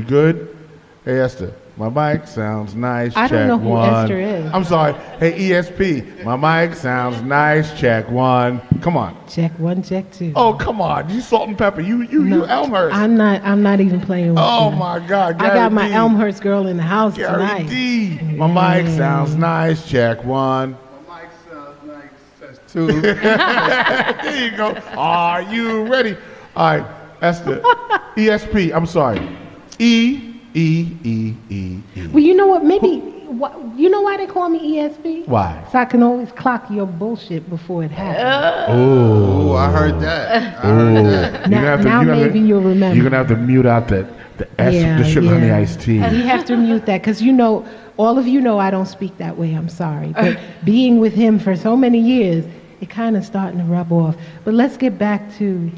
good? Hey, Esther. My mic sounds nice. I check don't know who one. Esther is. I'm sorry. Hey, ESP. My mic sounds nice. Check one. Come on. Check one, check two. Oh, come on. You Salt and Pepper. You Elmhurst. I'm not even playing with you. Oh my God. Gary I got my D. Elmhurst girl in the house Gary tonight. D. My mic sounds nice. Check one. My mic sounds nice. That's two. There you go. Are you ready? All right, Esther. ESP. I'm sorry. E. Well, you know what? You know why they call me ESP? Why? So I can always clock your bullshit before it happens. Oh, I heard that. Now maybe you'll remember. You're gonna have to mute out the S, the sugar honey iced tea. We have to mute that because all of you know I don't speak that way. I'm sorry, but being with him for so many years, it kind of starting to rub off. But let's get back to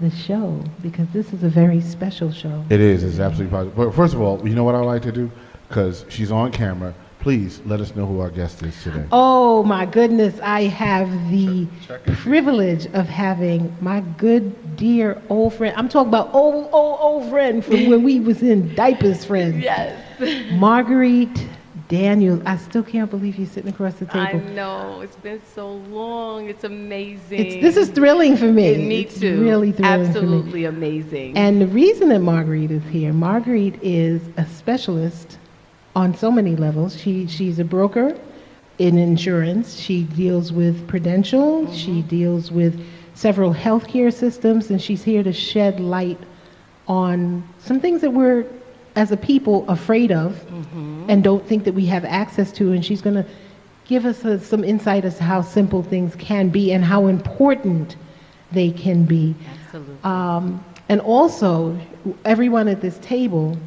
the show because this is a very special show. It is. It's absolutely positive. But first of all, you know what I like to do? Because she's on camera. Please let us know who our guest is today. Oh my goodness, I have the privilege of having my good, dear old friend. I'm talking about old friend from when we was in diapers friends. Yes. Marguerite Daniels. I still can't believe you're sitting across the table. I know. It's been so long. It's amazing. This is thrilling for me. Me It's too. really thrilling Absolutely for me. amazing. And the reason that Marguerite is here, Marguerite is a specialist on so many levels. She's a broker in insurance. She deals with Prudential. She deals with several healthcare systems, and she's here to shed light on some things that we're, as a people, afraid of and don't think that we have access to. And she's going to give us some insight as to how simple things can be and how important they can be. Absolutely. And also, everyone at this table,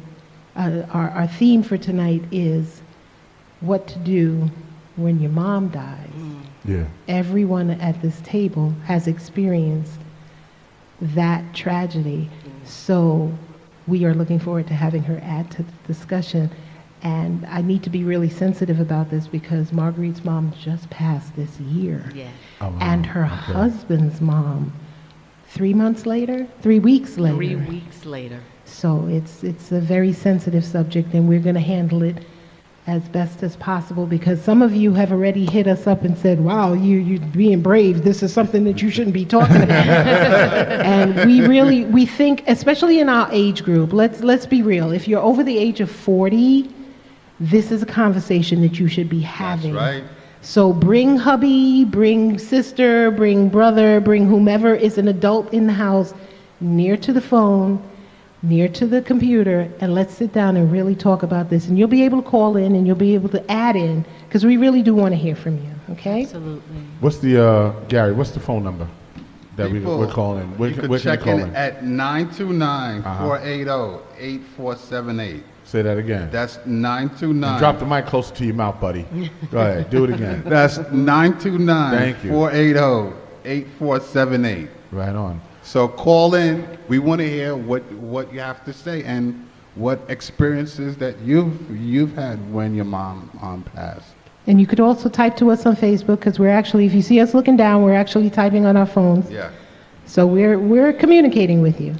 our theme for tonight is what to do when your mom dies. Yeah. Everyone at this table has experienced that tragedy. So we are looking forward to having her add to the discussion. And I need to be really sensitive about this because Marguerite's mom just passed this year. Yeah. Oh, wow. And her husband's mom, 3 weeks later. 3 weeks later. So it's a very sensitive subject, and we're going to handle it as best as possible because some of you have already hit us up and said, wow, you're being brave. This is something that you shouldn't be talking about. And we think, especially in our age group, let's be real. If you're over the age of 40, this is a conversation that you should be having. That's right. So bring hubby, bring sister, bring brother, bring whomever is an adult in the house near to the phone, near to the computer, and let's sit down and really talk about this. And you'll be able to call in and you'll be able to add in because we really do want to hear from you, okay? Absolutely. What's the Gary? What's the phone number that we're calling? Where You can could check call in at 929-480-8478. Say that again. That's 929. Drop the mic closer to your mouth, buddy. Go ahead. Do it again. That's Thank you. 929-480-8478. Right on. So call in. We want to hear what you have to say and what experiences that you've had when your mom passed. And you could also type to us on Facebook because we're actually, if you see us looking down, we're actually typing on our phones. Yeah. So we're communicating with you.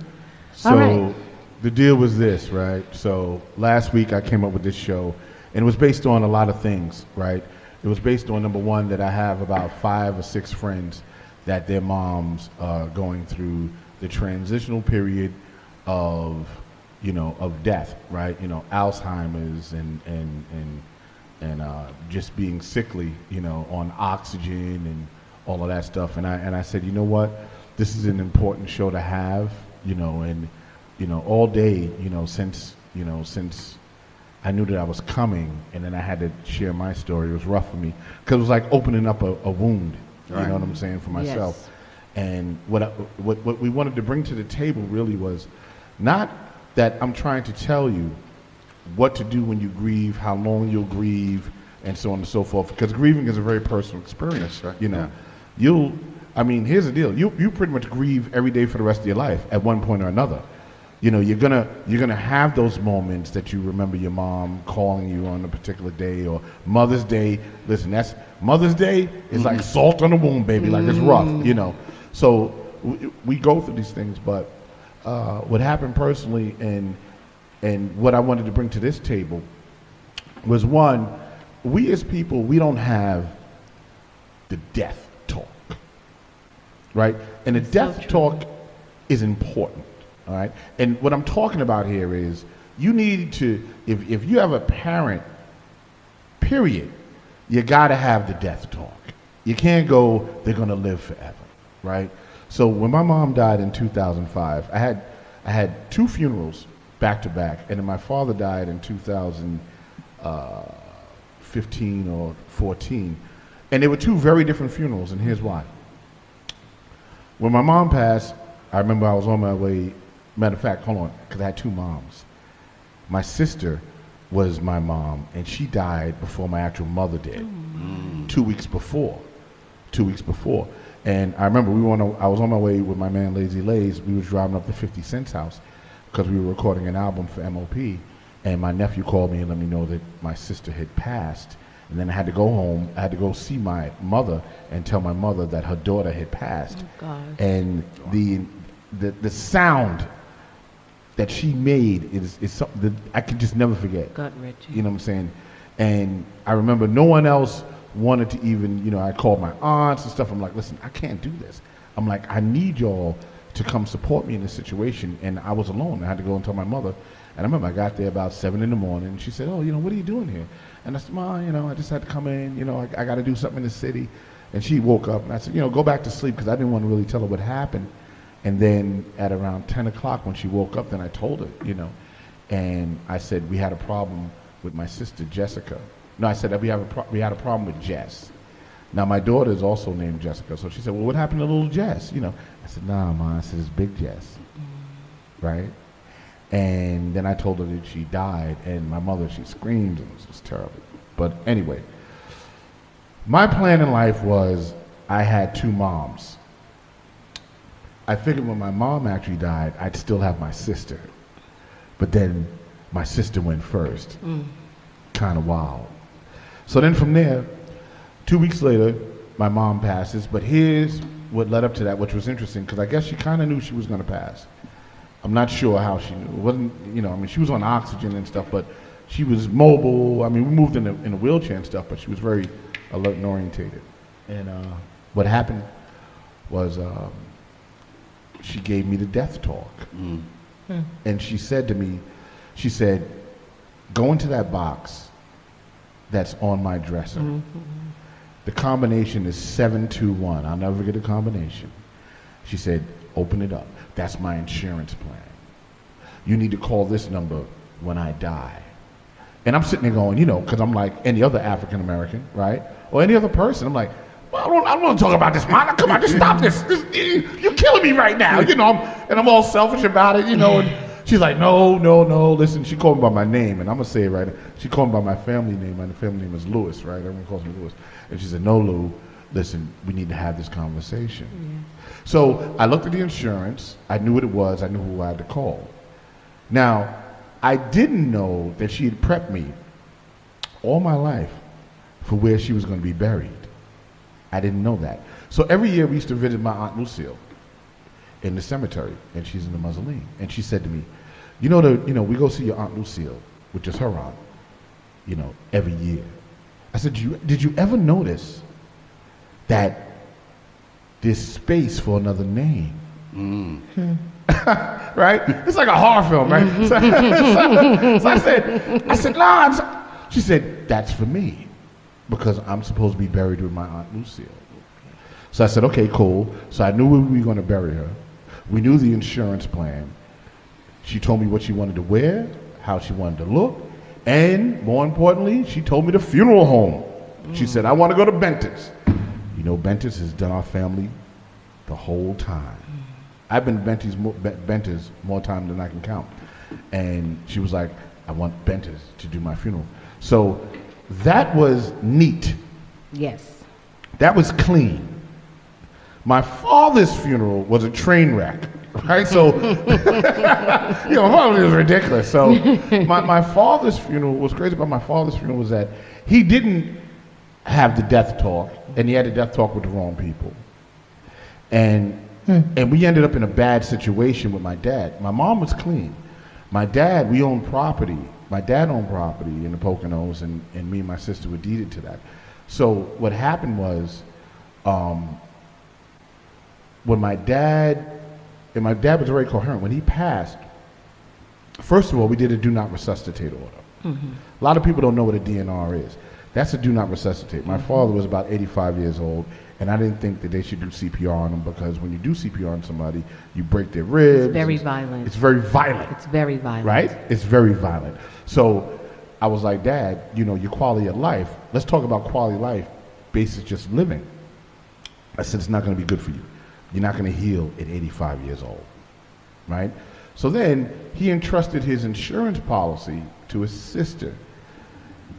So All right. the deal was this, right? So last week I came up with this show, and it was based on a lot of things, right? It was based on, number one, that I have about 5 or 6 friends that their moms are going through the transitional period of, of death, right? Alzheimer's and just being sickly, on oxygen and all of that stuff. And I said, you know what? This is an important show to have, and all day, since I knew that I was coming, and then I had to share my story. It was rough for me because it was like opening up a wound. Right. You know what I'm saying, for myself. Yes. And what we wanted to bring to the table really was not that I'm trying to tell you what to do when you grieve, how long you'll grieve, and so on and so forth. Because grieving is a very personal experience. Right. Yeah. Here's the deal. You pretty much grieve every day for the rest of your life at one point or another. You're gonna have those moments that you remember your mom calling you on a particular day, or Mother's Day. Listen, that's Mother's Day is like salt on the wound, baby. Like it's rough, So we go through these things, but what happened personally, and And what I wanted to bring to this table was one, we as people, we don't have the death talk, right? And the death talk is important, all right? And what I'm talking about here is you need to, if you have a parent, period, you gotta have the death talk. You can't go, they're gonna live forever, right? So when my mom died in 2005, I had two funerals back to back, and then my father died in 2015 or 14. And they were two very different funerals, and here's why. When my mom passed, I remember I was on my way, matter of fact, hold on, because I had two moms. My sister was my mom, and she died before my actual mother did, 2 weeks before. 2 weeks before. And I remember I was on my way with my man Lazy Lays. We was driving up to 50 Cent's house because we were recording an album for MOP, and my nephew called me and let me know that my sister had passed. And then I had to go home. I had to go see my mother and tell my mother that her daughter had passed. Oh, gosh. And the sound that she made is something that I could just never forget. Gut-wrenching. You know what I'm saying? And I remember no one else wanted to even, I called my aunts and stuff. I'm like, listen, I can't do this. I'm like, I need y'all to come support me in this situation. And I was alone. I had to go and tell my mother. And I remember I got there about 7 in the morning. And she said, oh, what are you doing here? And I said, Mom, I just had to come in. I got to do something in the city. And she woke up. And I said, go back to sleep, because I didn't want to really tell her what happened. And then at around 10 o'clock when she woke up, then I told her, And I said, we had a problem with my sister, Jessica. No, I said that we had a problem with Jess. Now, my daughter is also named Jessica. So she said, well, what happened to little Jess? I said, nah, Mom. I said, it's Big Jess. Right? And then I told her that she died. And my mother, she screamed, and it was terrible. But anyway, my plan in life was I had two moms. I figured when my mom actually died, I'd still have my sister. But then my sister went first. Kind of wild. So then from there, 2 weeks later, my mom passes. But here's what led up to that, which was interesting, because I guess she kind of knew she was going to pass. I'm not sure how she knew. It wasn't, she was on oxygen and stuff, but she was mobile. We moved in a wheelchair and stuff, but she was very alert and orientated. And what happened was she gave me the death talk. And she said to me, go into that box that's on my dresser. The combination is 721. I'll never forget the combination. She said, open it up. That's my insurance plan. You need to call this number when I die. And I'm sitting there going, because I'm like any other African American, right? Or any other person. I'm like, well, I don't want to talk about this, man. Come on, just stop this. You're killing me right now, and I'm all selfish about it, And she's like, no. Listen, she called me by my name, and I'm gonna say it right now. She called me by my family name. My family name is Lewis, right? Everyone calls me Lewis. And she said, no, Lou, listen, we need to have this conversation. So I looked at the insurance. I knew what it was. I knew who I had to call. Now, I didn't know that she had prepped me all my life for where she was going to be buried. I didn't know that. So every year we used to visit my Aunt Lucille in the cemetery, and she's in the mausoleum. And she said to me, we go see your Aunt Lucille, which is her aunt, every year. I said, did you ever notice that there's space for another name? Right? It's like a horror film, right? So I said, nah. She said, that's for me, because I'm supposed to be buried with my Aunt Lucille. So I said, okay, cool. So I knew where we were going to bury her. We knew the insurance plan. She told me what she wanted to wear, how she wanted to look, and more importantly, she told me the funeral home. She said, I want to go to Bentis. Bentis has done our family the whole time. I've been to Bentis more times than I can count. And she was like, I want Bentis to do my funeral. So that was neat. Yes. That was clean. My father's funeral was a train wreck, right? So, my father was ridiculous. So my father's funeral, what's crazy about my father's funeral was that he didn't have the death talk, and he had the death talk with the wrong people. And we ended up in a bad situation with my dad. My mom was clean, My dad, we owned property. My dad owned property in the Poconos, and me and my sister were deeded to that. So what happened was, when my dad was very coherent. When he passed, first of all, we did a do not resuscitate order. A lot of people don't know what a DNR is. That's a do not resuscitate. My father was about 85 years old, and I didn't think that they should do CPR on him, because when you do CPR on somebody, you break their ribs. It's very violent. It's very violent. It's very violent. Right? It's very violent. So I was like, Dad, you know, your quality of life, let's talk about quality of life basis just living. I said, it's not going to be good for you. You're not going to heal at 85 years old. Right? So then he entrusted his insurance policy to his sister,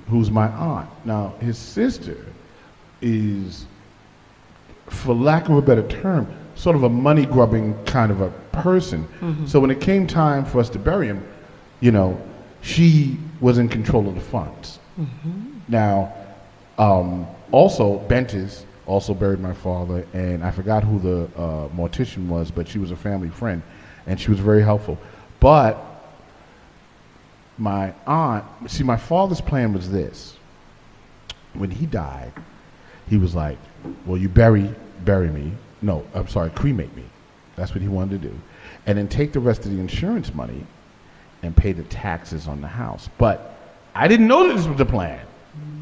who's my aunt. Now, his sister is, for lack of a better term, sort of a money-grubbing kind of a person. So when it came time for us to bury him, you know, she was in control of the funds. Now, also, Bentis also buried my father, and I forgot who the mortician was, but she was a family friend, and she was very helpful. But my aunt, see, my father's plan was this. When he died, he was like, well, you bury me. No, I'm sorry, cremate me. That's what he wanted to do. And then take the rest of the insurance money and pay the taxes on the house. But I didn't know that this was the plan.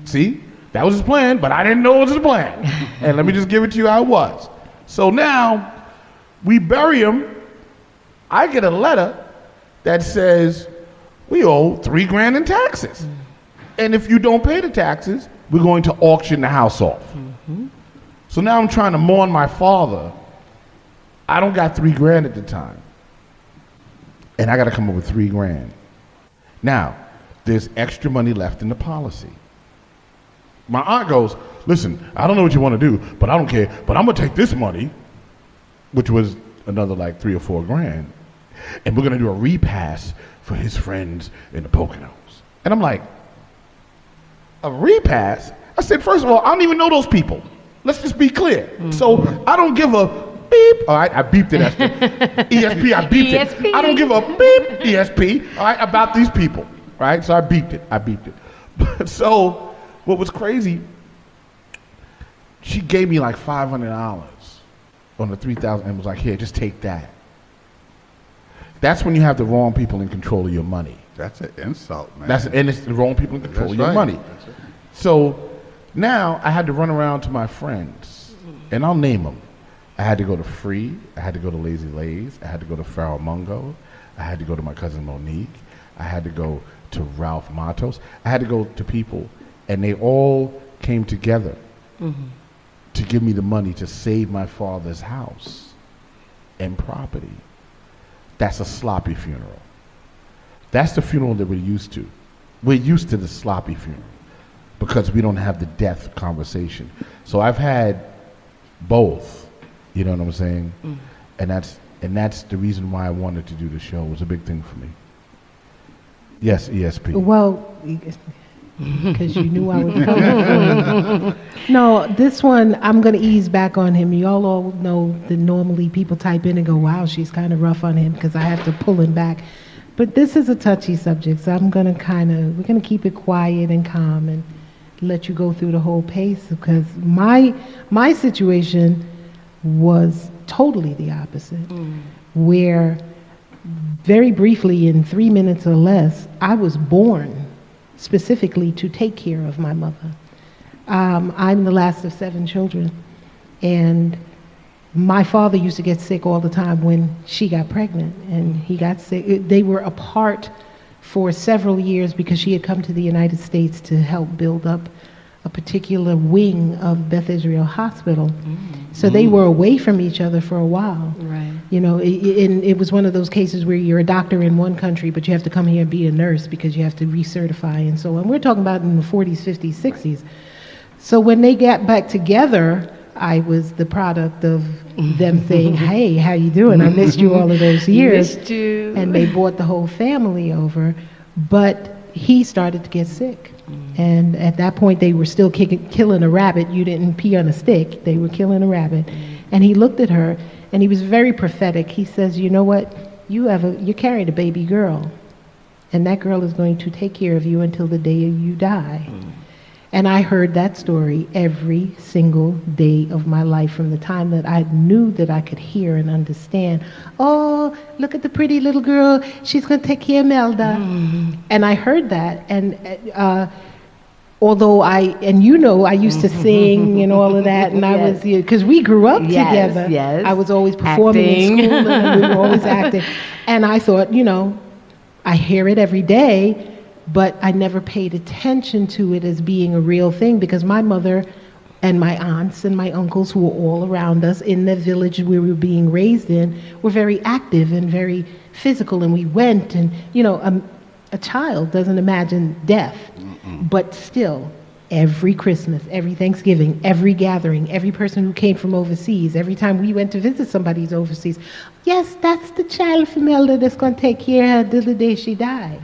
See? That was his plan, but I didn't know it was his plan. And let me just give it to you how it was. So now, we bury him. I get a letter that says, we owe $3,000 in taxes. And if you don't pay the taxes, we're going to auction the house off. So now I'm trying to mourn my father. I don't got $3,000 at the time. And I got to come up with $3,000. Now, there's extra money left in the policy. My aunt goes, listen, I don't know what you want to do, but I don't care. But I'm going to take this money, which was another like $3,000 or $4,000, and we're going to do a repass for his friends in the Poconos. And I'm like, a repass? I said, first of all, I don't even know those people. Let's just be clear. So I don't give a beep. All right, I beeped it. ESP, I beeped it. I don't give a beep, ESP, all right, about these people. Right? So I beeped it. But so what was crazy, she gave me like $500 on the $3,000 and was like, here, just take that. That's when you have the wrong people in control of your money. That's an insult, man. And it's the wrong people in control of your right. money. That's right. So now I had to run around to my friends, and I'll name them. I had to go to Free, I had to go to Lazy Lays, I had to go to Farrell Mungo, I had to go to my cousin Monique, I had to go to Ralph Matos, I had to go to people, and they all came together to give me the money to save my father's house and property. That's a sloppy funeral. That's the funeral that we're used to. We're used to the sloppy funeral because we don't have the death conversation. So I've had both, you know what I'm saying? And that's the reason why I wanted to do the show. It was a big thing for me. Yes, ESP. Well, because you knew I would come. No, this one, I'm going to ease back on him. Y'all all know that normally people type in and go, wow, she's kind of rough on him, because I have to pull him back. But this is a touchy subject, so I'm going to we're going to keep it quiet and calm and let you go through the whole pace, because my situation was totally the opposite, where very briefly, in 3 minutes or less, I was born specifically to take care of my mother. I'm the last of 7 children, and my father used to get sick all the time when she got pregnant, and he got sick. They were apart for several years because she had come to the United States to help build up a particular wing of Beth Israel Hospital. So they were away from each other for a while. Right. You know, it was one of those cases where you're a doctor in one country, but you have to come here and be a nurse because you have to recertify and so on. We're talking about in the 40s, 50s, 60s. So when they got back together, I was the product of them saying, hey, how you doing? I missed you all of those years. Missed you. And they brought the whole family over. But he started to get sick. And at that point, they were still killing a rabbit. You didn't pee on a stick. They were killing a rabbit. And he looked at her, and he was very prophetic. He says, you know what? You carried a baby girl. And that girl is going to take care of you until the day you die. And I heard that story every single day of my life from the time that I knew that I could hear and understand. Oh, look at the pretty little girl. She's going to take care of Melda. And I heard that. And although I used to sing and all of that, and I was, because we grew up together. Yes. I was always performing Acting. in school, and we were always acting. And I thought, I hear it every day, but I never paid attention to it as being a real thing, because my mother and my aunts and my uncles, who were all around us in the village we were being raised in, were very active and very physical, and we went, and a child doesn't imagine death. But still, every Christmas, every Thanksgiving, every gathering, every person who came from overseas, every time we went to visit somebody's overseas, yes, that's the child from Elder that's going to take care of her till the day she died.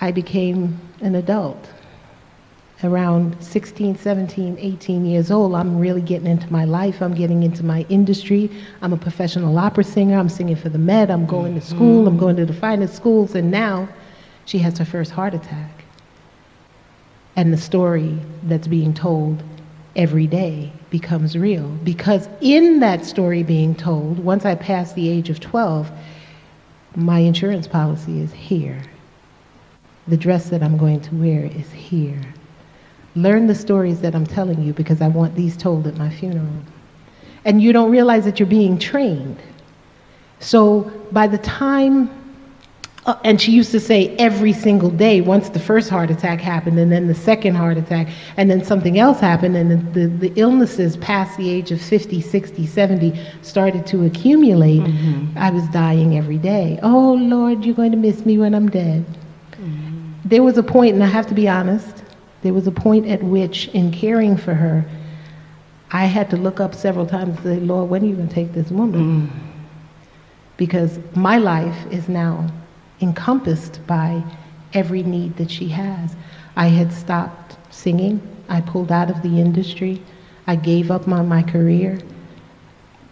I became an adult. Around 16, 17, 18 years old, I'm really getting into my life. I'm getting into my industry. I'm a professional opera singer. I'm singing for the Met. I'm going to school. I'm going to the finest schools. And now she has her first heart attack. And the story that's being told every day becomes real. Because in that story being told, once I pass the age of 12, my insurance policy is here. The dress that I'm going to wear is here. Learn the stories that I'm telling you, because I want these told at my funeral. And you don't realize that you're being trained. So by the time, and she used to say every single day, once the first heart attack happened, and then the second heart attack, and then something else happened, and the illnesses past the age of 50, 60, 70 started to accumulate, I was dying every day. Oh, Lord, you're going to miss me when I'm dead. There was a point, and I have to be honest, there was a point at which, in caring for her, I had to look up several times and say, Lord, when are you going to take this woman? Because my life is now encompassed by every need that she has. I had stopped singing. I pulled out of the industry. I gave up on my career.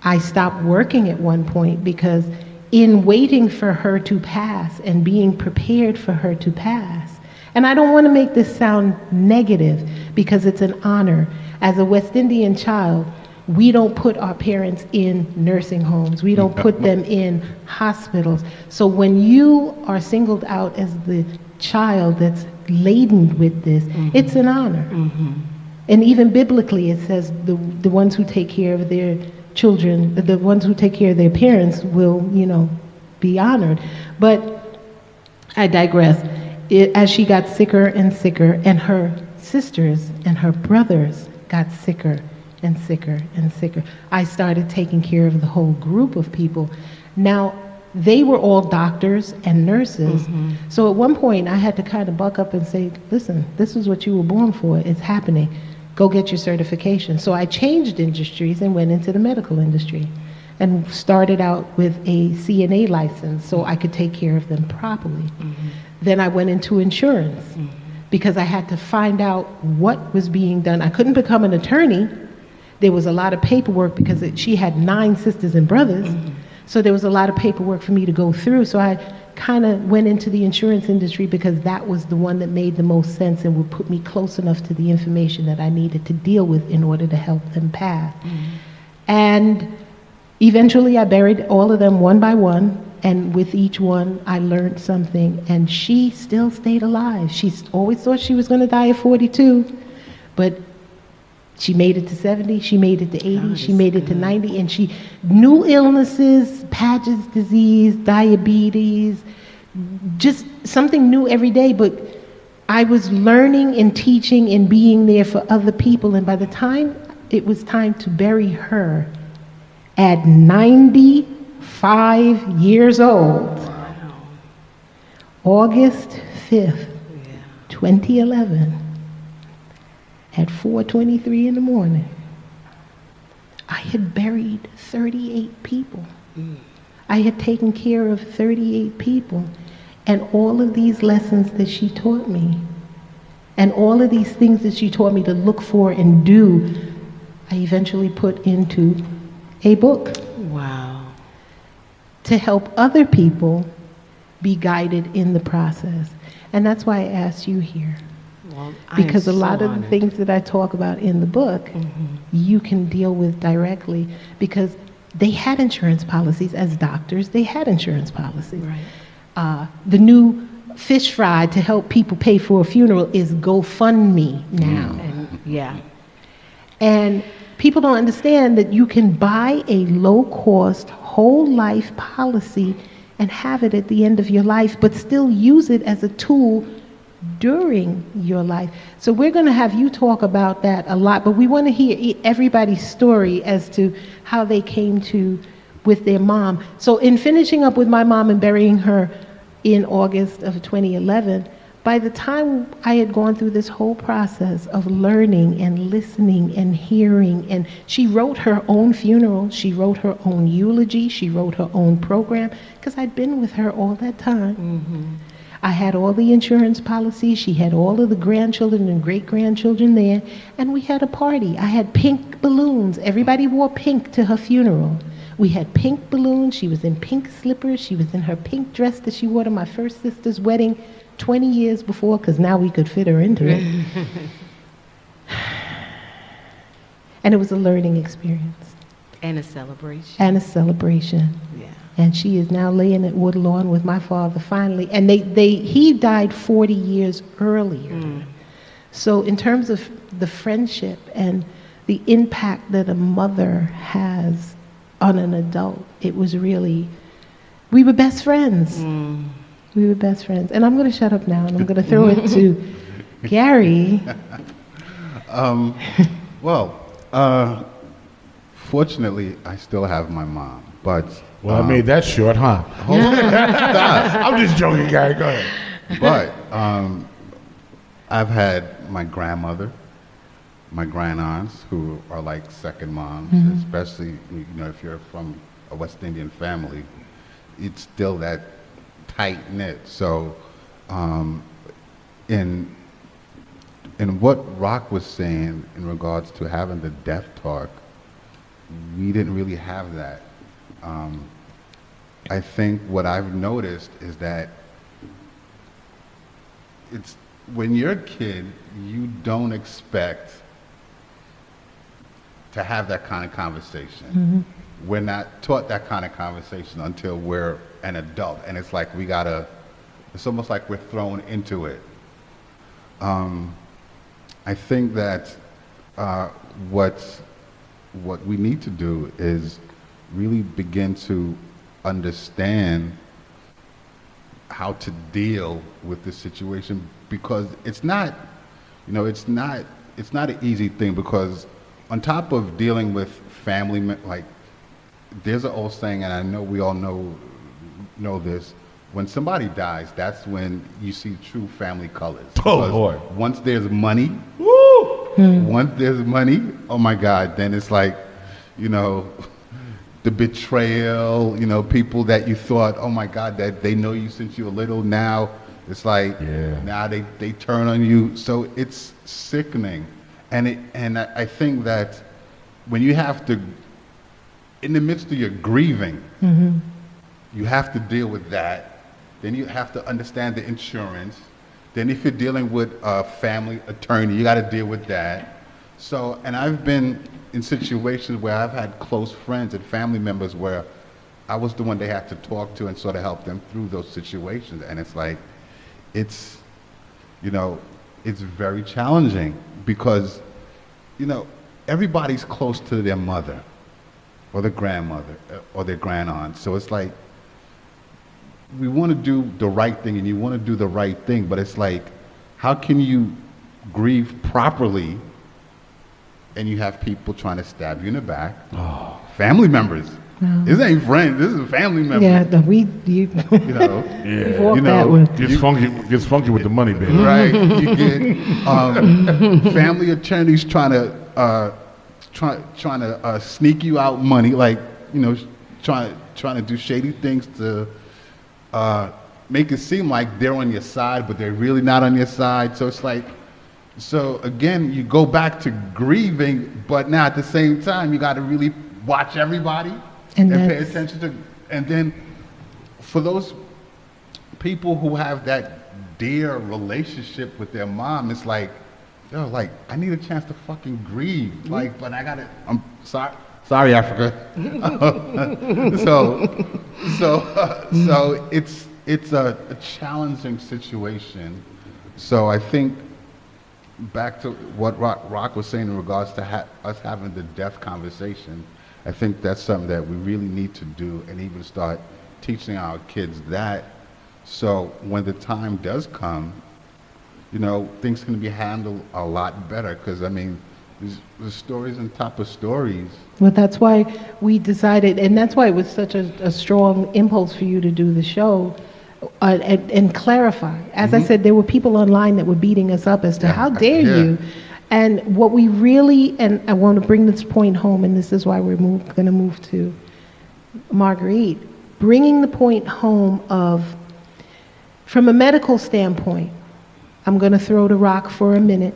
I stopped working at one point, because in waiting for her to pass and being prepared for her to pass, and I don't want to make this sound negative, because it's an honor. As a West Indian child, we don't put our parents in nursing homes. We don't put them in hospitals. So when you are singled out as the child that's laden with this, it's an honor. And even biblically, it says the ones who take care of their children, the ones who take care of their parents will, be honored. But I digress. As she got sicker and sicker, and her sisters and her brothers got sicker and sicker and sicker, I started taking care of the whole group of people. Now, they were all doctors and nurses. So at one point, I had to kind of buck up and say, listen, this is what you were born for. It's happening. Go get your certification. So I changed industries and went into the medical industry, and started out with a CNA license so I could take care of them properly. Then I went into insurance, because I had to find out what was being done. I couldn't become an attorney. There was a lot of paperwork, because she had 9 sisters and brothers. So there was a lot of paperwork for me to go through. So I kind of went into the insurance industry, because that was the one that made the most sense and would put me close enough to the information that I needed to deal with in order to help them pass. And eventually I buried all of them one by one. And with each one, I learned something, and she still stayed alive. She always thought she was going to die at 42, but she made it to 70, she made it to 80, she made it to 90, and she new illnesses, Paget's disease, diabetes, just something new every day. But I was learning and teaching and being there for other people, and by the time it was time to bury her at 95 years old, August 5th, 2011, at 4:23 in the morning, I had buried 38 people. I had taken care of 38 people. And all of these lessons that she taught me, and all of these things that she taught me to look for and do, I eventually put into a book. Wow. To help other people be guided in the process. And that's why I asked you here. Well, I am Because a so lot of the honored. things that I talk about in the book, you can deal with directly because they had insurance policies as doctors. They had insurance policies. Right. The new fish fry to help people pay for a funeral is GoFundMe now. And yeah. And people don't understand that you can buy a low-cost whole life policy and have it at the end of your life, but still use it as a tool during your life. So we're going to have you talk about that a lot, but we want to hear everybody's story as to how they came to with their mom. So in finishing up with my mom and burying her in August of 2011, by the time I had gone through this whole process of learning and listening and hearing, and she wrote her own funeral, she wrote her own eulogy, she wrote her own program, because I'd been with her all that time. I had all the insurance policies, she had all of the grandchildren and great-grandchildren there, and we had a party. I had pink balloons. Everybody wore pink to her funeral. We had pink balloons, she was in pink slippers, she was in her pink dress that she wore to my first sister's wedding 20 years before, because now we could fit her into it. And it was a learning experience And a celebration. and a celebration. Yeah. And she is now laying at Woodlawn with my father finally. And he died 40 years earlier. So in terms of the friendship and the impact that a mother has on an adult, it was really, we were best friends. We were best friends. And I'm going to shut up now and I'm going to throw it to Gary. Fortunately, I still have my mom, but Well, I made that short, huh? hold on, stop. I'm just joking, Gary. Go ahead. But I've had my grandmother, my grand-aunts, who are like second moms, especially if you're from a West Indian family, it's still that tight-knit. So in what Rock was saying in regards to having the death talk, we didn't really have that. I think what I've noticed is that it's when you're a kid, you don't expect to have that kind of conversation. We're not taught that kind of conversation until we're an adult, and it's like it's almost like we're thrown into it. I think that what we need to do is really begin to understand how to deal with this situation, because it's not an easy thing, because on top of dealing with family, like there's an old saying, and I know we all know this, when somebody dies, that's when you see true family colors. Oh, Because Lord. once there's money, Woo! once there's money, oh my God, then it's like, the betrayal, people that you thought, oh my God, that they know you since you were little, now it's like, now they turn on you. So it's sickening. And I think that when you have to, in the midst of your grieving, you have to deal with that. Then you have to understand the insurance. Then if you're dealing with a family attorney, you got to deal with that. So, and I've been in situations where I've had close friends and family members where I was the one they had to talk to and sort of help them through those situations. And it's like, it's very challenging because, everybody's close to their mother or their grandmother or their grand-aunt. So it's like, we want to do the right thing and you want to do the right thing, but it's like, how can you grieve properly and you have people trying to stab you in the back? Family members. This ain't friends, this is family members. Yeah, You know, we've walked that one. Gets funky with the money, baby. right? You get family attorneys trying to sneak you out money, like trying to do shady things to make it seem like they're on your side, but they're really not on your side. So it's like, so again, you go back to grieving, but now at the same time, you got to really watch everybody and pay attention to. And then for those people who have that dear relationship with their mom, it's like, yo, like, I need a chance to fucking grieve. Like, but I gotta, I'm sorry, Africa. So it's a challenging situation. So I think back to what Rock was saying in regards to us having the death conversation, I think that's something that we really need to do, and even start teaching our kids that, so when the time does come, you know, things can be handled a lot better. Because I mean, there's stories on top of stories. Well, that's why we decided, and that's why it was such a strong impulse for you to do the show and clarify. As I said, there were people online that were beating us up as to how dare you. And what we really, and I want to bring this point home, and this is why we're going to move to Marguerite, bringing the point home of, from a medical standpoint, I'm going to throw the rock for a minute.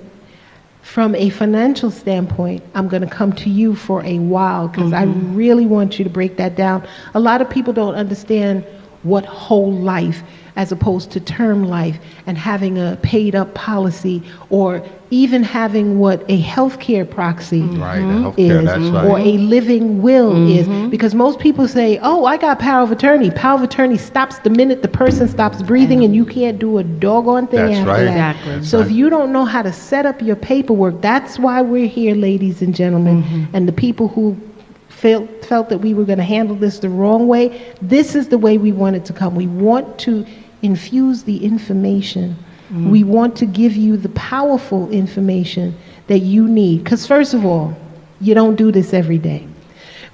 From a financial standpoint, I'm going to come to you for a while, because I really want you to break that down. A lot of people don't understand what whole life as opposed to term life, and having a paid up policy, or even having what a healthcare proxy Right, the healthcare, is, that's right. or a living will is. Because most people say, oh, I got power of attorney. Power of attorney stops the minute the person stops breathing, and you can't do a doggone thing That's after right. that. Exactly. So if you don't know how to set up your paperwork, that's why we're here, ladies and gentlemen. And the people who felt that we were going to handle this the wrong way, this is the way we want it to come. We want to infuse the information. We want to give you the powerful information that you need. Because first of all, you don't do this every day.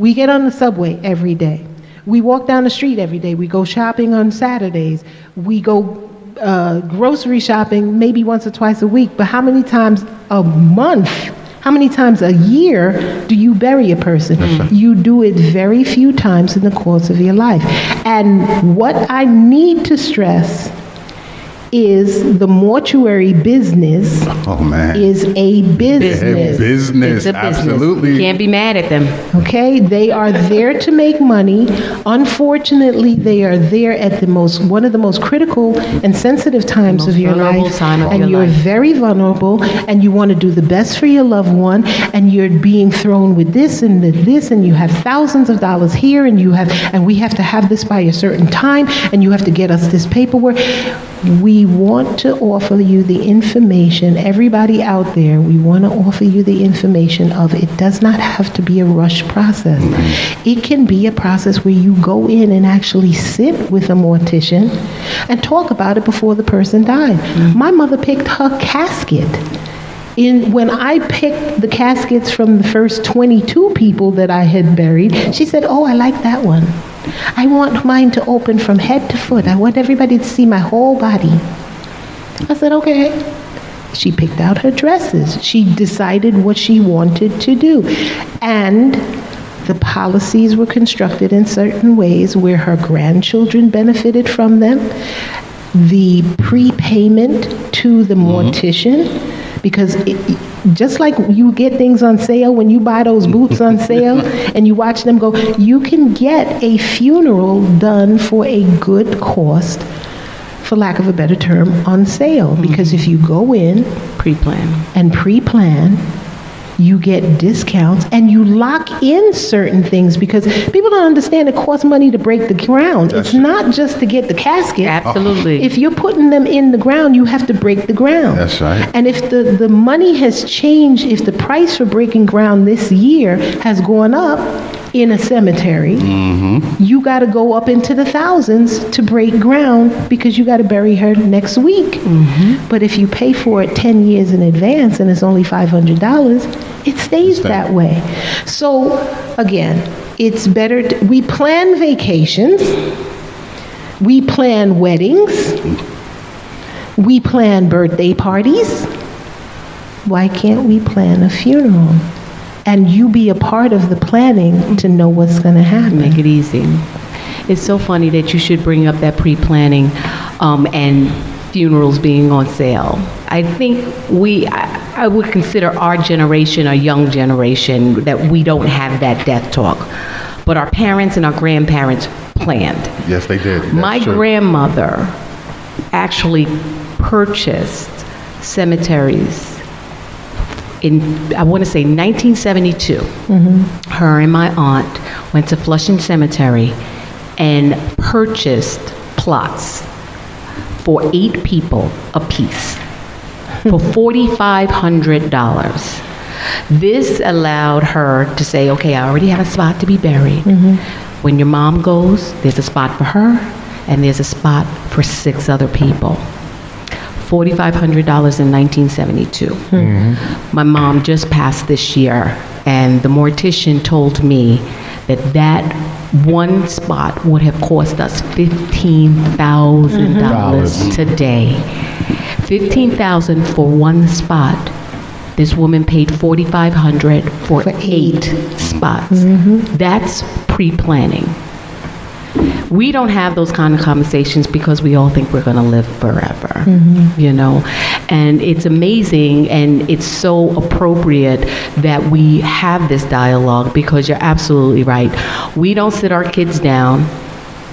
We get on the subway every day. We walk down the street every day. We go shopping on Saturdays. We go grocery shopping maybe once or twice a week. But how many times a month, how many times a year do you bury a person? You do it very few times in the course of your life. And what I need to stress is the mortuary business Oh man. is a business. Business, It's a business. absolutely. You can't be mad at them. Okay, they are there to make money. Unfortunately, they are there at one of the most critical and sensitive times Most of your vulnerable life, time of and your you're life. very vulnerable, and you want to do the best for your loved one, and you're being thrown with this and this, and you have thousands of dollars here, and we have to have this by a certain time, and you have to get us this paperwork. We want to offer you the information, everybody out there, we want to offer you the information of, it does not have to be a rush process. It can be a process where you go in and actually sit with a mortician and talk about it before the person died. My mother picked her casket. When I picked the caskets from the first 22 people that I had buried, she said, oh, I like that one. I want mine to open from head to foot. I want everybody to see my whole body. I said, okay. She picked out her dresses. She decided what she wanted to do. And the policies were constructed in certain ways where her grandchildren benefited from them. The prepayment to the mortician, because just like you get things on sale, when you buy those boots on sale and you watch them go, you can get a funeral done for a good cost, for lack of a better term, on sale. Because if you go in Pre-plan. and pre-plan, you get discounts and you lock in certain things, because people don't understand it costs money to break the ground. It's not just to get the casket. Absolutely. If you're putting them in the ground, you have to break the ground. That's right. And if the money has changed, if the price for breaking ground this year has gone up in a cemetery, you got to go up into the thousands to break ground, because you got to bury her next week. But if you pay for it 10 years in advance and it's only $500, it stays that way. So again, it's better we plan vacations, we plan weddings, we plan birthday parties. Why can't we plan a funeral? And you be a part of the planning to know what's going to happen. Make it easy. It's so funny that you should bring up that pre-planning and funerals being on sale. I think I would consider our generation a young generation, that we don't have that death talk. But our parents and our grandparents planned. Yes, they did. That's My true. grandmother actually purchased cemeteries in, I want to say 1972. Her and my aunt went to Flushing Cemetery and purchased plots for 8 people apiece for $4,500. This allowed her to say, okay, I already have a spot to be buried. When your mom goes, there's a spot for her, and there's a spot for 6 other people. $4,500 in 1972. My mom just passed this year, and the mortician told me that that one spot would have cost us $15,000 today. $15,000 for one spot. This woman paid $4,500 for 8 spots. That's pre-planning. We don't have those kind of conversations because we all think we're going to live forever, you know. And it's amazing, and it's so appropriate that we have this dialogue, because you're absolutely right. We don't sit our kids down.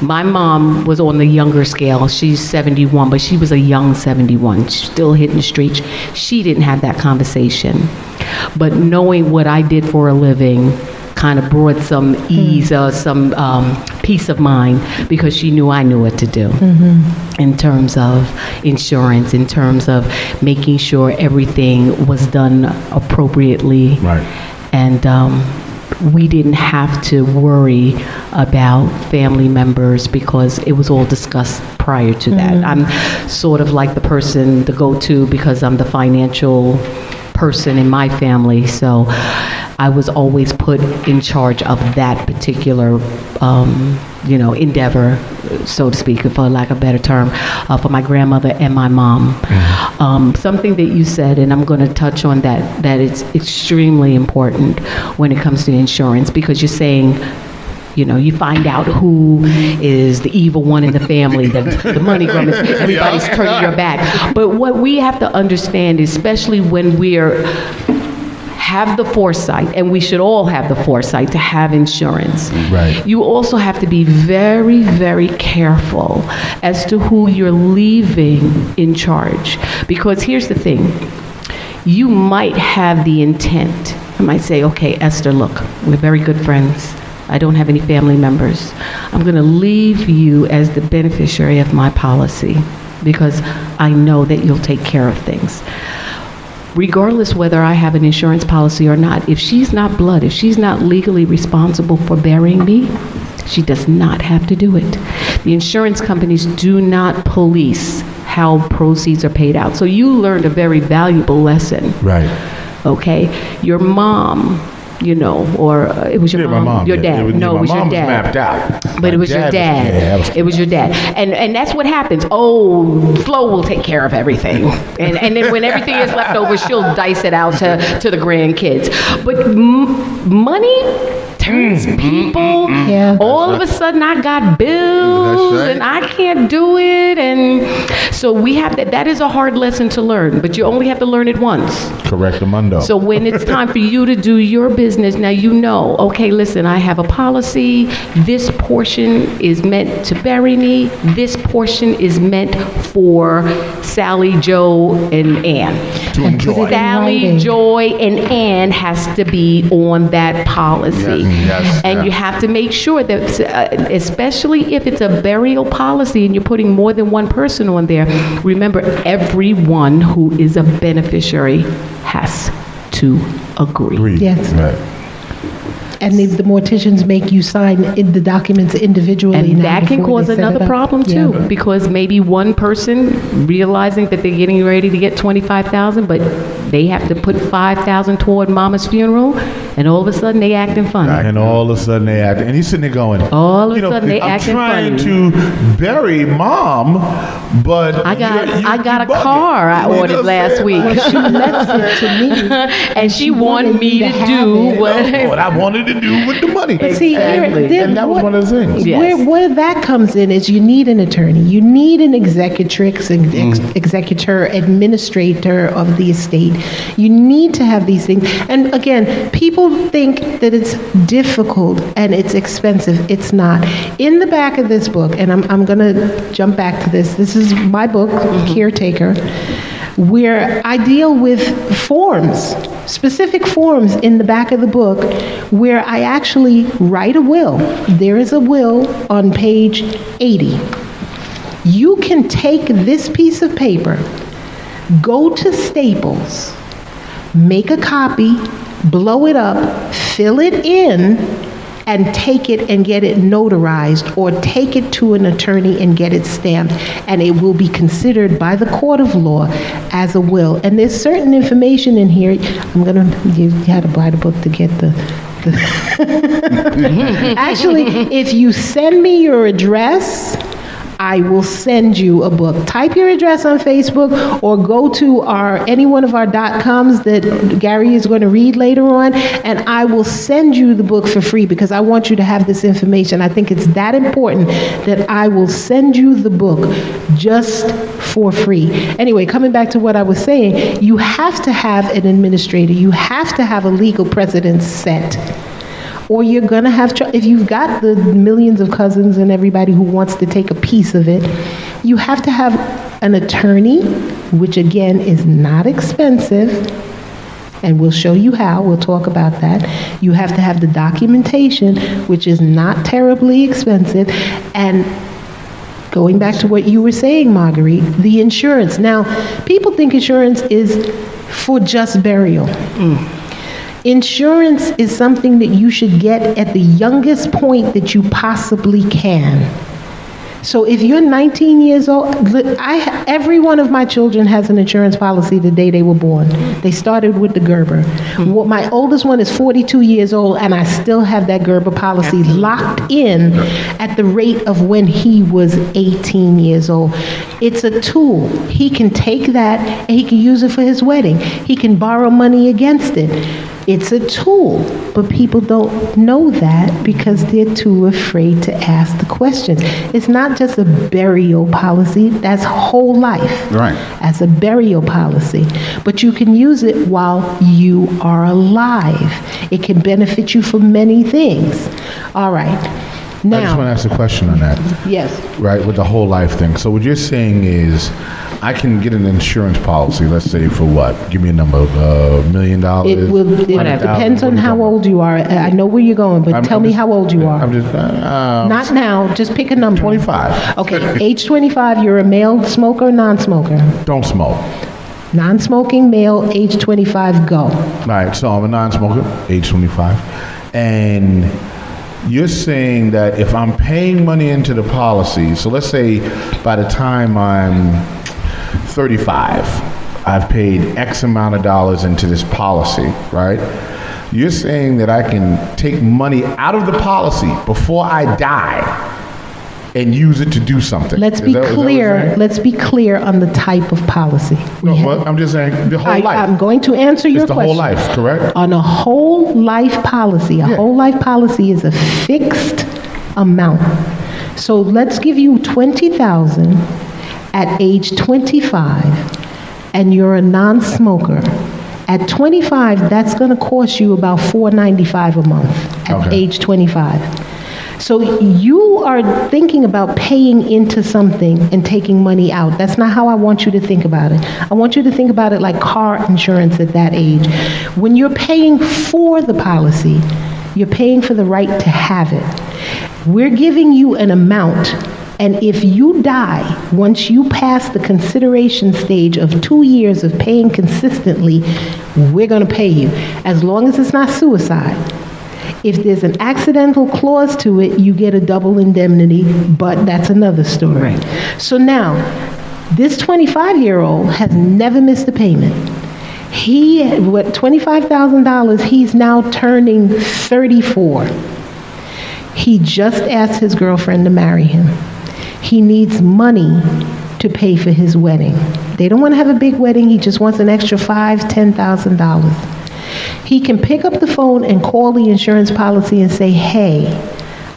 My mom was on the younger scale. She's 71, but she was a young 71, still hitting the streets. She didn't have that conversation. But knowing what I did for a living kind of brought some ease, some peace of mind, because she knew I knew what to do in terms of insurance, in terms of making sure everything was done appropriately. Right. And we didn't have to worry about family members because it was all discussed prior to that. I'm sort of like the person to go to because I'm the financial person in my family, so I was always put in charge of that particular endeavor, so to speak, for lack of a better term, for my grandmother and my mom. Something that you said, and I'm going to touch on that it's extremely important when it comes to insurance, because you're saying, you know, you find out who is the evil one in the family, the money grubbers, everybody's turning your back. But what we have to understand, especially when have the foresight, and we should all have the foresight to have insurance. Right. You also have to be very, very careful as to who you're leaving in charge. Because here's the thing, you might have the intent. I might say, okay, Esther, look, we're very good friends. I don't have any family members. I'm going to leave you as the beneficiary of my policy because I know that you'll take care of things. Regardless whether I have an insurance policy or not, if she's not blood, if she's not legally responsible for burying me, she does not have to do it. The insurance companies do not police how proceeds are paid out. So you learned a very valuable lesson. Right. Okay? Your mom, you know, or it was your Yeah, my mom, your yeah. dad. It was- No, my it was your mom was dad. mapped out. But My it was your dad dad. was- yeah, I was- It was your dad. And that's what happens. Oh, Flo will take care of everything. And then when everything is left over, she'll dice it out to the grandkids. But money turns people. Yeah. All of a sudden, I got bills That's right. and I can't do it. And so we have that is a hard lesson to learn, but you only have to learn it once. Correct the mundo. So when it's time for you to do your business, now you know, okay, listen, I have a policy. This portion is meant to bury me. This portion is meant for Sally, Joe, and Ann. to enjoy. Sally, writing. Joy, and Ann has to be on that policy. Yes, And yeah. you have to make sure that, especially if it's a burial policy and you're putting more than one person on there, remember, everyone who is a beneficiary has to agree. Agreed. Yes. Right. And the morticians make you sign in the documents individually. And now that can before cause they set another it up. problem too, Yeah. because maybe one person realizing that they're getting ready to get $25,000, but they have to put $5,000 toward mama's funeral, and all of a sudden they acting funny. And all of a sudden they act, and he's sitting there going, All of you a know, sudden they I'm acting trying funny. to bury mom, but I got you a bugging." car I You know what ordered I'm last saying? week, She left it to me. and she wanted me to have do it. What I wanted to do with the money. But see, Exactly. And that was one of the things. Yes. Where that comes in is you need an attorney. You need an executrix, executor, administrator of the estate. You need to have these things. And again, people People think that it's difficult and it's expensive. It's not. In the back of this book, and I'm going to jump back to this. This is my book, Caretaker, where I deal with forms, specific forms in the back of the book where I actually write a will. There is a will on page 80. You can take this piece of paper, go to Staples, make a copy, blow it up, fill it in, and take it and get it notarized, or take it to an attorney and get it stamped, and it will be considered by the court of law as a will. And there's certain information in here. You had to buy the book to get the Actually, if you send me your address, I will send you a book. Type your address on Facebook or go to any one of our .coms that Gary is going to read later on, and I will send you the book for free because I want you to have this information. I think it's that important that I will send you the book just for free. Anyway, coming back to what I was saying, you have to have an administrator. You have to have a legal precedent set, or you're going to have if you've got the millions of cousins and everybody who wants to take a piece of it, you have to have an attorney, which again is not expensive, and we'll show you how. We'll talk about that. You have to have the documentation, which is not terribly expensive, and going back to what you were saying, Marguerite, the insurance. Now, people think insurance is for just burial. Insurance is something that you should get at the youngest point that you possibly can. So if you're 19 years old, every one of my children has an insurance policy the day they were born. They started with the Gerber. My oldest one is 42 years old, and I still have that Gerber policy locked in at the rate of when he was 18 years old. It's a tool. He can take that and he can use it for his wedding. He can borrow money against it. It's a tool, but people don't know that because they're too afraid to ask the questions. It's not just a burial policy, that's whole life. Right. As a burial policy. But you can use it while you are alive. It can benefit you for many things. All right. Now, I just want to ask a question on that. Yes. Right, with the whole life thing. So what you're saying is, I can get an insurance policy, let's say for what? Give me a number, $1 million? It depends on how old you are. I know where you're going, but tell me how old you are. I'm just... Not now, just pick a number. 25. Okay, age 25, you're a male smoker or non-smoker? Don't smoke. Non-smoking male, age 25, go. All right, so I'm a non-smoker, age 25. And you're saying that if I'm paying money into the policy, so let's say by the time I'm 35, I've paid X amount of dollars into this policy, right? You're saying that I can take money out of the policy before I die and use it to do something. Let's be clear. Let's be clear on the type of policy. No, well, I'm just saying the whole life. I'm going to answer your It's the question. whole life, correct? On a whole life policy, whole life policy is a fixed amount. So let's give you $20,000 at age 25, and you're a non-smoker. At 25, that's going to cost you about $4.95 a month at age 25. So you are thinking about paying into something and taking money out. That's not how I want you to think about it. I want you to think about it like car insurance at that age. When you're paying for the policy, you're paying for the right to have it. We're giving you an amount, and if you die, once you pass the consideration stage of 2 years of paying consistently, we're going to pay you, as long as it's not suicide. If there's an accidental clause to it, you get a double indemnity, but that's another story. So now, this 25-year-old has never missed a payment. With $25,000, he's now turning 34. He just asked his girlfriend to marry him. He needs money to pay for his wedding. They don't want to have a big wedding. He just wants an extra $5,000, $10,000. He can pick up the phone and call the insurance policy and say, hey,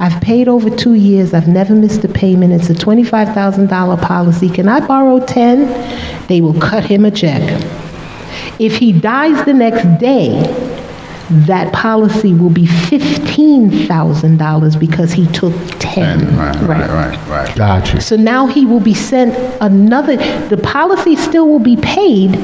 I've paid over 2 years. I've never missed a payment. It's a $25,000 policy. Can I borrow 10? They will cut him a check. If he dies the next day, that policy will be $15,000 because he took 10. Right. Gotcha. So now he will be sent another, the policy still will be paid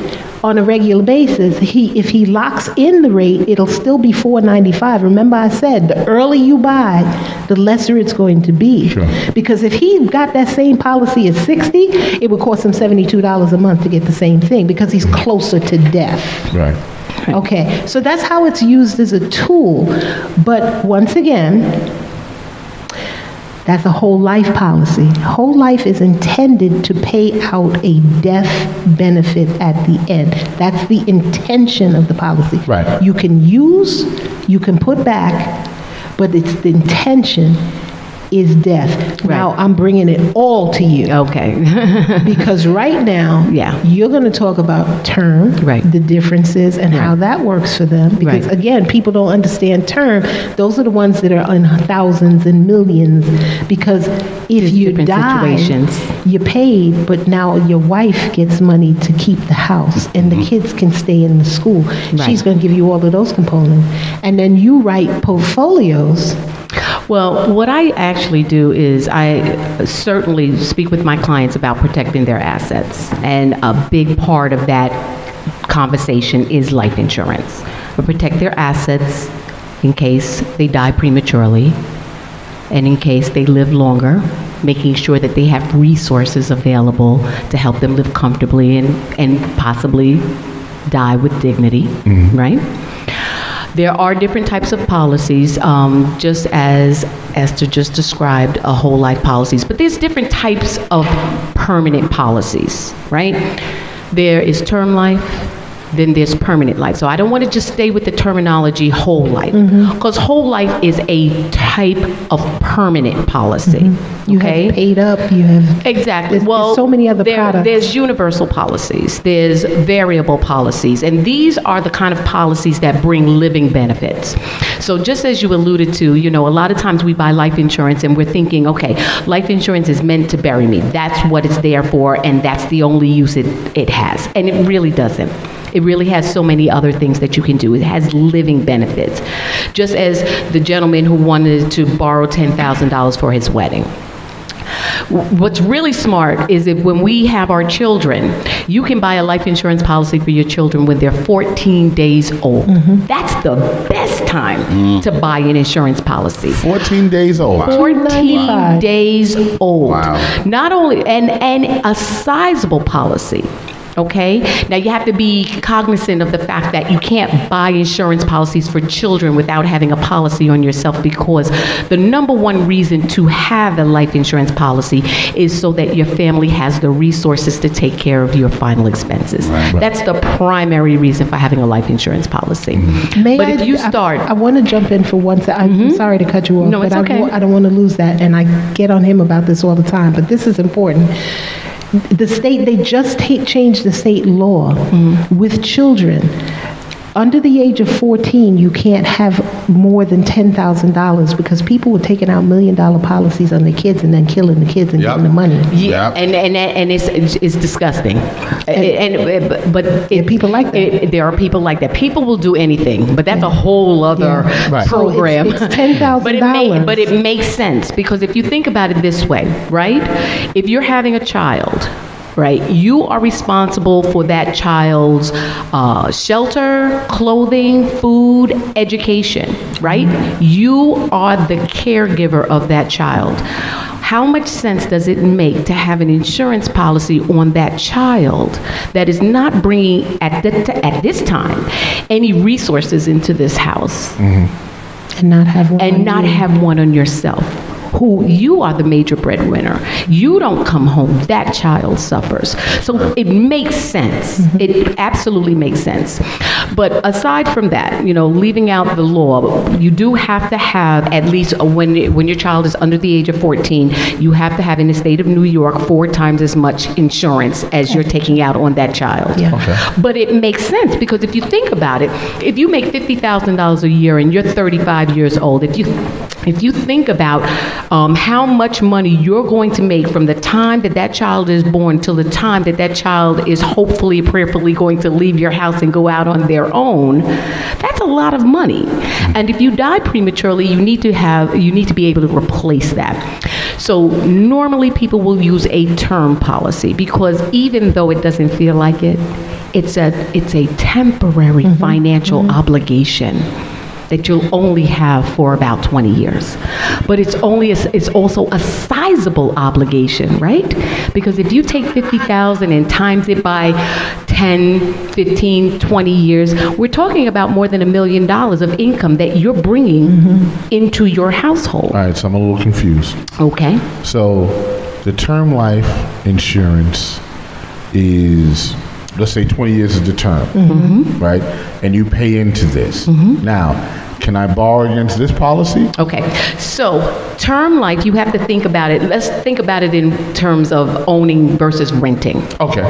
on a regular basis. If he locks in the rate, it'll still be $495. Remember I said, the earlier you buy, the lesser it's going to be. Sure. Because if he got that same policy at 60, it would cost him $72 a month to get the same thing because he's closer to death. Right. Okay, so that's how it's used as a tool. But once again, that's a whole life policy. Whole life is intended to pay out a death benefit at the end. That's the intention of the policy. Right. You can use, you can put back, but it's the intention is death. Right. Now, I'm bringing it all to you. Okay. Because right now, Yeah. you're going to talk about term, Right. the differences, and how Right. that works for them. Because Right. again, people don't understand term. Those are the ones that are in thousands and millions. Because if There's you different die, situations. you're paid, but now your wife gets money to keep the house, and the kids can stay in the school. Right. She's going to give you all of those components, and then you write portfolios. Well, what I actually do is I certainly speak with my clients about protecting their assets. And a big part of that conversation is life insurance. We protect their assets in case they die prematurely and in case they live longer, making sure that they have resources available to help them live comfortably and possibly die with dignity, right? There are different types of policies, just as Esther just described, a whole life policies. But there's different types of permanent policies, right? There is term life, then there's permanent life. So I don't want to just stay with the terminology whole life, because whole life is a type of permanent policy. You Okay? have paid up, you have... Exactly. There's Well, so many other products. There's universal policies, there's variable policies, and these are the kind of policies that bring living benefits. So just as you alluded to, you know, a lot of times we buy life insurance and we're thinking, okay, life insurance is meant to bury me. That's what it's there for, and that's the only use it has. And it really doesn't. It really has so many other things that you can do. It has living benefits. Just as the gentleman who wanted to borrow $10,000 for his wedding. What's really smart is if when we have our children, you can buy a life insurance policy for your children when they're 14 days old. That's the best time to buy an insurance policy. 14 days old. 14 $4.95. days old. Wow. Not only, and a sizable policy. Okay? Now you have to be cognizant of the fact that you can't buy insurance policies for children without having a policy on yourself, because the number one reason to have a life insurance policy is so that your family has the resources to take care of your final expenses. Right. That's the primary reason for having a life insurance policy. But if you start... I want to jump in for one second. I'm sorry to cut you off, No, it's but okay. I don't want to lose that, and I get on him about this all the time, but this is important. The state, they just changed the state law with children. Under the age of 14, you can't have more than $10,000 because people were taking out $1 million policies on their kids and then killing the kids and Yep. getting the money. Yeah, Yep. and it's disgusting. But people like that. There are people like that. People will do anything, but that's a whole other Yeah. Right. program. So it's $10,000. But it makes sense, because if you think about it this way, right? If you're having a child, right, you are responsible for that child's shelter, clothing, food, education, right? You are the caregiver of that child. How much sense does it make to have an insurance policy on that child that is not bringing, at this time, any resources into this house, And not have one. and not have one on yourself? Who you are the major breadwinner. You don't come home, that child suffers. So it makes sense. It absolutely makes sense. But aside from that, you know, leaving out the law, you do have to have at least when your child is under the age of 14, you have to have in the state of New York 4 times as much insurance as you're taking out on that child. Yeah. Okay. But it makes sense, because if you think about it, if you make $50,000 a year and you're 35 years old, if if you think about how much money you're going to make from the time that that child is born till the time that that child is hopefully, prayerfully going to leave your house and go out on their own, that's a lot of money. And if you die prematurely, you need to be able to replace that. So normally people will use a term policy because even though it doesn't feel like it, it's a temporary financial obligation that you'll only have for about 20 years. But it's also a sizable obligation, right? Because if you take $50,000 and times it by 10, 15, 20 years, we're talking about more than $1 million of income that you're bringing into your household. All right, so I'm a little confused. Okay. So the term life insurance is, let's say 20 years is the term, right? And you pay into this. Now, can I borrow against this policy? Okay, so term life, you have to think about it. Let's think about it in terms of owning versus renting. Okay.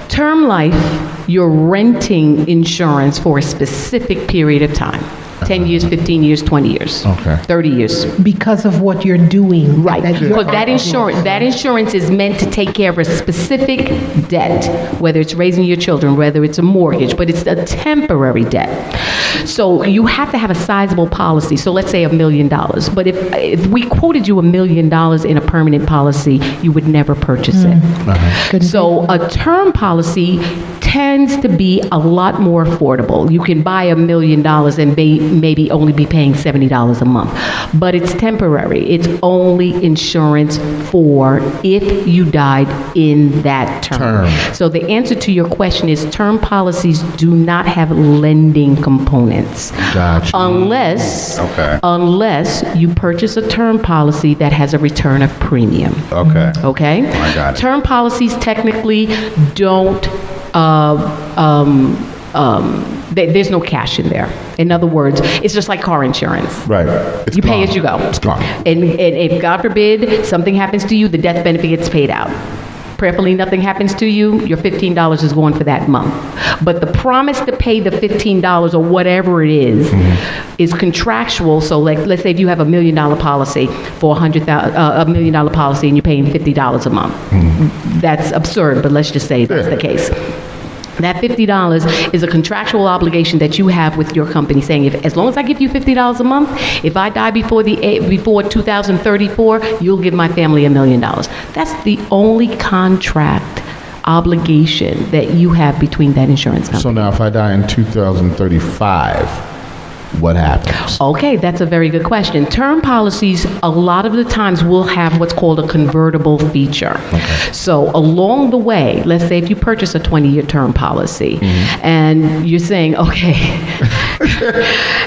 Term life, you're renting insurance for a specific period of time. 10 years, 15 years, 20 years, Okay. 30 years. Because of what you're doing. Right, you're- because that insurance is meant to take care of a specific debt, whether it's raising your children, whether it's a mortgage, but it's a temporary debt. So you have to have a sizable policy. So let's say $1 million. But if we quoted you $1 million in a permanent policy, you would never purchase it. Couldn't So a term policy tends to be a lot more affordable. You can buy $1 million and maybe only be paying $70 a month. But it's temporary. It's only insurance for if you died in that term. So the answer to your question is term policies do not have lending components. Gotcha. Unless you purchase a term policy that has a return of premium. Okay. Okay? I got it. Term policies technically don't, there's no cash in there. In other words, it's just like car insurance. Right. It's You pay gone. as you go. It's gone. And if, God forbid, something happens to you, the death benefit gets paid out. Prayerfully, nothing happens to you, your $15 is going for that month. But the promise to pay the $15 or whatever it is contractual. So let's say if you have $1 million policy for $100 million policy and you're paying $50 a month. That's absurd, but let's just say that's the case. That $50 is a contractual obligation that you have with your company saying, as long as I give you $50 a month, if I die before 2034, you'll give my family $1 million. That's the only contract obligation that you have between that insurance company. So now if I die in 2035, what happens? Okay, that's a very good question. Term policies, a lot of the times, will have what's called a convertible feature. So along the way, let's say if you purchase a 20-year term policy, and you're saying, okay,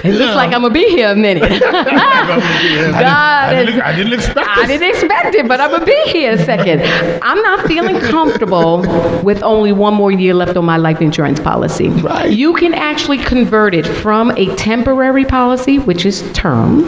it looks like I'm going to be here a minute. I didn't expect I didn't expect it, but I'm going to be here a second. I'm not feeling comfortable with only one more year left on my life insurance policy. Right. You can actually convert it from a temporary policy, which is term,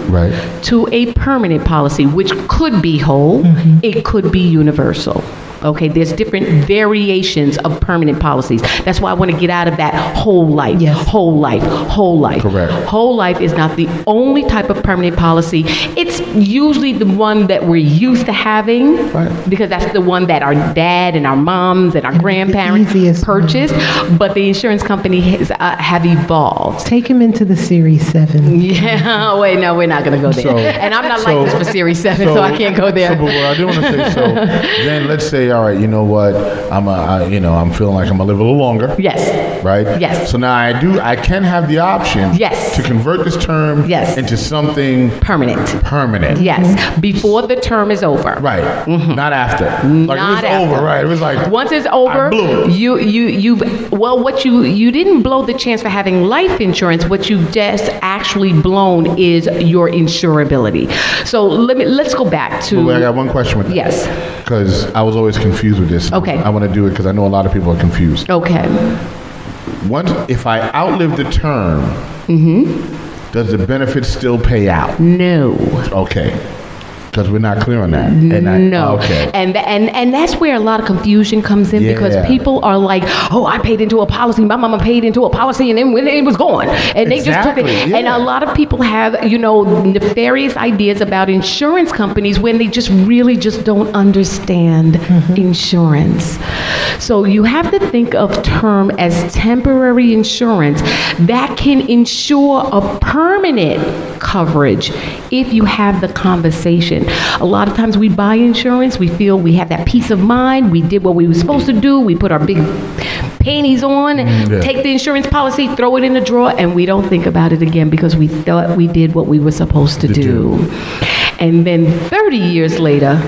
to a permanent policy, which could be whole, it could be universal. Okay, there's different variations of permanent policies. That's why I want to get out of that whole life, whole life, whole life. Correct. Whole life is not the only type of permanent policy. It's usually the one that we're used to having, because that's the one that our dad and our moms and our grandparents easiest one. purchased, but the insurance company have evolved. Take him into the Series 7. Yeah, wait, no, we're not going to go there. And I'm not licensed for Series 7, so I can't go there. So, but what I do want to say, so then let's say, all right, you know what, I'm feeling like I'm gonna live a little longer. Yes. Right? Yes. So now I can have the option to convert this term into something permanent. Yes. Before the term is over. Right. Not after. Like Not it was after. over, right? It was like once it's over, I blew it. you didn't blow the chance for having life insurance. What you've just actually blown is your insurability. So let's go back to. Wait, I got one question with that. Yes. Because I was always confused with this. Okay. I want to do it because I know a lot of people are confused. Okay. If I outlive the term, does the benefit still pay out? No. Okay. Because we're not clear on that. No. Okay. And that's where a lot of confusion comes in because Yeah. people are like, oh, I paid into a policy. My mama paid into a policy and then when it was gone. And they just took it. Exactly, And yeah. a lot of people have, nefarious ideas about insurance companies when they just really just don't understand insurance. So you have to think of term as temporary insurance that can ensure a permanent coverage if you have the conversation. A lot of times we buy insurance, we feel we have that peace of mind, we did what we were supposed to do, we put our big panties on, take the insurance policy, throw it in the drawer, and we don't think about it again because we thought we did what we were supposed to do. And then 30 years later,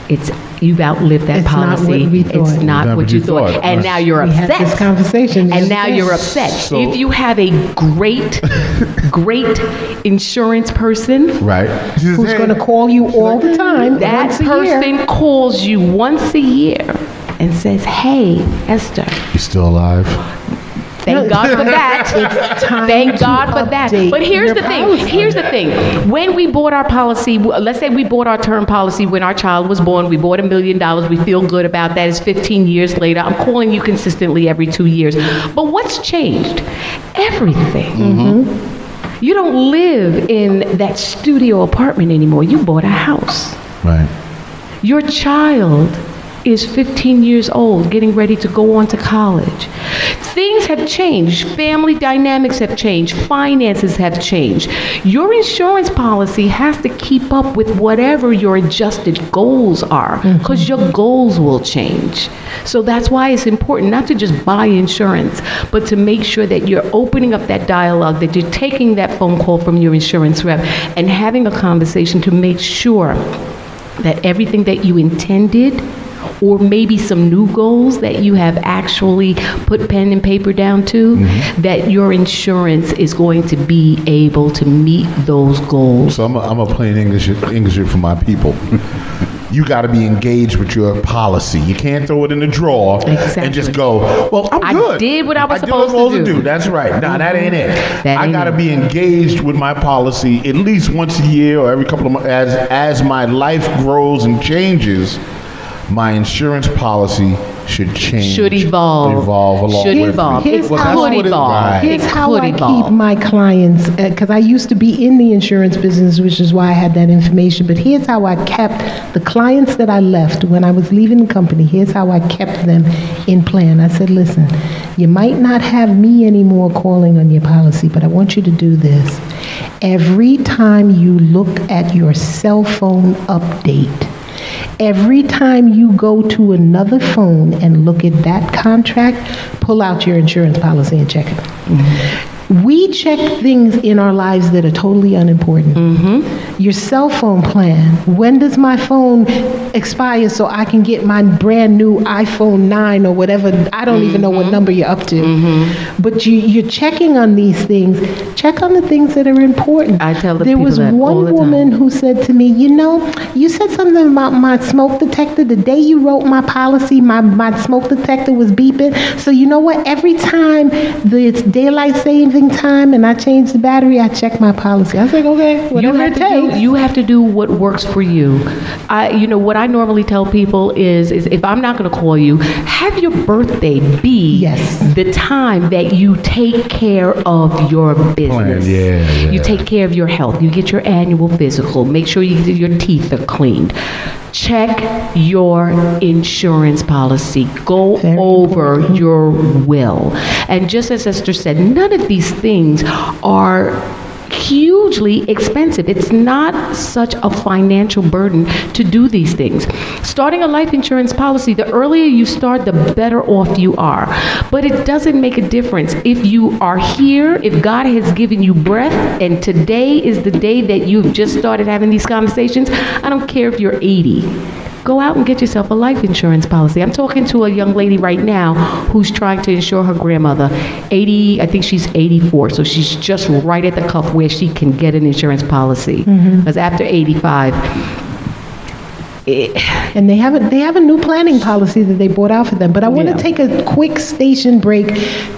it's you've outlived that It's not policy. what we thought. It's not what you thought. And now you're We had upset. this conversation. And now you're upset. So- if you have a great insurance person, Right. Who's going to call you all the time? that once a year. person calls you once a year and says, hey, Esther, You're still alive? thank God for that. time Thank to God for that. update But here's your the thing. policy. Here's the thing. When we bought our policy, let's say we bought our term policy when our child was born. We bought $1 million. We feel good about that. It's 15 years later. I'm calling you consistently every 2 years. But what's changed? Everything. You don't live in that studio apartment anymore. You bought a house. Right. Your child is 15 years old, getting ready to go on to college. Things have changed. Family dynamics have changed. Finances have changed. Your insurance policy has to keep up with whatever your adjusted goals are, because your goals will change. So that's why it's important not to just buy insurance, but to make sure that you're opening up that dialogue, that you're taking that phone call from your insurance rep and having a conversation to make sure that everything that you intended, or maybe some new goals that you have actually put pen and paper down to, that your insurance is going to be able to meet those goals. So I'm a plain English for my people. You got to be engaged with your policy. You can't throw it in the drawer and just go, well, I'm good. I did what I was did what supposed to do. That's right. Nah, that ain't it. That I ain't got to it. be engaged with my policy at least once a year or every couple of months. As my life grows and changes, my insurance policy should change. Should evolve. Evolve along Should with evolve. me. It Well, that's could what it- evolve. right. Here's It how could I evolve. keep my clients, because I used to be in the insurance business, which is why I had that information. But here's how I kept the clients that I left when I was leaving the company. Here's how I kept them in plan. I said, listen, you might not have me anymore calling on your policy, but I want you to do this. Every time you look at your cell phone update, every time you go to another phone and look at that contract, pull out your insurance policy and check it. We check things in our lives that are totally unimportant. Your cell phone plan. When does my phone expire so I can get my brand new iPhone 9 or whatever? I don't even know what number you're up to. But you're checking on these things. Check on the things that are important. I tell the There people was that all one the time. woman who said to me, you said something about my smoke detector. The day you wrote my policy, my smoke detector was beeping. So you know what? Every time it's daylight saving time and I change the battery, I check my policy. I was like, okay, whatever it takes. You have to do what works for you. What I normally tell people is if I'm not going to call you, have your birthday be Yes. the time that you take care of your business. Yeah. You take care of your health. You get your annual physical. Make sure your teeth are cleaned. Check your insurance policy. Go Very over important. your will. And just as Esther said, none of these things are hugely expensive. It's not such a financial burden to do these things. Starting a life insurance policy, the earlier you start, the better off you are. But it doesn't make a difference. If you are here, if God has given you breath, and today is the day that you've just started having these conversations, I don't care if you're 80. Go out and get yourself a life insurance policy. I'm talking to a young lady right now who's trying to insure her grandmother. I think she's 84, so she's just right at the cuff where she can get an insurance policy. Because after 85, And they have a new planning policy that they brought out for them. But I want to take a quick station break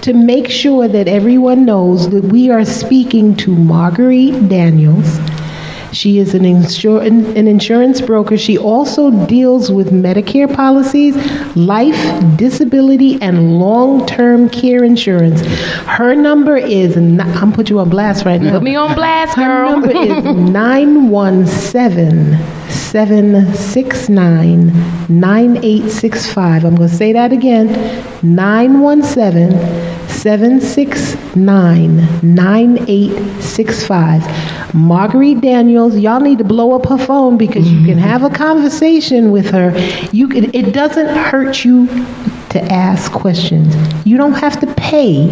to make sure that everyone knows that we are speaking to Marguerite Daniels. She is an insurance broker. She also deals with Medicare policies, life, disability, and long-term care insurance. Her number is, I'm put you on blast right now. Put me on blast, Her girl. number is 917-769-9865. I'm going to say that again. 917-769-9865. Marguerite Daniels, y'all need to blow up her phone because you can have a conversation with her. It doesn't hurt you to ask questions. You don't have to pay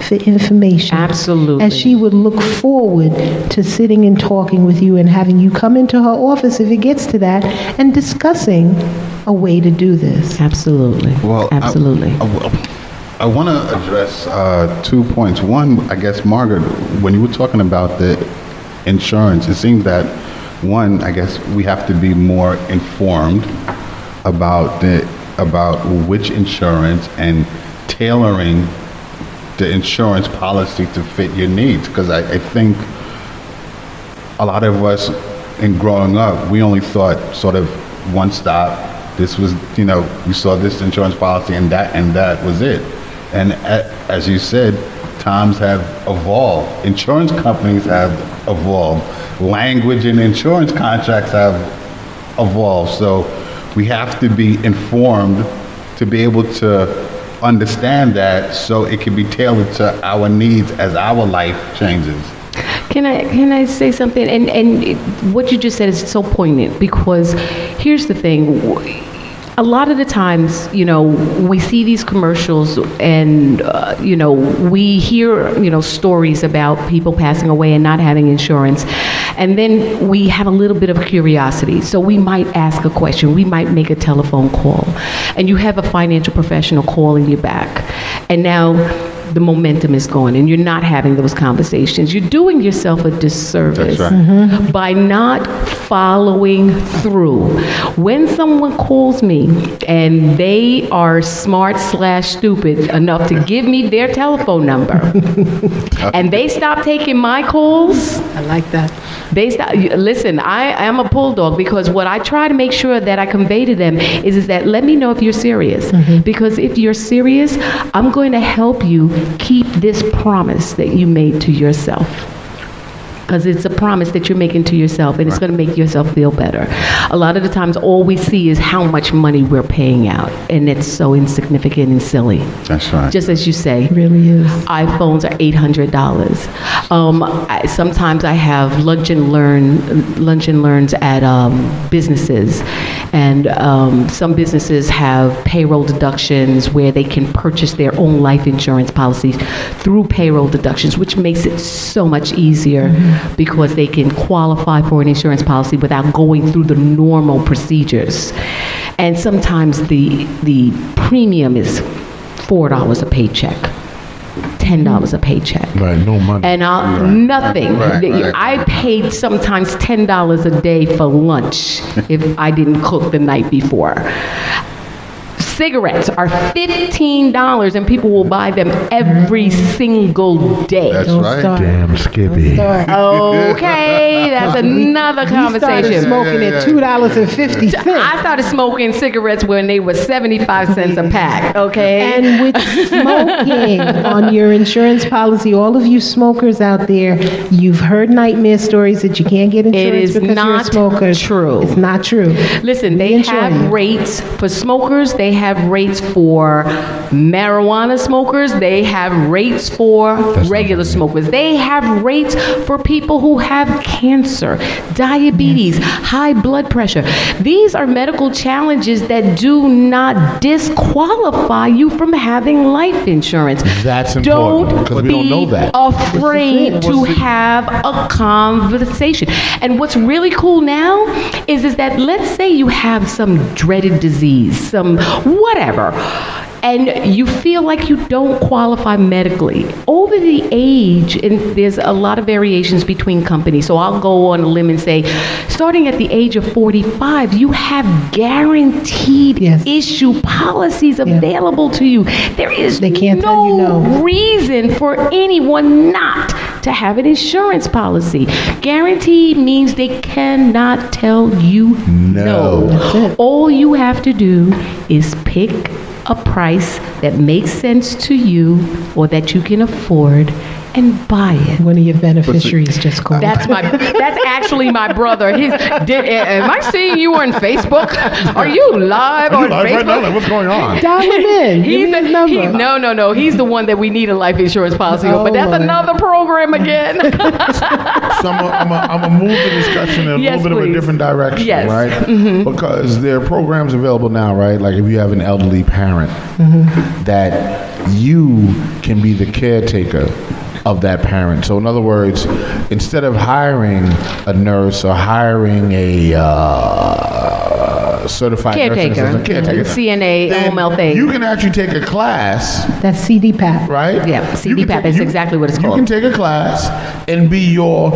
for information. Absolutely. And she would look forward to sitting and talking with you and having you come into her office if it gets to that and discussing a way to do this. Absolutely. Well, absolutely. I want to address 2 points. One, I guess, Margaret, when you were talking about the insurance, it seems that, one, I guess we have to be more informed about which insurance and tailoring the insurance policy to fit your needs. Because I think a lot of us, in growing up, we only thought sort of one stop. This was, we saw this insurance policy and that was it. And as you said, times have evolved. Insurance companies have evolved. Language in insurance contracts have evolved. So we have to be informed to be able to understand that so it can be tailored to our needs as our life changes. Can I say something? And what you just said is so poignant, because here's the thing. A lot of the times, we see these commercials and, we hear, stories about people passing away and not having insurance. And then we have a little bit of curiosity. So we might ask a question. We might make a telephone call. And you have a financial professional calling you back. And now the momentum is gone and you're not having those conversations. You're doing yourself a disservice by not following through. When someone calls me and they are smart/stupid enough to give me their telephone number and they stop taking my calls, I like that. Listen, I am a bulldog, because what I try to make sure that I convey to them is that let me know if you're serious. Because if you're serious, I'm going to help you keep this promise that you made to yourself. Because it's a promise that you're making to yourself, and it's going to make yourself feel better. A lot of the times, all we see is how much money we're paying out, and it's so insignificant and silly. That's right. Just as you say, It really is. iPhones are $800. Sometimes I have lunch and learns at businesses, and some businesses have payroll deductions where they can purchase their own life insurance policies through payroll deductions, which makes it so much easier because they can qualify for an insurance policy without going through the normal procedures. And sometimes the premium is $4 a paycheck. $10 a paycheck. Right, no money. And nothing. I paid sometimes $10 a day for lunch if I didn't cook the night before. Cigarettes are $15 and people will buy them every single day. That's Don't right. start. Damn, Skippy. Don't start. Okay, that's another We started conversation. smoking at $2.50. I started smoking cigarettes when they were 75 cents a pack, okay? And with smoking on your insurance policy, all of you smokers out there, you've heard nightmare stories that you can't get insurance is because not you're a smoker. true. It's not true. Listen, they insure have you. rates for smokers, they have rates for marijuana smokers, they have rates for regular smokers, they have rates for people who have cancer, diabetes, high blood pressure. These are medical challenges that do not disqualify you from having life insurance. That's important, because we don't know that. Don't be afraid to have a conversation. And what's really cool now is that let's say you have some dreaded disease, some whatever, and you feel like you don't qualify medically. Over the age, and there's a lot of variations between companies, so I'll go on a limb and say, starting at the age of 45, you have guaranteed issue policies available to you. There is They can't tell you no. reason for anyone not to have an insurance policy. Guaranteed means they cannot tell you no. That's it. All you have to do is pick a price that makes sense to you or that you can afford and buy it. One of your beneficiaries just called. That's actually my brother. Am I seeing you on Facebook? Are you live on Facebook? Right now, like, what's going on? Dial him in. Give me his number. No. He's the one that we need a life insurance policy on, but that's Lord. another program again. So I'm gonna move the discussion in a Yes, little bit of a please. different direction, Yes. right? Because there are programs available now, right? Like if you have an elderly parent, that you can be the caretaker of that parent. So in other words, instead of hiring a nurse or hiring a certified nursing assistant, caretaker, CNA, then home health aide. you can actually take a class, That's CDPAP. right? Yeah, You can CDPAP take- is exactly what it's You called. can take a class and be your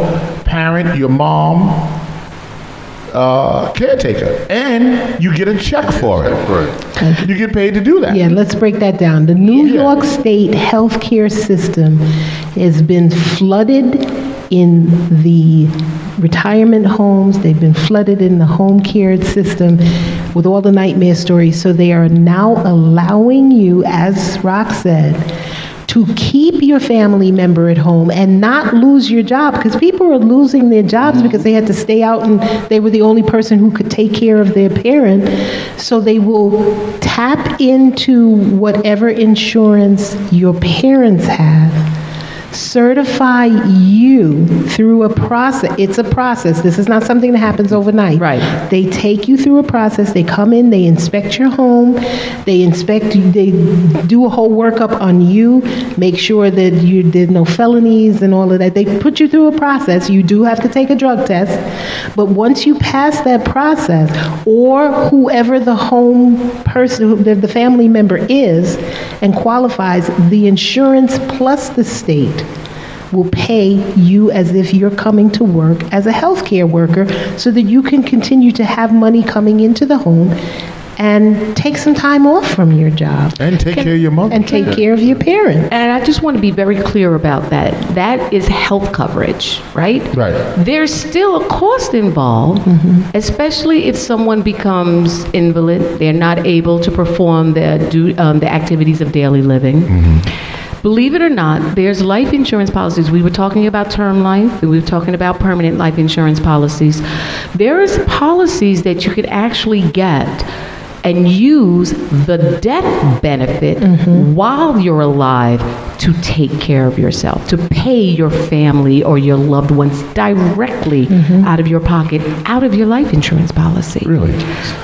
parent, your mom, caretaker, and you get a check for it. Right. You get paid to do that. Yeah, let's break that down. The New Yeah. York State healthcare system has been flooded in the retirement homes. They've been flooded in the home care system with all the nightmare stories. So they are now allowing you, as Rock said, to keep your family member at home and not lose your job, because people are losing their jobs because they had to stay out and they were the only person who could take care of their parent. So they will tap into whatever insurance your parents have, certify you through a process. It's a process. This is not something that happens overnight. Right. They take you through a process. They come in, they inspect your home, they inspect you, they do a whole workup on you, make sure that you did no felonies and all of that. They put you through a process. You do have to take a drug test, but once you pass that process, or whoever the home person, the family member is, and qualifies, the insurance plus the state will pay you as if you're coming to work as a healthcare worker, so that you can continue to have money coming into the home and take some time off from your job And take care of your mother. and take care of your parents. And I just want to be very clear about that. That is health coverage, right? Right. There's still a cost involved, especially if someone becomes invalid. They're not able to perform the activities of daily living. Believe it or not, there's life insurance policies. We were talking about term life, and we were talking about permanent life insurance policies. There's policies that you could actually get and use the death benefit while you're alive to take care of yourself, to pay your family or your loved ones directly out of your pocket, out of your life insurance policy. Really?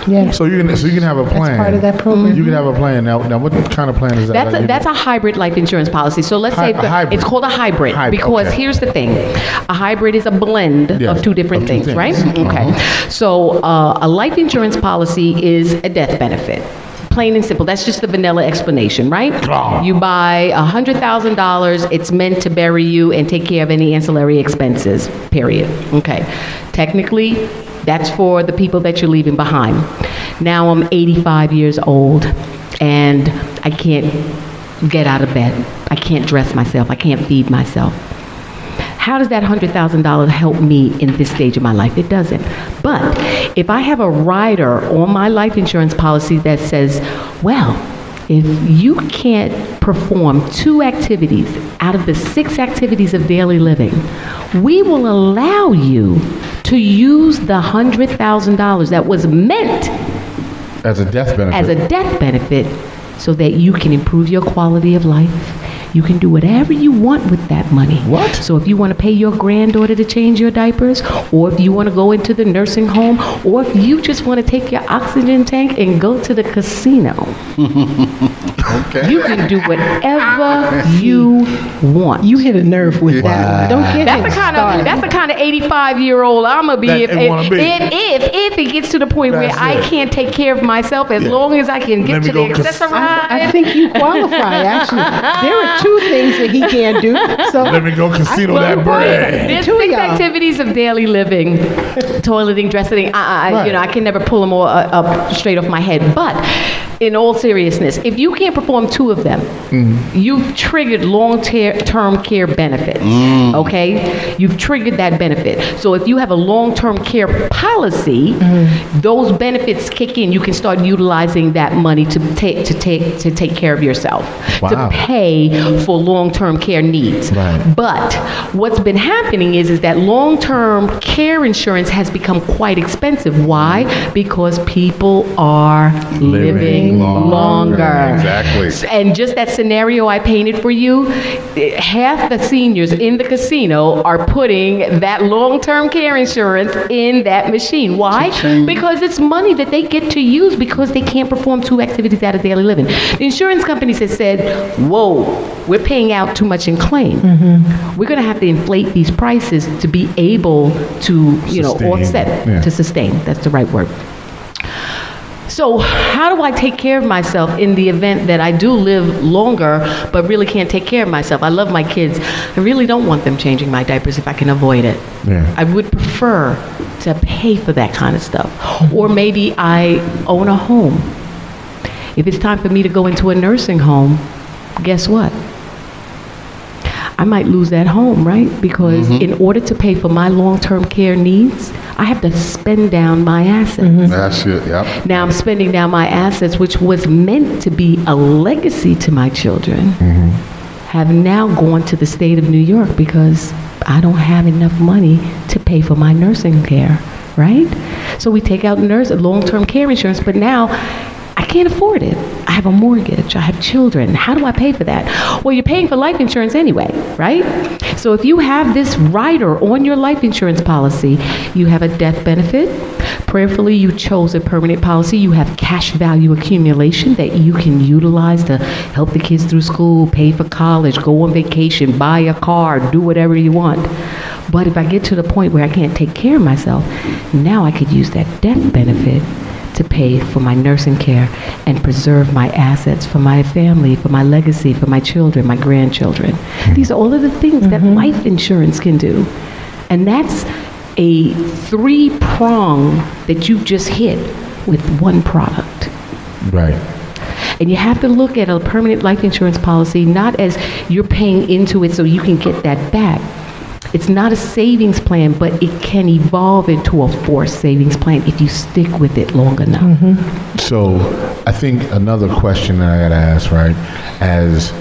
Yeah, So you can have a plan. that's part of that program. You can have a plan. Now what kind of plan is that? That's a hybrid life insurance policy. So let's say A hybrid. it's called a hybrid, Hybrid, because okay. here's the thing. A hybrid is a blend Yes, of two different of two things, right? things. Okay. So a life insurance policy is a death benefit. Plain and simple. That's just the vanilla explanation, right? Ah. You buy $100,000. It's meant to bury you and take care of any ancillary expenses, period. Okay. Technically, that's for the people that you're leaving behind. Now I'm 85 years old and I can't get out of bed. I can't dress myself. I can't feed myself. How does that $100,000 help me in this stage of my life? It doesn't. But if I have a rider on my life insurance policy that says, well, if you can't perform 2 activities out of the 6 activities of daily living, we will allow you to use the $100,000 that was meant as a death benefit. as a death benefit so that you can improve your quality of life. You can do whatever you want with that money. What? So if you want to pay your granddaughter to change your diapers, or if you want to go into the nursing home, or if you just want to take your oxygen tank and go to the casino, Okay. you can do whatever you want. You hit a nerve with that. Don't get That's him the started. kind of 85-year-old I'm gonna be That if they wanna be. if it gets to the point where That's I it. can't take care of myself, as long as I can Let get me to go the cas- accessory. I think you qualify, actually. There are two things that he can't do. So Let me go casino that bread. There's Two of six y'all. activities of daily living, toileting, dressing. Right. I can never pull them all up straight off my head. But in all seriousness, if you can't perform two of them, you've triggered long-term care benefits. Okay, you've triggered that benefit. So if you have a long-term care policy, those benefits kick in. You can start utilizing that money to take care of yourself, Wow. to pay for long-term care needs. Right. But what's been happening is that long-term care insurance has become quite expensive. Why? Because people are living longer. Exactly. And just that scenario I painted for you, half the seniors in the casino are putting that long-term care insurance in that machine. Why? Cha-ching. Because it's money that they get to use because they can't perform two activities out of daily living. The insurance companies have said, whoa, we're paying out too much in claim. We're going to have to inflate these prices to be able to, Sustain. offset, Yeah. to sustain. That's the right word. So how do I take care of myself in the event that I do live longer but really can't take care of myself? I love my kids. I really don't want them changing my diapers if I can avoid it. Yeah. I would prefer to pay for that kind of stuff. Or maybe I own a home. If it's time for me to go into a nursing home, guess what? I might lose that home, right? Because in order to pay for my long-term care needs, I have to spend down my assets. That's it. Yep. Now I'm spending down my assets, which was meant to be a legacy to my children, have now gone to the state of New York because I don't have enough money to pay for my nursing care, right? So we take out long-term care insurance, but now I can't afford it. I have a mortgage. I have children. How do I pay for that? Well, you're paying for life insurance anyway, right? So if you have this rider on your life insurance policy, you have a death benefit. Prayerfully, you chose a permanent policy. You have cash value accumulation that you can utilize to help the kids through school, pay for college, go on vacation, buy a car, do whatever you want. But if I get to the point where I can't take care of myself, now I could use that death benefit to pay for my nursing care and preserve my assets for my family, for my legacy, for my children, my grandchildren. These are all of the things that life insurance can do. And that's a three-prong that you just hit with one product. Right. And you have to look at a permanent life insurance policy not as you're paying into it so you can get that back. It's not a savings plan, but it can evolve into a forced savings plan if you stick with it long enough. So I think another question that I got to ask, right, as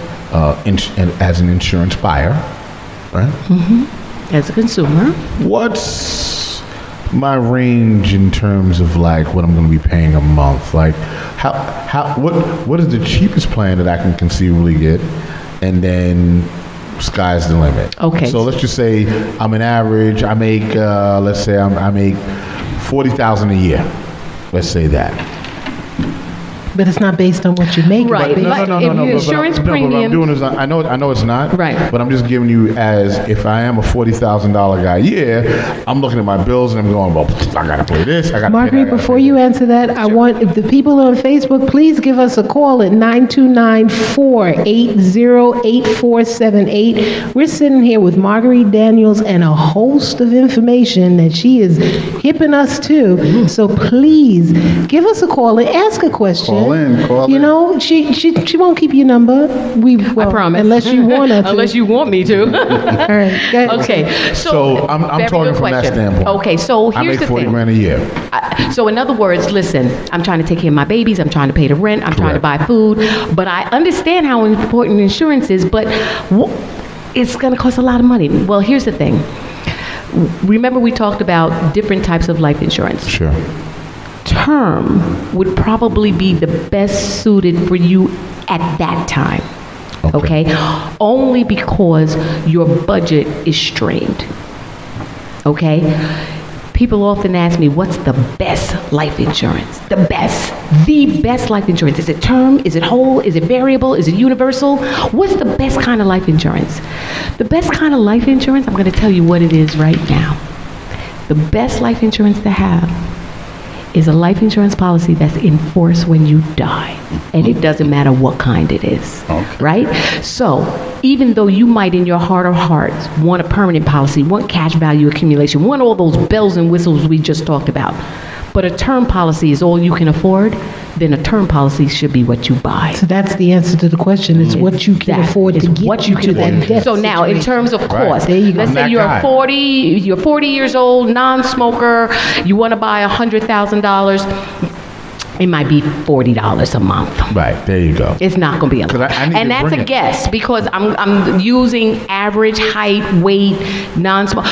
an insurance buyer, right? As a consumer, What's my range in terms of like what I'm going to be paying a month? Like, what is the cheapest plan that I can conceivably get, and then sky's the limit. Okay. So let's just say I'm an average. I make let's say I make $40,000 a year. Let's say that. But it's not based on what you make. Right. It's based- But if your insurance What I'm premium- doing is I know it's not. Right. But I'm just giving you as if I am a $40,000 guy a year, I'm looking at my bills and I'm going, well, I gotta pay this. I gotta. Marguerite, before you answer that, I want, if the people on Facebook, please give us a call at 929-480-8478. We're sitting here with Marguerite Daniels and a host of information that she is hipping us to. So please give us a call and ask a question. Call in, call You in. know, she won't keep your number. I promise. Unless you want her to. Unless you want me to. All right, go ahead. Okay. So I'm very talking good from that question. standpoint. Okay, so I here's make the 40 thing. grand a year. So in other words, listen, I'm trying to take care of my babies, I'm trying to pay the rent, I'm trying to buy food, but I understand how important insurance is, but it's going to cost a lot of money. Well, here's the thing. Remember we talked about different types of life insurance. Sure. Term would probably be the best suited for you at that time. Okay? Only because your budget is strained. Okay? People often ask me, what's the best life insurance? The best life insurance. Is it term? Is it whole? Is it variable? Is it universal? What's the best kind of life insurance? The best kind of life insurance, I'm going to tell you what it is right now. The best life insurance to have is a life insurance policy that's in force when you die. And it doesn't matter what kind it is, right? So even though you might in your heart of hearts want a permanent policy, want cash value accumulation, want all those bells and whistles we just talked about, but a term policy is all you can afford, then a term policy should be what you buy. So that's the answer to the question. It's what you can afford to get you to that death So now, in terms of cost, There you go. let's say you're 40 years old, non-smoker, you want to buy $100,000, it might be $40 a month. Right, there you go. It's not going to be a lot. I need And to that's bring a it. guess because I'm using average height, weight, non-smoker.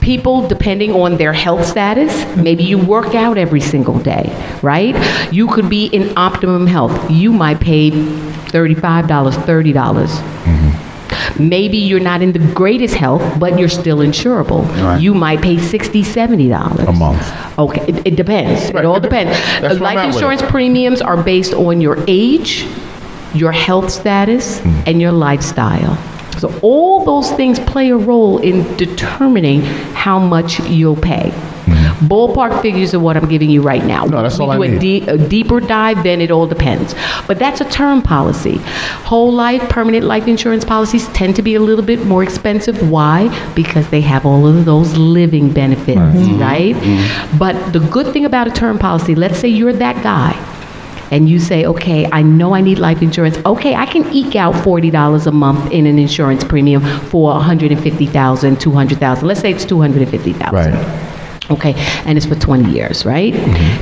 People, depending on their health status, maybe you work out every single day, right? You could be in optimum health. You might pay $35, $30. Maybe you're not in the greatest health, but you're still insurable. Right. You might pay $60, $70 A month. Okay, it depends. Right, It all it depends. depends. That's where I'm Life at with insurance it. premiums are based on your age, your health status, and your lifestyle. So all those things play a role in determining how much you'll pay. Ballpark figures are what I'm giving you right now. No, that's all I We do need. a deeper dive, then it all depends. But that's a term policy. Whole life, permanent life insurance policies tend to be a little bit more expensive. Why? Because they have all of those living benefits, right? But the good thing about a term policy, let's say you're that guy, and you say, okay, I know I need life insurance. Okay, I can eke out $40 a month in an insurance premium for $150,000, $200,000. Let's say it's $250,000. Right. Okay, and it's for 20 years, right?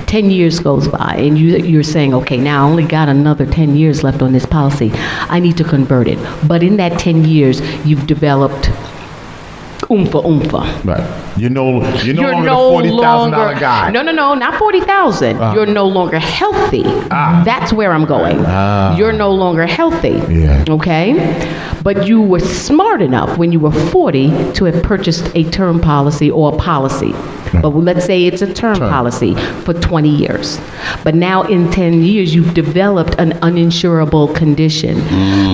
10 years goes by, and you're saying, okay, now I only got another 10 years left on this policy. I need to convert it. But in that 10 years, you've developed oompa. Right. You're no longer the $40,000 guy. No, not 40,000. You're no longer healthy. That's where I'm going. You're no longer healthy. Yeah. Okay? But you were smart enough when you were 40 to have purchased a term policy or a policy. But let's say it's a term policy for 20 years. But now in 10 years, you've developed an uninsurable condition.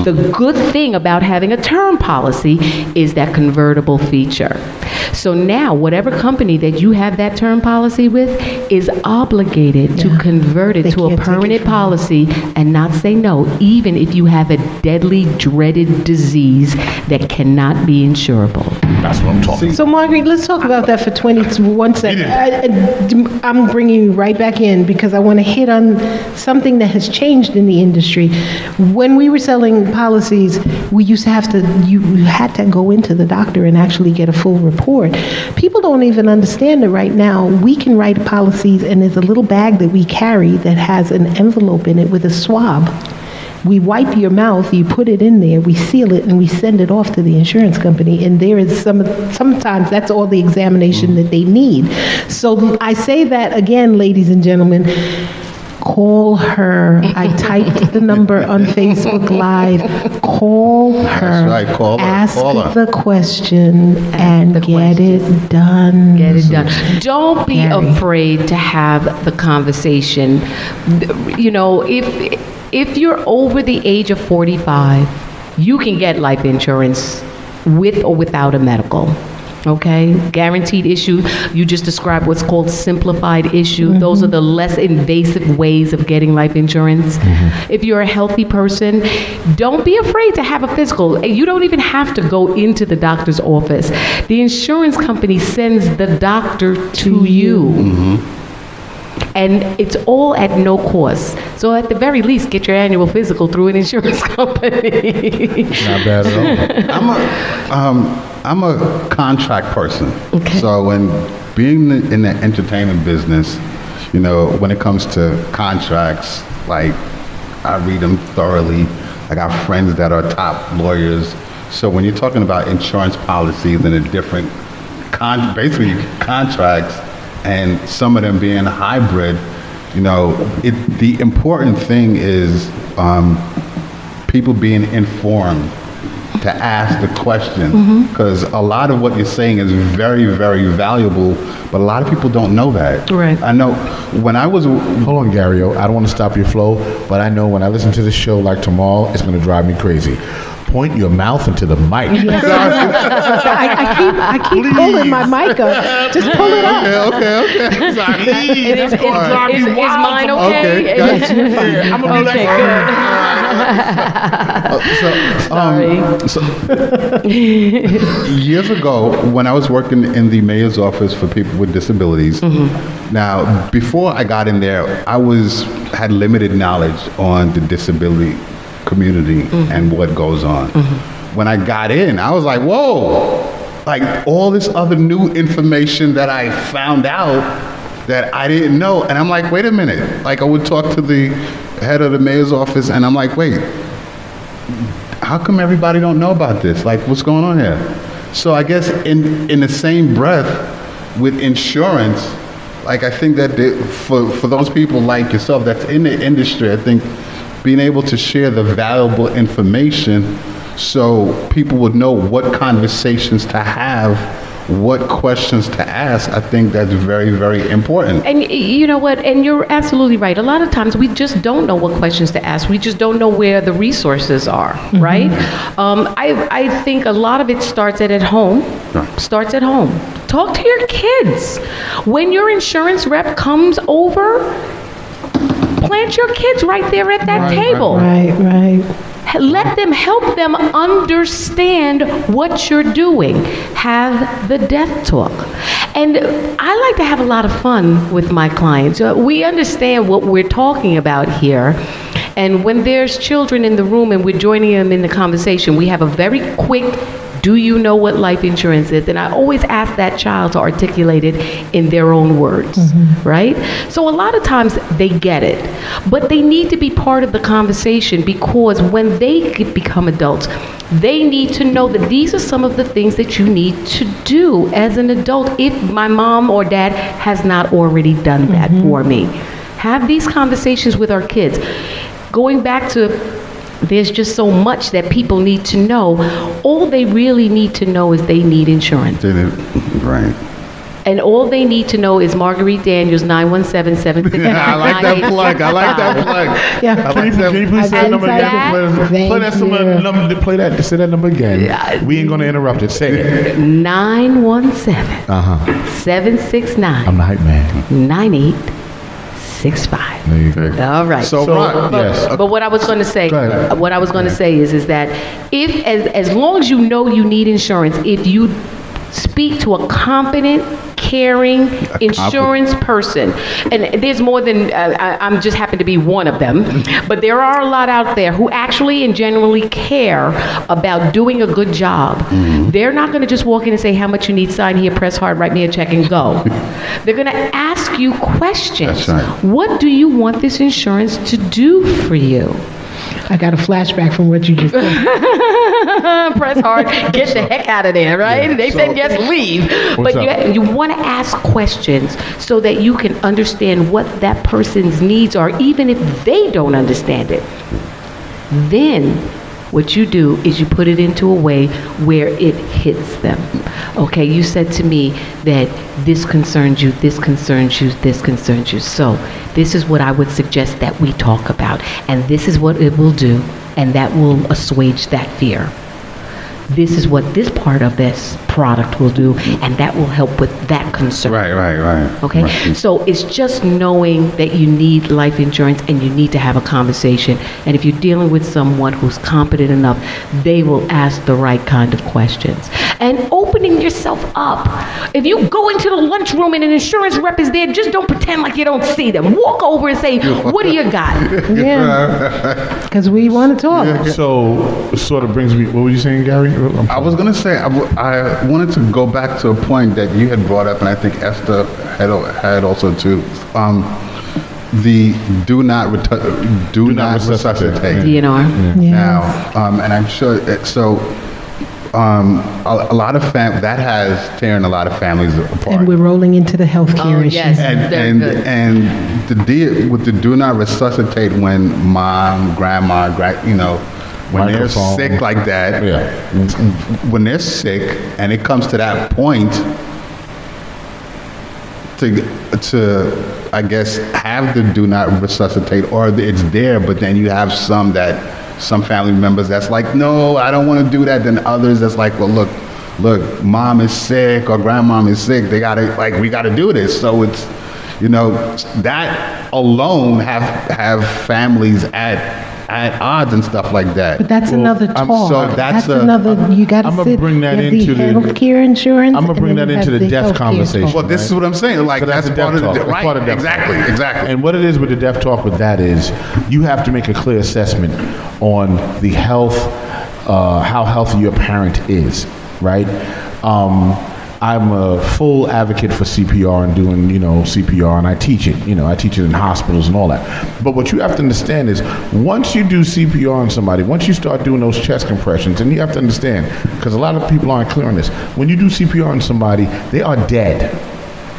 The good thing about having a term policy is that convertible feature. So now, whatever company that you have that term policy with is obligated to convert it They to a can't take it permanent from you. policy and not say no, even if you have a deadly, dreaded disease that cannot be insurable. That's what I'm talking So, Marguerite, let's talk about that for 1 second. did. I'm bringing you right back in because I want to hit on something that has changed in the industry. When we were selling policies, we used to have to, you had to go into the doctor and actually get a full report. People don't even understand that right now. We can write policies, and there's a little bag that we carry that has an envelope in it with a swab. We wipe your mouth, you put it in there, we seal it, and we send it off to the insurance company. And there is sometimes that's all the examination that they need. So I say that again, ladies and gentlemen, call her. I typed the number on Facebook Live. Call her. That's right, call her, Ask call her. the question and the get it done. Get it done. Don't be Gary. afraid to have the conversation. You know, if you're over the age of 45, you can get life insurance with or without a medical. Okay, guaranteed issue. You just described what's called simplified issue. Those are the less invasive ways of getting life insurance. If you're a healthy person, don't be afraid to have a physical. You don't even have to go into the doctor's office. The insurance company sends the doctor to you. And it's all at no cost. So at the very least, get your annual physical through an insurance company. Not bad at all. I'm a contract person. Okay. So when being in the entertainment business, you know, when it comes to contracts, like I read them thoroughly. I got friends that are top lawyers. So when you're talking about insurance policies and the different basically contracts, and some of them being hybrid, you know, the important thing is people being informed to ask the question, because a lot of what you're saying is very, very valuable, but a lot of people don't know that. Right. I know when I was Hold on, Gary. I don't want to stop your flow, but I know when I listen to this show like tomorrow, it's going to drive me crazy. point your mouth into the mic. Yes. I keep pulling my mic up. Just pull it up. Okay. Sorry. Is mine Okay, okay? gotcha. Yeah, I'm gonna be like, Years ago, when I was working in the mayor's office for people with disabilities, now before I got in there, I had limited knowledge on the disability community and what goes on. When I got in, I was like, whoa, like all this other new information that I found out that I didn't know. And I'm like, wait a minute. Like I would talk to the head of the mayor's office and I'm like, wait, how come everybody don't know about this? Like what's going on here? So I guess in the same breath with insurance, like I think that for those people like yourself that's in the industry, I think being able to share the valuable information so people would know what conversations to have, what questions to ask, I think that's very, very important. And you know what? And you're absolutely right. A lot of times we just don't know what questions to ask. We just don't know where the resources are, right? I think a lot of it starts at home. Starts at home. Talk to your kids. When your insurance rep comes over, plant your kids right there at that table. Right. Let them help them understand what you're doing. Have the death talk. And I like to have a lot of fun with my clients. We understand what we're talking about here. And when there's children in the room and we're joining them in the conversation, we have a very quick, do you know what life insurance is? And I always ask that child to articulate it in their own words, right? So a lot of times they get it, but they need to be part of the conversation because when they become adults, they need to know that these are some of the things that you need to do as an adult if my mom or dad has not already done that for me. Have these conversations with our kids. Going back to there's just so much that people need to know. All they really need to know is they need insurance. Right. And all they need to know is Marguerite Daniels, 917-769. I like that plug. Yeah. Can you please say that number again? Play that number. Play that. Say that number again. We ain't gonna interrupt it. Say it. 917-769. I'm the hype man. 9865. There you go. All right. But what I was going to say, is that if as long as you know you need insurance, if you speak to a competent, caring insurance person, and there's more than I'm just happen to be one of them, but there are a lot out there who actually and genuinely care about doing a good job. They're not going to just walk in and say how much you need, sign here, press hard, write me a check, and go. They're going to ask you questions. That's right. What do you want this insurance to do for you? I got a flashback from what you just said. Press hard, get the heck out of there, right? They said yes, leave. But you want to ask questions so that you can understand what that person's needs are, even if they don't understand it. Then what you do is you put it into a way where it hits them. Okay, you said to me that this concerns you, this concerns you, this concerns you. So this is what I would suggest that we talk about. And this is what it will do. And that will assuage that fear. This is what this part of this product will do, and that will help with that concern. Right. Okay? Right. So it's just knowing that you need life insurance and you need to have a conversation. And if you're dealing with someone who's competent enough, they will ask the right kind of questions. And opening yourself up. If you go into the lunchroom and an insurance rep is there, just don't pretend like you don't see them. Walk over and say, what do you got? Yeah. Because we want to talk. So, sort of brings me. What were you saying, Gary? I was going to say, I wanted to go back to a point that you had brought up, and I think Esther had also too. The do not resuscitate. DNR. Yes. Now, and I'm sure, a lot of that has tearing a lot of families apart. And we're rolling into the healthcare issue. Yes. And the deal with the do not resuscitate when mom, grandma, when they're sick like that, when they're sick and it comes to that point to I guess have the do not resuscitate, or it's there, but then you have some that some family members that's like, no, I don't want to do that. Then others that's like, well, look, mom is sick or grandmom is sick. They gotta, like, we gotta do this. So it's, you know, that alone have families at odds and stuff like that. But that's another talk. so that's a- another. You got to I'm sit. gonna bring that you have into the the- healthcare insurance. I'm gonna and bring then that you into have the death healthcare conversation. talk. Well, this is what I'm saying. Like, So that's the part death of the talk. It's right. part of death Exactly, talk. exactly. And what it is with the death talk with that is, you have to make a clear assessment on the health, how healthy your parent is, right? I'm a full advocate for CPR and doing, CPR, and I teach it. I teach it in hospitals and all that. But what you have to understand is, once you do CPR on somebody, once you start doing those chest compressions, and you have to understand, because a lot of people aren't clear on this, when you do CPR on somebody, they are dead.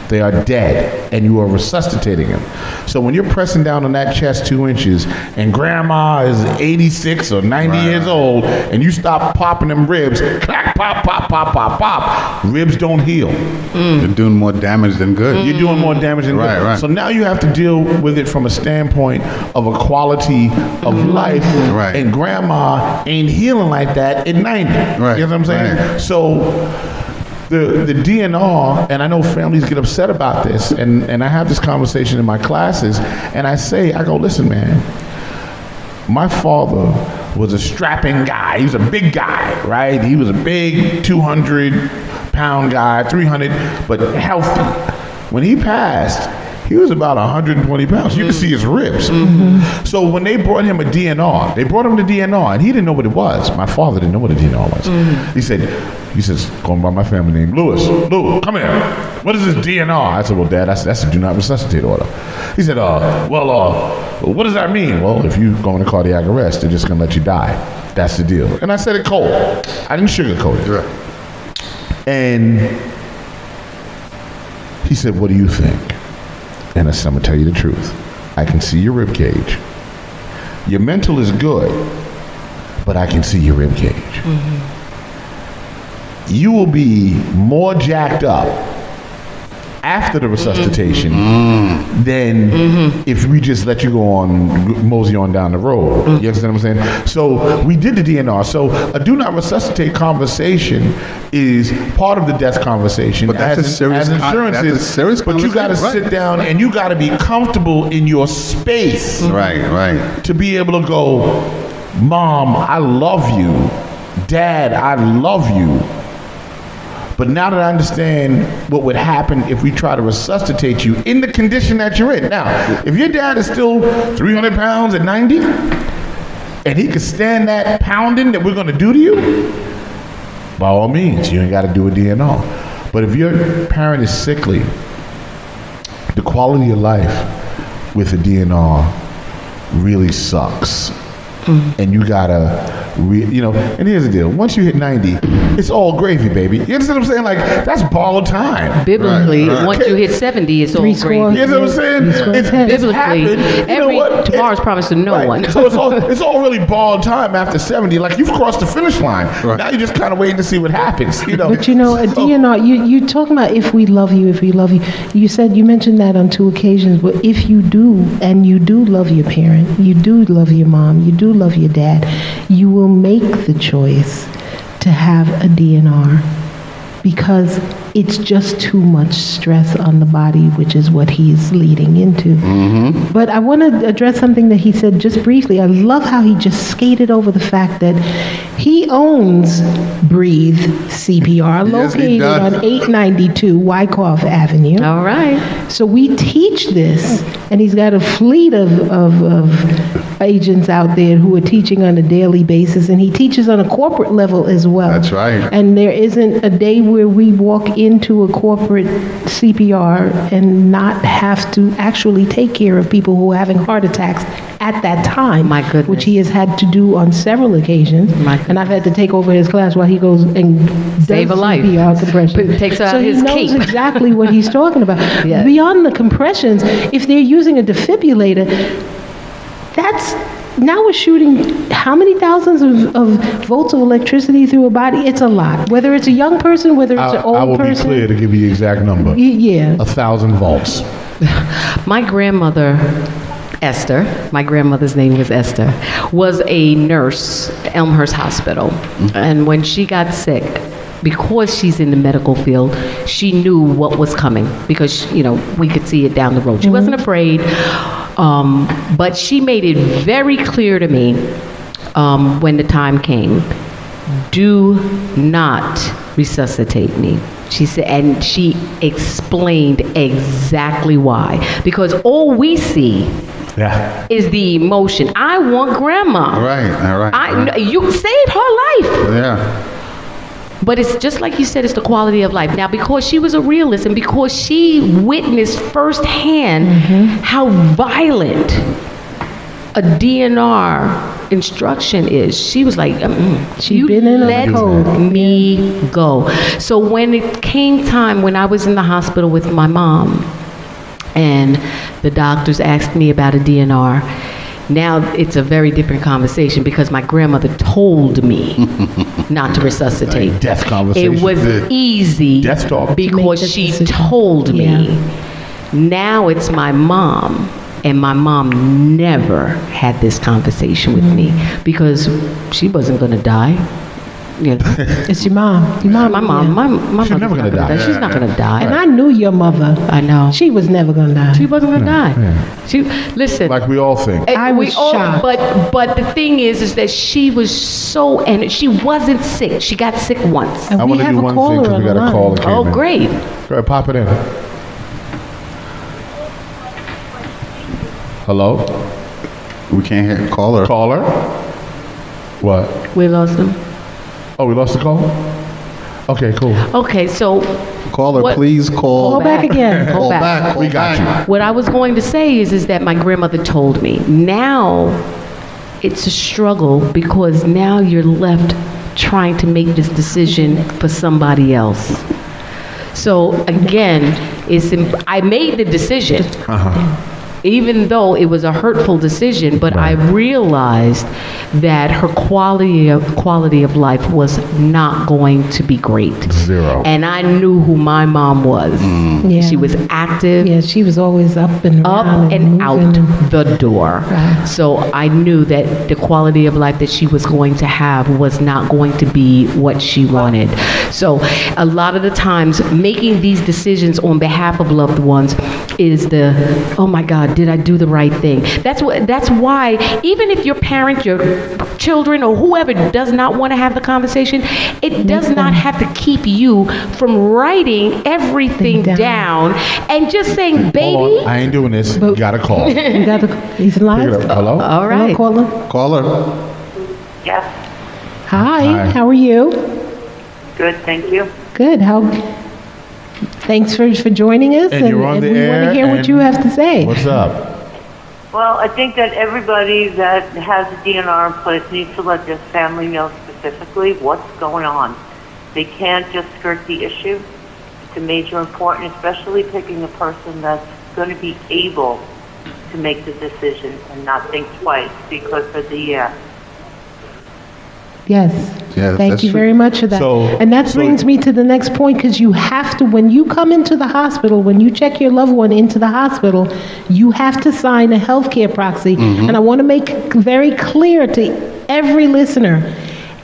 They are dead, and you are resuscitating them. So when you're pressing down on that chest 2 inches, and grandma is 86 or 90 years old, and you stop popping them ribs, clack, pop, pop, pop, pop, pop, ribs don't heal. You're doing more damage than good. You're doing more damage than good. Right. So now you have to deal with it from a standpoint of a quality of life. Right. And grandma ain't healing like that at 90. Right. You know what I'm saying? Right. So the DNR, and I know families get upset about this, and I have this conversation in my classes, and I go, listen, man, my father was a strapping guy. He was a big guy, right? He was a big 200-pound guy, 300, but healthy. When he passed, he was about 120 pounds. You can see his ribs. So when they brought him a DNR, they brought him to DNR, and he didn't know what it was. My father didn't know what a DNR was. He says, going by my family name, Lou, come here. What is this DNR? I said, well, Dad, that's a do not resuscitate order. He said, what does that mean? Well, if you go into cardiac arrest, they're just going to let you die. That's the deal. And I said it cold. I didn't sugarcoat it. Right. And he said, what do you think? And I said, I'm going to tell you the truth. I can see your rib cage. Your mental is good, but I can see your rib cage. You will be more jacked up after the resuscitation than if we just let you go on, mosey on down the road. You understand what I'm saying? So we did the DNR. So a do not resuscitate conversation is part of the death conversation. But that's a serious insurance that's a serious but you got to conversation, sit down and you got to be comfortable in your space Right. to be able to go, Mom, I love you. Dad, I love you. But now that I understand what would happen if we try to resuscitate you in the condition that you're in. Now, if your dad is still 300 pounds at 90, and he could stand that pounding that we're going to do to you, by all means, you ain't got to do a DNR. But if your parent is sickly, the quality of life with a DNR really sucks. And you gotta, and here's the deal. Once you hit 90, it's all gravy, baby. You understand what I'm saying? Like, that's borrowed time. Biblically, once you hit 70, it's all Three scores. gravy. You know what I'm saying? It's Biblically, happened. You know what? tomorrow's promised to no one. So it's all really borrowed time after 70. Like, you've crossed the finish line. Right. Now you're just kind of waiting to see what happens. But a DNR, you talking about if we love you. You mentioned that on 2 occasions, but if you do, and you do love your parent, you do love your mom, you do love your dad, you will make the choice to have a DNR because it's just too much stress on the body, which is what he's leading into. But I want to address something that he said just briefly. I love how he just skated over the fact that he owns Breathe CPR, Yes, he located does. on 892 Wyckoff Avenue. All right. So we teach this, and he's got a fleet of agents out there who are teaching on a daily basis, and he teaches on a corporate level as well. That's right. And there isn't a day where we walk into a corporate CPR and not have to actually take care of people who are having heart attacks at that time. My goodness. Which he has had to do on several occasions. My goodness. And I've had to take over his class while he goes and does Save a life. CPR compression. But takes out so his he knows cape. exactly what he's talking about. Yes. Beyond the compressions, if they're using a defibrillator, that's now we're shooting how many thousands of volts of electricity through a body? It's a lot. Whether it's a young person, whether it's an old I will person. be clear to give you the exact number. Yeah. 1,000 volts. My grandmother Esther, my grandmother's name was Esther, was a nurse at Elmhurst Hospital. And when she got sick, because she's in the medical field, she knew what was coming because, we could see it down the road. She wasn't afraid, but she made it very clear to me when the time came, do not resuscitate me. She said, and she explained exactly why. Because all we see is the emotion. I want grandma. All right. You saved her life. Yeah. But it's just like you said, it's the quality of life. Now, because she was a realist and because she witnessed firsthand how violent a DNR instruction is, she was like, She'd been in let a code. me go. So when it came time, when I was in the hospital with my mom, and the doctors asked me about a DNR, now it's a very different conversation because my grandmother told me not to resuscitate. Death conversation. It was easy Death talk. because the she decision. told me. Yeah. Now it's my mom, and my mom never had this conversation with me because she wasn't going to die. It's your mom. Your mom. My mom, my mother's never gonna die. She's not going to die. And I knew your mother. I know. She was never gonna die. She wasn't going to die. She listen. Like we all think. I was shocked. But the thing is that she was so, and she wasn't sick. She got sick once. And I we want to have do a one thing caller because we on got the a call line. that came Oh, in. great. Go ahead, pop it in. Hello? We can't hear caller. Caller? What? We lost him. Oh, we lost the call? Okay, cool. Okay, so Caller, What- please Call call. back again. Call back. Call We got back. what I was going to say is that my grandmother told me. Now it's a struggle because now you're left trying to make this decision for somebody else. So again, I made the decision. Even though it was a hurtful decision, but I realized that her quality of life was not going to be great. Zero. And I knew who my mom was. Yeah. She was active, Yeah, she was always up and up around and out moving and- the door. Right. So I knew that the quality of life that she was going to have was not going to be what she wanted. So a lot of the times making these decisions on behalf of loved ones is oh my God, did I do the right thing? That's why even if your parent, your children, or whoever does not want to have the conversation, it does not have to keep you from writing everything down and just saying, Hold baby. on. I ain't doing this. You got a call. Pick We got he's it live. up. Hello? All right. Hello, caller. Caller. Yes, Hi. Hi. How are you? good, thank you. Good. Thanks for joining us, And you're on the we want air, to hear what and you have to say. What's up? Well, I think that everybody that has a DNR in place needs to let their family know specifically what's going on. They can't just skirt the issue. It's a major important, especially picking a person that's going to be able to make the decision and not think twice because of the Yes. Yes, Thank that's you true. very much for that. So- And that so- brings me to the next point, because you have to, when you come into the hospital, when you check your loved one into the hospital, you have to sign a healthcare proxy. And I want to make very clear to every listener,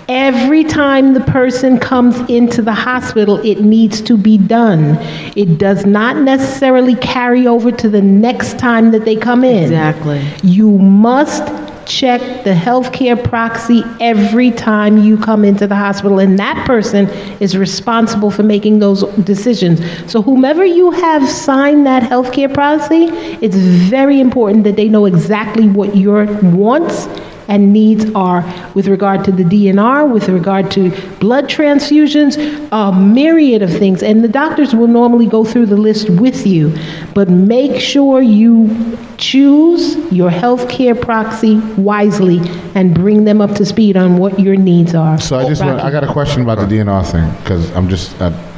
every time the person comes into the hospital, it needs to be done. It does not necessarily carry over to the next time that they come in. Exactly. You must check the healthcare proxy every time you come into the hospital, and that person is responsible for making those decisions. So whomever you have signed that healthcare proxy, it's very important that they know exactly what your wants and needs are with regard to the DNR, with regard to blood transfusions, a myriad of things. And the doctors will normally go through the list with you, but make sure you choose your healthcare proxy wisely and bring them up to speed on what your needs are. So I got a question about the DNR thing because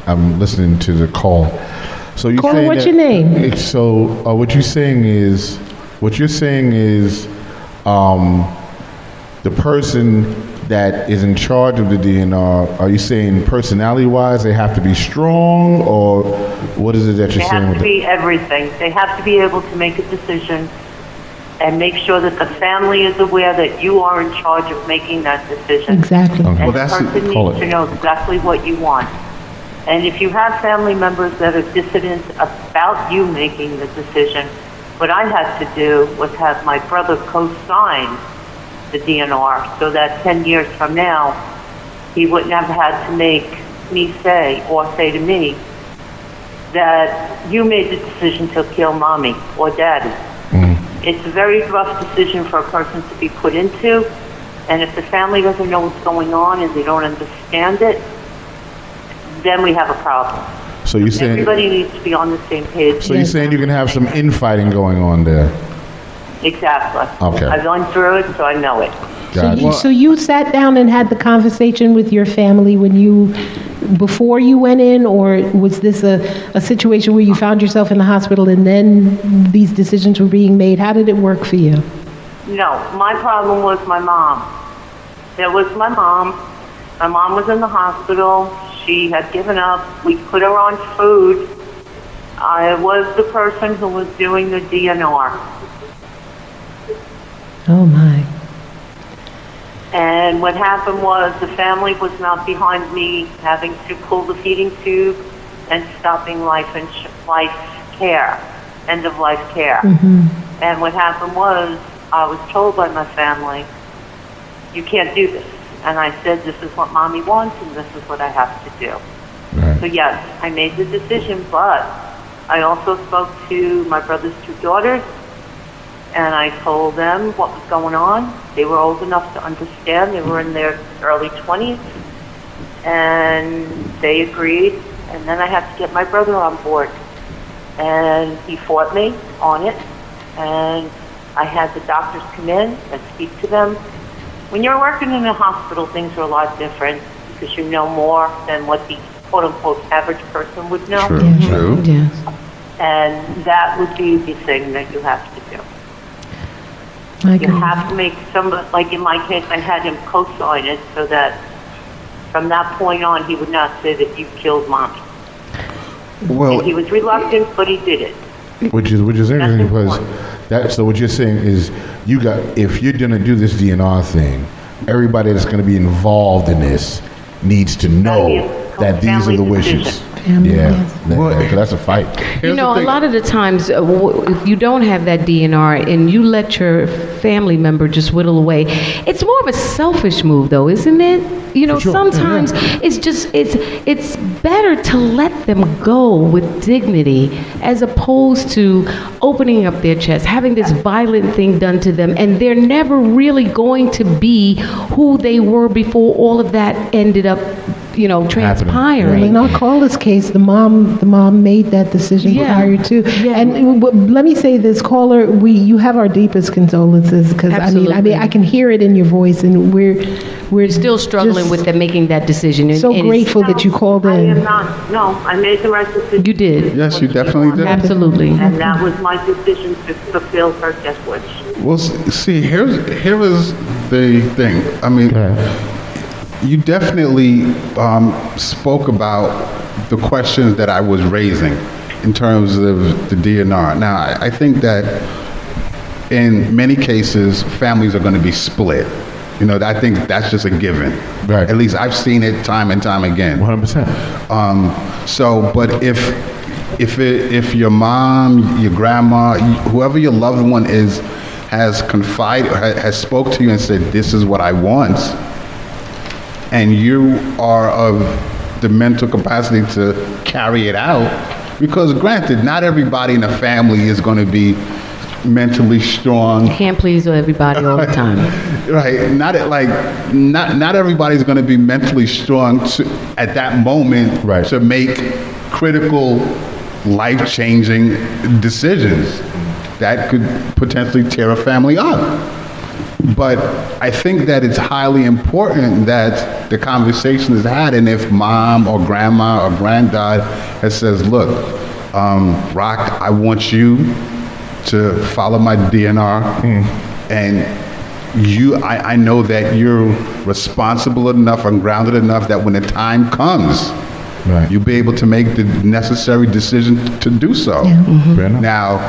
I'm listening to the call. So you Caller, saying what's that- your name? So what you're saying is the person that is in charge of the DNR, are you saying personality-wise they have to be strong, or what is it that They you're saying have with to it? be everything. They have to be able to make a decision and make sure that the family is aware that you are in charge of making that decision. Exactly. Okay. And Well, the that's- person call needs it. to know exactly what you want. And if you have family members that are dissident about you making the decision, what I had to do was have my brother co-sign the DNR so that 10 years from now, he wouldn't have had to make me say to me that you made the decision to kill mommy or daddy. It's a very rough decision for a person to be put into, and if the family doesn't know what's going on and they don't understand it, then we have a problem. So you're saying, Everybody needs to be on the same page. so you're saying you can have some infighting going on there? Exactly. Okay. I've gone through it, so I know it. Gotcha. So you sat down and had the conversation with your family before you went in, or was this a situation where you found yourself in the hospital and then these decisions were being made? How did it work for you? No, my problem was my mom. There was my mom. My mom was in the hospital. She had given up. We put her on food. I was the person who was doing the DNR. Oh my. And what happened was the family was not behind me having to pull the feeding tube and stopping life care, end of life care. And what happened was I was told by my family, you can't do this. And I said, this is what mommy wants and this is what I have to do. Right. So yes, I made the decision, but I also spoke to my brother's two daughters and I told them what was going on. They were old enough to understand. They were in their early 20s and they agreed. And then I had to get my brother on board and he fought me on it. And I had the doctors come in and speak to them. When you're working in a hospital, things are a lot different because you know more than what the quote-unquote average person would know. True, Yeah. true. Yes. And that would be the thing that you have to do. I You agree. have to make like in my case, I had him co-sign it so that from that point on, he would not say that you killed mommy. Well, And he was reluctant, but he did it. Which is interesting because important. so what you're saying is if you're gonna do this DNR thing, everybody that's gonna be involved in this needs to know be a that these are family the wishes. decision. Family, Yeah, yes. that's a fight. You know, a lot of the times, if you don't have that DNR and you let your family member just whittle away, it's more of a selfish move, though, isn't it? You know, For sure. sometimes it's better to let them go with dignity as opposed to opening up their chest, having this violent thing done to them, and they're never really going to be who they were before all of that ended up, transpiring. In our caller's case, the mom made that decision Yeah. prior to. Yeah. And let me say this, caller, you have our deepest condolences because I Absolutely. mean I can hear it in your voice, and we're Still struggling just with them making that decision. so and it's- grateful that you called I am in. not. No, I made the right decision. You did. yes, you definitely did. Absolutely. And that was my decision to fulfill her death wish. Well, see, here is the thing. I mean, you definitely spoke about the questions that I was raising in terms of the DNR. Now, I think that in many cases, families are going to be split. I think that's just a given. Right. At least I've seen it time and time again. 100%. But if your mom, your grandma, whoever your loved one is, has confided, or has spoke to you and said, "This is what I want," and you are of the mental capacity to carry it out, because granted, not everybody in a family is going to be mentally strong. Can't please everybody all the time. Right. Not everybody's going to be mentally strong at that moment Right. to make critical, life-changing decisions that could potentially tear a family up. But I think that it's highly important that the conversation is had, and if mom or grandma or granddad says, "Look, Rock, I want you to follow my DNR, and I know that you're responsible enough and grounded enough that when the time comes, Right. you'll be able to make the necessary decision to do so." Fair enough. Now,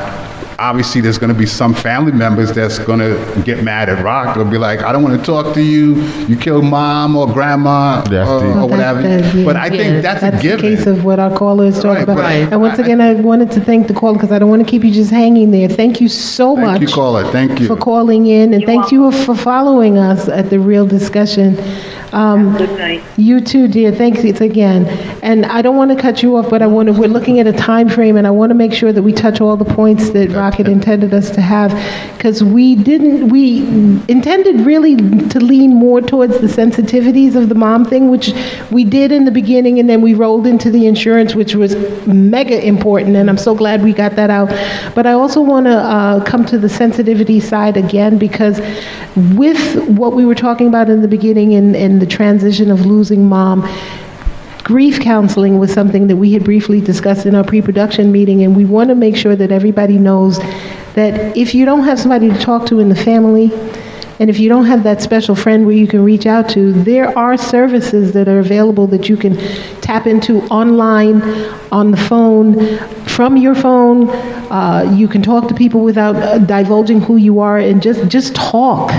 obviously there's going to be some family members that's going to get mad at Rock. They'll be like, I don't want to talk to you. You killed mom or grandma or whatever. Yeah. But I think that's a the given. case of what our callers talk Right, about. but And once again, I wanted to thank the caller because I don't want to keep you just hanging there. Thank you so much. Thank you, caller. Thank you. For calling in, and thank you for following us at The Real Discussion. Good night. You too, dear. Thanks again. And I don't want to cut you off, but we're looking at a time frame, and I want to make sure that we touch all the points that Rocket intended us to have, because we intended really to lean more towards the sensitivities of the mom thing, which we did in the beginning, and then we rolled into the insurance, which was mega important, and I'm so glad we got that out. But I also want to come to the sensitivity side again, because with what we were talking about in the beginning and the transition of losing mom, grief counseling was something that we had briefly discussed in our pre-production meeting, and we want to make sure that everybody knows that if you don't have somebody to talk to in the family, and if you don't have that special friend where you can reach out to, there are services that are available that you can tap into online, on the phone, from your phone. You can talk to people without divulging who you are, and just talk.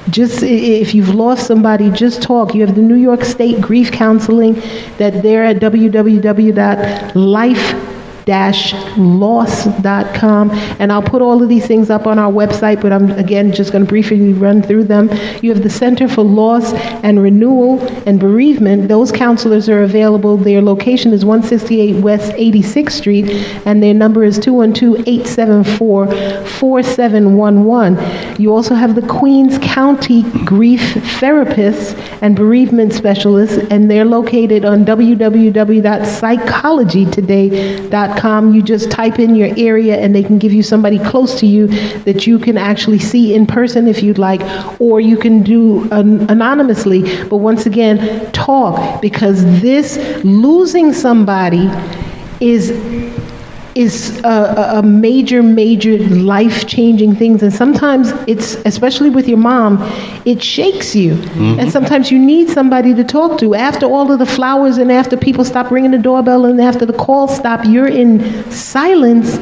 Just if you've lost somebody, just talk. You have the New York State Grief Counseling that they're at www.life-loss.com, and I'll put all of these things up on our website, but I'm again just going to briefly run through them. You have the Center for Loss and Renewal and Bereavement. Those counselors are available. Their location is 168 West 86th Street, and their number is 212-874-4711. You also have the Queens County Grief Therapists and Bereavement Specialists, and they're located on www.psychologytoday.com. You just type in your area, and they can give you somebody close to you that you can actually see in person if you'd like, or you can do anonymously. But once again, talk, because this losing somebody is a major life-changing things, and sometimes it's, especially with your mom, it shakes you. And sometimes you need somebody to talk to. After all of the flowers, and after people stop ringing the doorbell, and after the calls stop, you're in silence,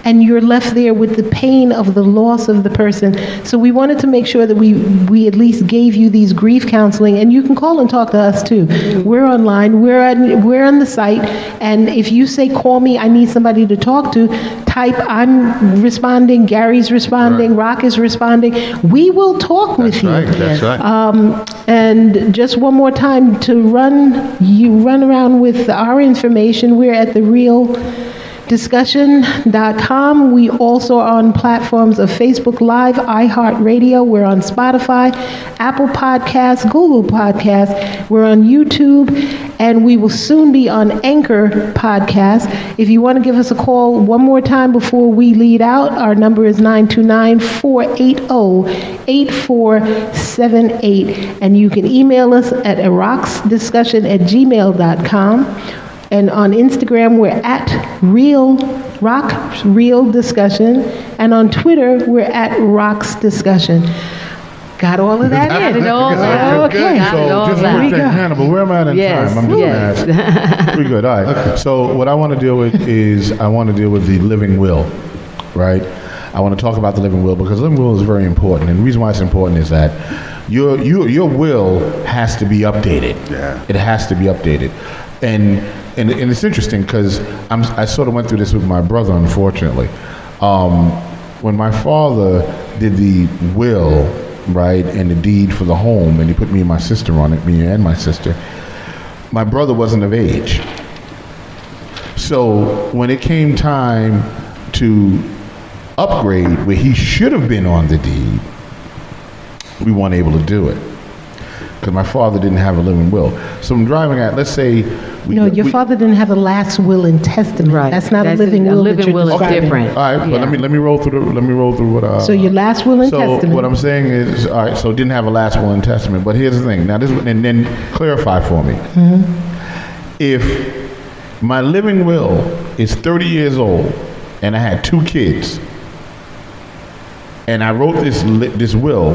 and you're left there with the pain of the loss of the person. So we wanted to make sure that we at least gave you these grief counseling, and you can call and talk to us too. We're online, we're on the site, and if you say, call me, I need somebody to talk to, type, I'm responding, Gary's responding, Rock is responding. We will talk with you. That's right. And just one more time to run around with our information. We're at TheRealDiscussion.com. We also are on platforms of Facebook Live, iHeartRadio. We're on Spotify, Apple Podcasts, Google Podcasts. We're on YouTube, and we will soon be on Anchor Podcast. If you want to give us a call one more time before we lead out, our number is 929-480-8478, and you can email us at rocksdiscussion@gmail.com. And on Instagram, we're at Real Discussion. And on Twitter, we're at Rocks Discussion. Got all of that in? Okay. So just one thing, Hannibal, where am I in time? I'm just asking. Pretty good. All right. Okay. So what I want to deal with is I want to deal with the living will, right? I want to talk about the living will because the living will is very important. And the reason why it's important is that your will has to be updated. Yeah. It has to be updated. And it's interesting because I sort of went through this with my brother, unfortunately. When my father did the will, right, and the deed for the home, and he put me and my sister on it, me and my sister, my brother wasn't of age. So when it came time to upgrade where he should have been on the deed, we weren't able to do it because my father didn't have a living will. So I'm driving at, let's say... your father didn't have a last will and testament. Right. That's not a living will. A living will is different. All right, but let me roll through what... So your last will and testament. So what I'm saying is, all right, so didn't have a last will and testament. But here's the thing. Now, and then clarify for me. If my living will is 30 years old and I had 2 kids, and I wrote this will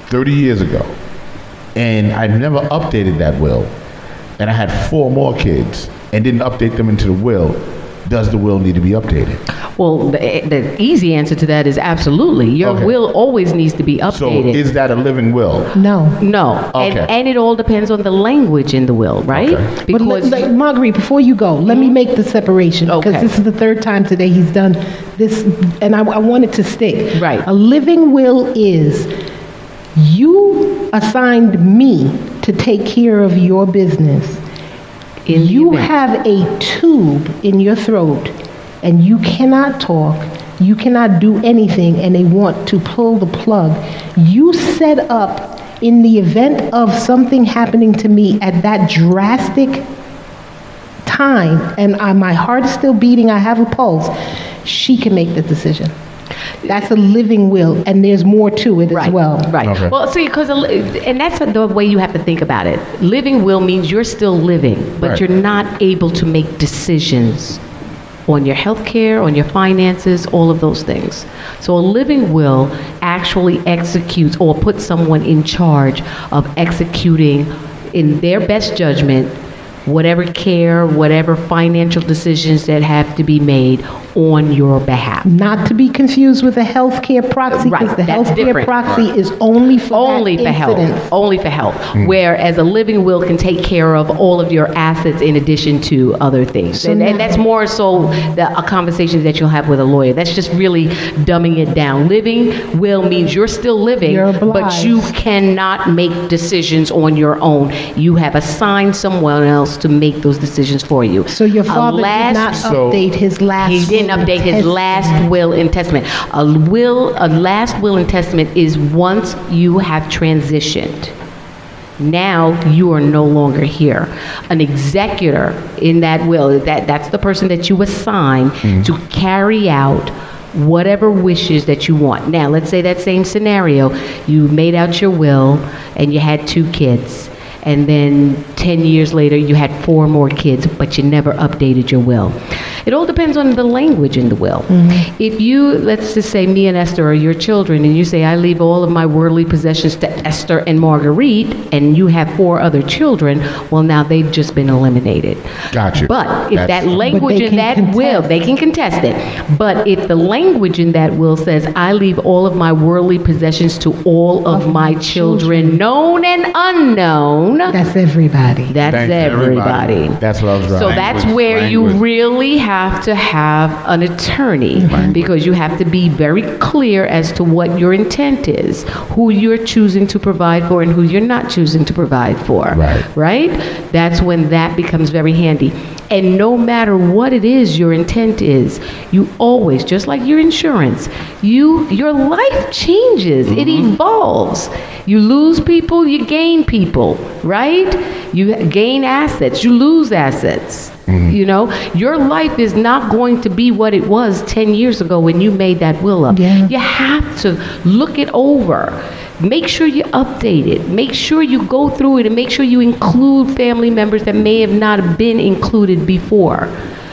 30 years ago, and I never updated that will, and I had 4 more kids and didn't update them into the will, does the will need to be updated? Well, the easy answer to that is absolutely. Your Okay. will always needs to be So updated. is that a living will? No. No, Okay. and it all depends on the language in the will, right? Okay. But Because Marguerite, before you go, let me make the separation, because Okay. this is the third time today he's done this, and I want it to stick. Right. A living will is, you assigned me to take care of your business. in the You event- have a tube in your throat, and you cannot talk, you cannot do anything, and they want to pull the plug. You set up, in the event of something happening to me at that drastic time, and my heart is still beating, I have a pulse, she can make the decision. That's a living will, and there's more to it as well. Right. Okay. Well, see, and that's the way you have to think about it. Living will means you're still living, but Right. you're not able to make decisions on your health care, on your finances, all of those things. So a living will actually executes or puts someone in charge of executing, in their best judgment, whatever care, whatever financial decisions that have to be made on your behalf. Not to be confused with a healthcare proxy, because Right, the that's healthcare different. proxy is only for Only that for health. incident. Only for health. Whereas a living will can take care of all of your assets in addition to other things. So And now- that's more so a conversation that you'll have with a lawyer. That's just really dumbing it down. Living will means you're still living, You're but obliged. you cannot make decisions on your own. You have assigned someone else to make those decisions for you. So your father did not So- update his last He didn't will and update his testament. last will and testament. A last will and testament is once you have transitioned. Now you are no longer here. An executor in that will, that's the person that you assign to carry out whatever wishes that you want. Now, let's say that same scenario, you made out your will and you had 2 kids. And then 10 years later, you had 4 more kids, but you never updated your will. It all depends on the language in the will. If you, let's just say me and Esther are your children, and you say, I leave all of my worldly possessions to Esther and Marguerite, and you have 4 other children, well, now they've just been eliminated. Gotcha. But if That's- that language they in can that contest will, it. they can contest it. But if the language in that will says, I leave all of my worldly possessions to all of my children, known and unknown, That's everybody. that's Thank you, everybody. everybody. That's what I was So driving. that's Language, where you language. really have to have an attorney, because you have to be very clear as to what your intent is, who you're choosing to provide for and who you're not choosing to provide for. Right. Right? That's when that becomes very handy. And no matter what it is your intent is, you always, just like your insurance, your life changes. It evolves. You lose people, you gain people, right? You gain assets, you lose assets. You know, your life is not going to be what it was 10 years ago when you made that will up. Yeah. You have to look it over. Make sure you update it. Make sure you go through it and make sure you include family members that may have not been included before.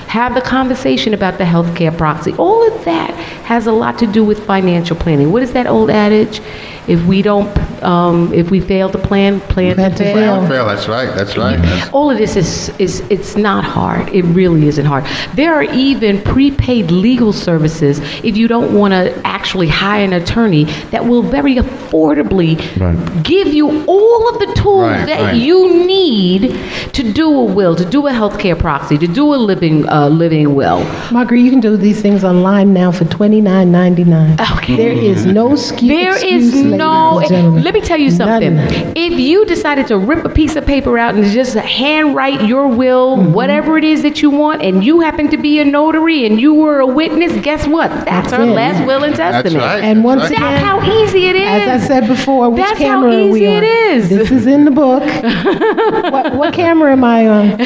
Have the conversation about the healthcare proxy. All of that has a lot to do with financial planning. What is that old adage? If we fail to plan to Plan to fail. fail. Fail, that's right, that's right. That's- All of this is it's not hard. It really isn't hard. There are even prepaid legal services if you don't want to actually hire an attorney that will very affordably Right. give you all of the tools Right, that right. you need to do a will, to do a healthcare proxy, to do a living will. Marguerite, you can do these things online now for $29.99. Okay. There is no excuse. There is no, ladies and gentlemen. let me tell you something. None. If you decided to rip a piece of paper out and just handwrite your will, whatever it is that you want, and you happen to be a notary and you were a witness, guess what? That's our it. last will and That's testament. right. And once that's right. That's again, how easy it is. as I said before, which That's how camera are we easy on? it is. This is in the book. what camera am I on?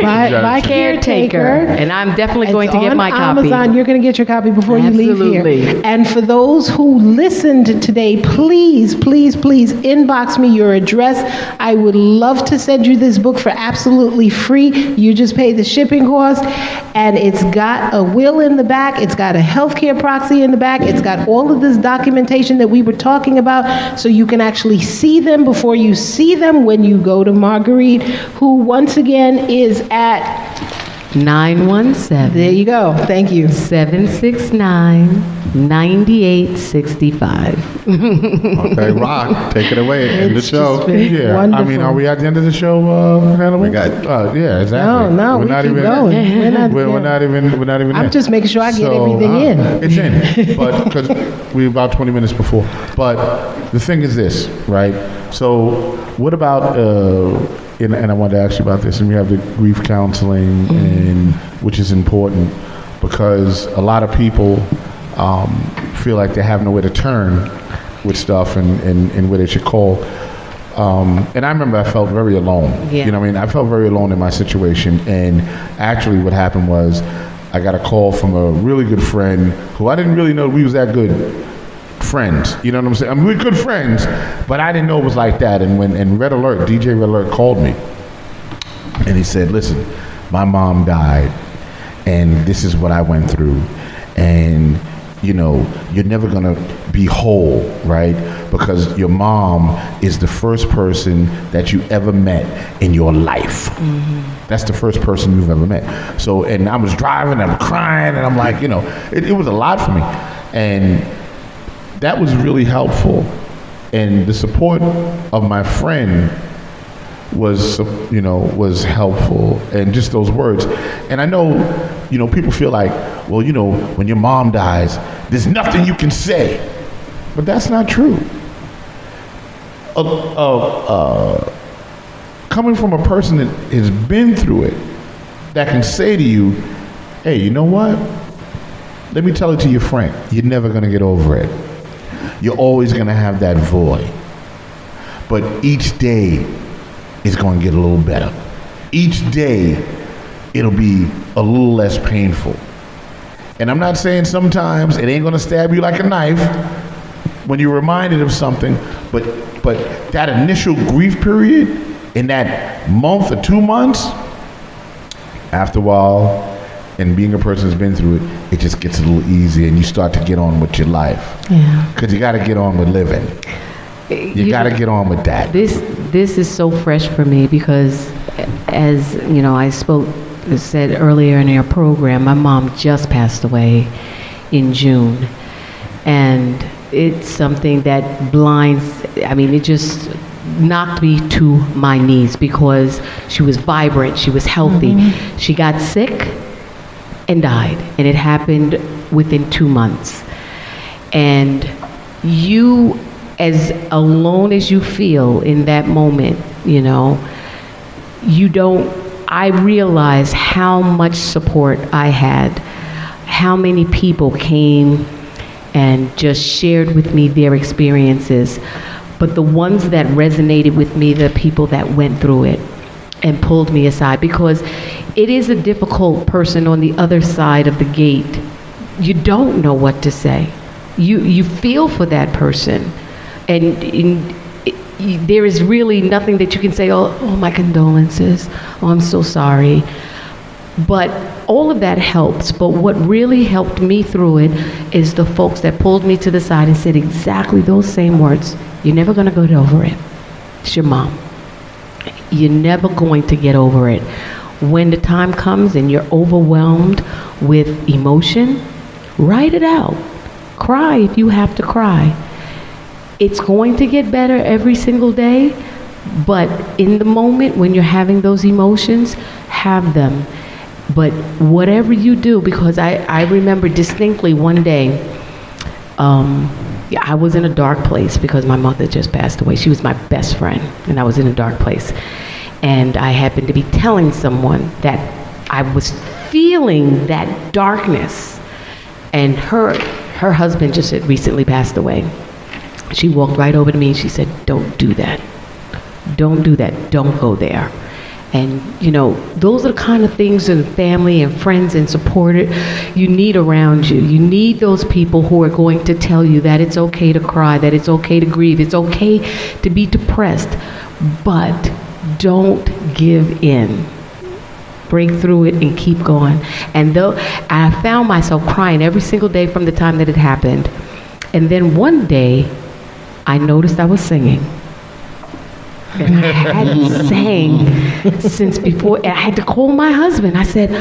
By Caretaker. And I'm definitely going to It's get on my copy. Amazon. You're going to get your copy before you leave Absolutely. here. And for those who listened today, please, please, please inbox me your address. I would love to send you this book for absolutely free. You just pay the shipping cost. And it's got a will in the back. It's got a healthcare proxy in the back. It's got all of this documentation that we were talking about, so you can actually see them before you see them when you go to Marguerite, who once again is at 917. There you go. Thank you. 769-9865. Okay, Rock, take it away. End the It's show. just been Yeah, wonderful. I mean, are we at the end of the show, Hannibal? We got- yeah, exactly. No, we keep going. We're not- We're not even. I'm in. just making sure I get everything in. It's in, but because we're about 20 minutes before. But the thing is this, right? So, what about? And I wanted to ask you about this. And we have the grief counseling, and which is important because a lot of people feel like they have nowhere to turn with stuff and where they should call. And I remember I felt very alone. Yeah. You know what I mean? I felt very alone in my situation. And actually what happened was I got a call from a really good friend who I didn't really know we was that good friends. You know what I'm saying? I mean, we're good friends, but I didn't know it was like that. And when Red Alert, DJ Red Alert called me and he said, listen, my mom died and this is what I went through. And you know, you're never gonna be whole, right? Because your mom is the first person that you ever met in your life. That's the first person you've ever met. So, and I was driving, I'm crying, and I'm like, you know, it was a lot for me. And that was really helpful. And the support of my friend was, you know, was helpful, and just those words. And I know, you know, people feel like, well, you know, when your mom dies, there's nothing you can say. But that's not true. Coming from a person that has been through it, that can say to you, hey, you know what? Let me tell it to your friend. You're never going to get over it. You're always going to have that void. But each day is going to get a little better. Each day, it'll be a little less painful. And I'm not saying sometimes it ain't going to stab you like a knife when you're reminded of something, but that initial grief period in that month or 2 months, after a while, and being a person who's been through it, it just gets a little easier and you start to get on with your life. Yeah. Because you got to get on with living. You got to get on with that. This is so fresh for me because, as you know, said earlier in our program, my mom just passed away in June, and it's something that it just knocked me to my knees because she was vibrant, she was healthy. She got sick and died, and it happened within 2 months. And you, as alone as you feel in that moment, you know, I realized how much support I had, how many people came and just shared with me their experiences. But the ones that resonated with me, the people that went through it and pulled me aside, because it is a difficult person on the other side of the gate. You don't know what to say. You feel for that person, and there is really nothing that you can say, oh, my condolences, oh, I'm so sorry. But all of that helps. But what really helped me through it is the folks that pulled me to the side and said exactly those same words. You're never going to get over it. It's your mom. You're never going to get over it. When the time comes and you're overwhelmed with emotion, write it out. Cry if you have to cry. It's going to get better every single day, but in the moment when you're having those emotions, have them. But whatever you do, because I remember distinctly one day, I was in a dark place because my mother just passed away. She was my best friend, and I was in a dark place. And I happened to be telling someone that I was feeling that darkness, and her husband just had recently passed away. She walked right over to me and she said, don't do that. Don't do that. Don't go there. And, you know, those are the kind of things that family and friends and supporters you need around you. You need those people who are going to tell you that it's okay to cry, that it's okay to grieve, it's okay to be depressed, but don't give in. Break through it and keep going. And though I found myself crying every single day from the time that it happened. And then one day, I noticed I was singing. And I hadn't sang since before. And I had to call my husband. I said,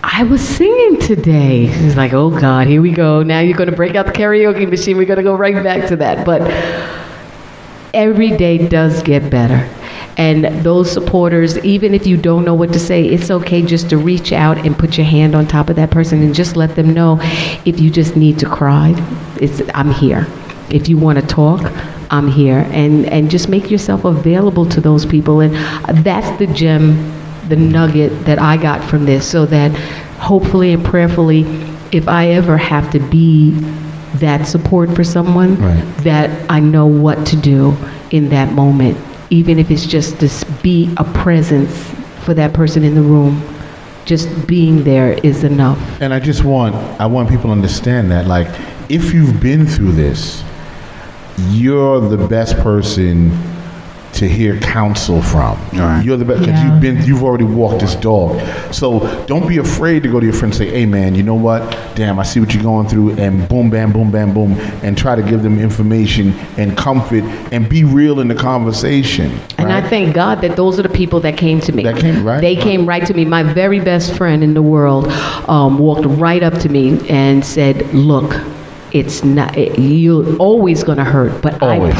I was singing today. He's like, oh God, here we go. Now you're going to break out the karaoke machine. We're going to go right back to that. But every day does get better. And those supporters, even if you don't know what to say, it's okay just to reach out and put your hand on top of that person and just let them know if you just need to cry, I'm here. If you want to talk, I'm here. And just make yourself available to those people. And that's the gem, the nugget that I got from this, so that hopefully and prayerfully, if I ever have to be that support for someone, that I know what to do in that moment. Even if it's just to be a presence for that person in the room, just being there is enough. And I want people to understand that, like, if you've been through this, you're the best person to hear counsel from. Right. You're the best because you've already walked this dog. So don't be afraid to go to your friend and say, hey man, you know what? Damn, I see what you're going through, and boom, bam, boom, bam, boom, and try to give them information and comfort and be real in the conversation. And I thank God that those are the people that came to me. They came right to me. My very best friend in the world walked right up to me and said, look, it's not, you're always going to hurt, but always.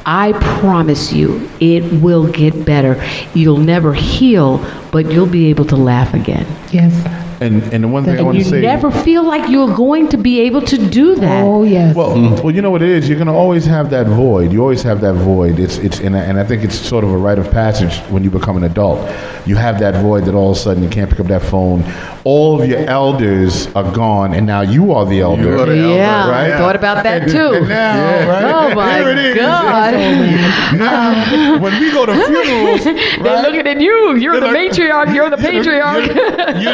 I promise you, it will get better. You'll never heal, but you'll be able to laugh again. Yes. And the one thing I want to say, you never feel like you're going to be able to do that. Oh yes. Well, you know what it is. You're gonna always have that void. You always have that void. And I think it's sort of a rite of passage when you become an adult. You have that void that all of a sudden you can't pick up that phone. All of your elders are gone, and now you are the elder. You are the elder, right? I thought about that too. And now, right? Oh my Here it is. God! Now, when we go to funerals, They're looking at you. You're the matriarch. You're the patriarch.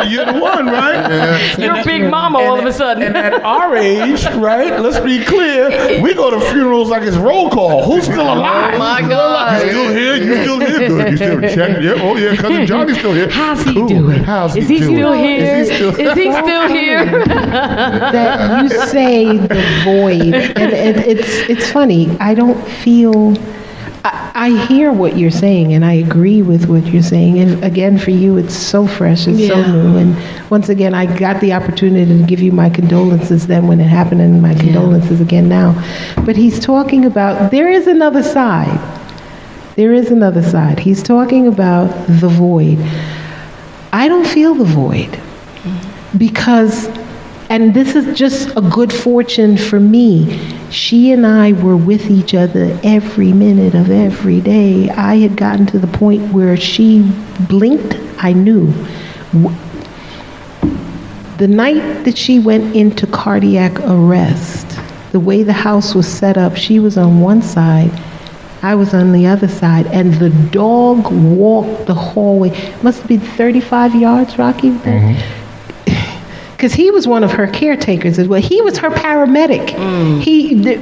You're the one, right? You're big mama all of a sudden. And at our age, right? Let's be clear. We go to funerals like it's roll call. Who's still alive? Oh my God! You still here? You still here? Good. You still checking? Yeah. Oh yeah. Cousin Johnny's still here. How's he doing? How's Is he doing? still here? Is he still here? That you say the void, and it's funny. I don't feel. I hear what you're saying, and I agree with what you're saying. And again, for you, it's so fresh, it's so new. And once again, I got the opportunity to give you my condolences then when it happened, and my condolences again now. But he's talking about there is another side. There is another side. He's talking about the void. I don't feel the void because, and this is just a good fortune for me, she and I were with each other every minute of every day. I had gotten to the point where she blinked, I knew. The night that she went into cardiac arrest, the way the house was set up, she was on one side, I was on the other side, and the dog walked the hallway. Must be 35 yards, Rocky? Because he was one of her caretakers as well. He was her paramedic.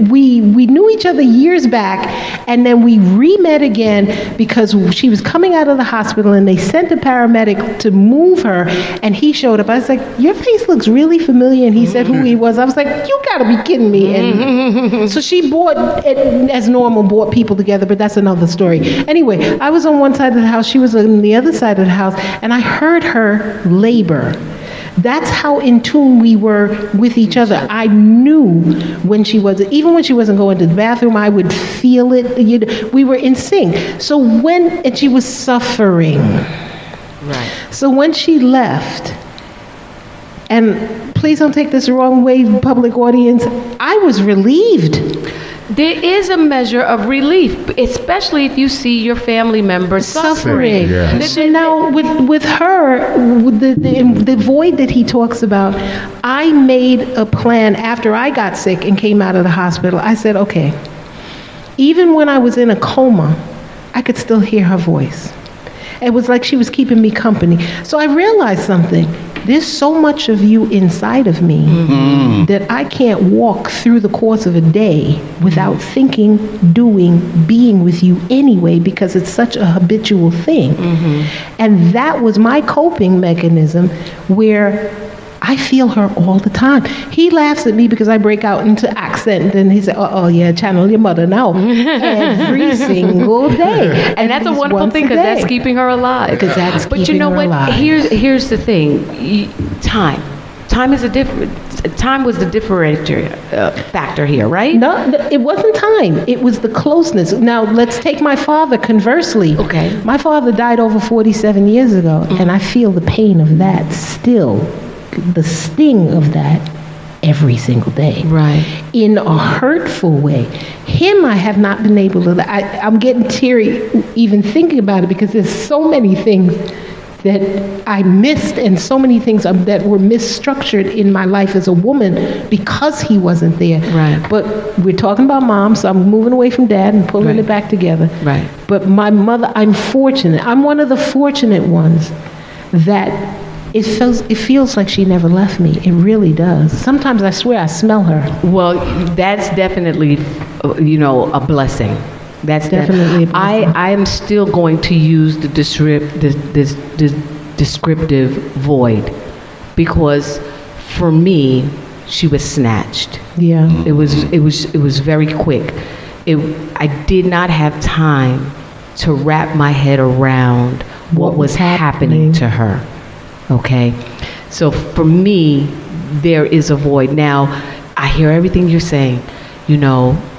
We knew each other years back, and then we re-met again because she was coming out of the hospital, and they sent a paramedic to move her, and he showed up. I was like, your face looks really familiar, and he said who he was. I was like, you gotta be kidding me. And so she brought, as normal, brought people together, but that's another story. Anyway, I was on one side of the house, she was on the other side of the house, and I heard her labor. That's how in tune we were with each other. I knew when she wasn't, even when she wasn't going to the bathroom, I would feel it. We were in sync. So and she was suffering. Right. So when she left, and please don't take this the wrong way, public audience, I was relieved. There is a measure of relief, especially if you see your family members suffering. Yeah. So now with her, with the void that he talks about, I made a plan after I got sick and came out of the hospital. I said, okay, even when I was in a coma, I could still hear her voice. It was like she was keeping me company. So I realized something. There's so much of you inside of me that I can't walk through the course of a day without thinking, doing, being with you anyway, because it's such a habitual thing. And that was my coping mechanism, where I feel her all the time. He laughs at me because I break out into accent, and he said, "Oh yeah, channel your mother now." Every single day, And that's a wonderful thing, because that's keeping her alive. Because that's But you keeping know her what? alive. Here's the thing. Time. Time is time was the differentiator factor here, right? No, it wasn't time. It was the closeness. Now, let's take my father conversely. Okay. My father died over 47 years ago, and I feel the pain of that still, the sting of that every single day. Right. In a hurtful way. Him, I have not been able to, I'm getting teary even thinking about it, because there's so many things that I missed, and so many things that were misstructured in my life as a woman because he wasn't there. Right. But we're talking about mom, so I'm moving away from dad and pulling Right. it back together. Right. But my mother, I'm fortunate. I'm one of the fortunate ones that it feels like she never left me. It really does. Sometimes I swear I smell her. Well, that's definitely, a blessing. That's Definitely a blessing. I am still going to use the descriptive void, because for me, she was snatched. Yeah. It was very quick. I did not have time to wrap my head around what was happening to her. Okay? So for me, there is a void. Now, I hear everything you're saying.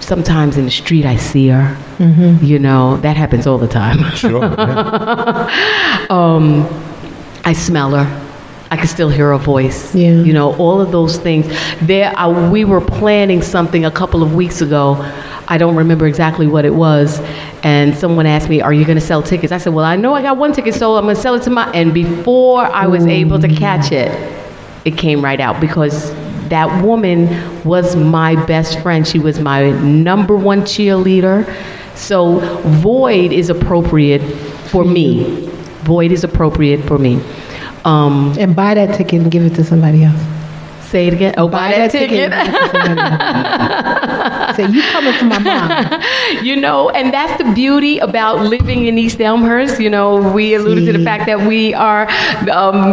Sometimes in the street I see her. That happens all the time. Sure. I smell her. I can still hear her voice. Yeah. All of those things. We were planning something a couple of weeks ago. I don't remember exactly what it was. And someone asked me, "Are you going to sell tickets?" I said, "Well, I know I got one ticket, so I'm going to sell it to my..." And before I was able to catch it, it came right out, because that woman was my best friend. She was my number one cheerleader. So void is appropriate for me. Void is appropriate for me. And buy that ticket and give it to somebody else. Say it again. Oh, buy that ticket. and give it to somebody else. Say, you coming for my mom. And that's the beauty about living in East Elmhurst. We alluded to the fact that we are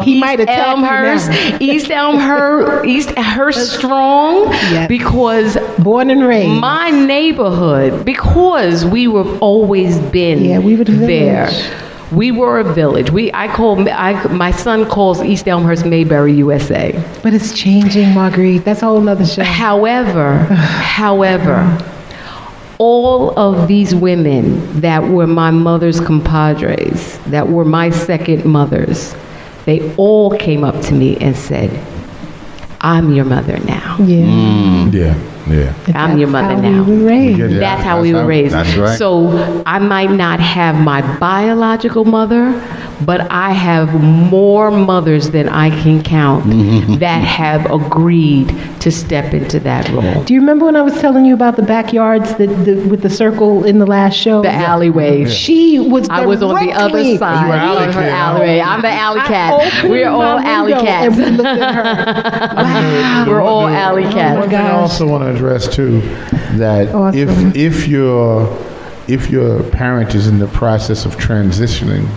He might attack you now. East Elmhurst strong. Yes. Because Born and raised. my neighborhood, because we were always been Yeah, we were the there. village. We were a village. My son calls East Elmhurst Mayberry, USA. But it's changing, Marguerite. That's a whole nother show. However, all of these women that were my mother's compadres, that were my second mothers, they all came up to me and said, "I'm your mother now. Yeah. Yeah. I'm your mother now." We were raised. Yeah. That's how we were raised. That's right. So I might not have my biological mother, but I have more mothers than I can count that have agreed to step into that role. Do you remember when I was telling you about the backyards with the circle in the last show? The alleyways. She was I was on the other directly- side You were alley of her cat, huh? alleyway. I'm the alley I cat. opened We're all my alley window cats. And we looked at her. Wow. We're all alley One cats. thing I also want to address too, that Awesome. if your parent is in the process of transitioning,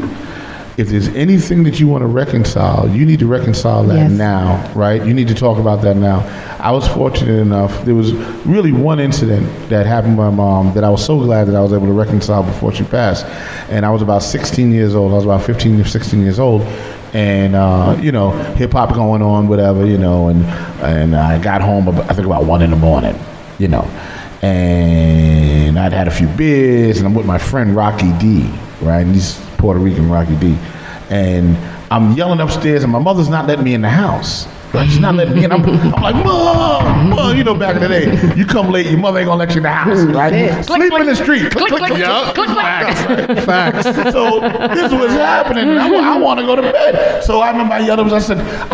if there's anything that you want to reconcile, you need to reconcile that Yes. now, right? You need to talk about that now. I was fortunate enough, there was really one incident that happened with my mom that I was so glad that I was able to reconcile before she passed. And I was about 16 years old. I was about 15 or 16 years old. And, hip hop going on, whatever, and I got home, I think about 1 a.m, and I'd had a few beers, and I'm with my friend Rocky D, right? And he's Puerto Rican, Rocky D. And I'm yelling upstairs, and my mother's not letting me in the house. Right? She's not letting me in. I'm like, Mom, back in the day, you come late, your mother ain't gonna let you in the house, right? Sleep in the street. Click, click, click. Yup. Facts. So this was happening. And I want to go to bed. So I remember I yelled, I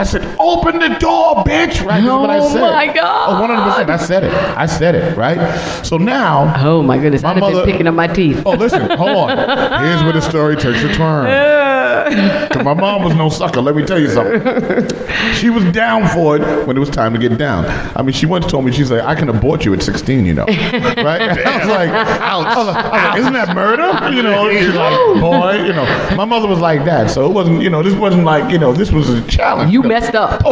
said, "Open the door, bitch!" Right? That's what I said. Oh my God. Oh, 100%. I said it. Right? So now. Oh my goodness, My I'd have been mother- picking up my teeth. Oh, listen, hold on. Here's where the story takes a turn. 'Cause my mom was no sucker, let me tell you something. She was down for it when it was time to get down. I mean, she once told me, she's like, I can abort you at 16, you know. Right? I was like, isn't that murder? You know, she's like, boy, you know. My mother was like that, so it wasn't, you know, this wasn't like, you know, this was a challenge. You messed up.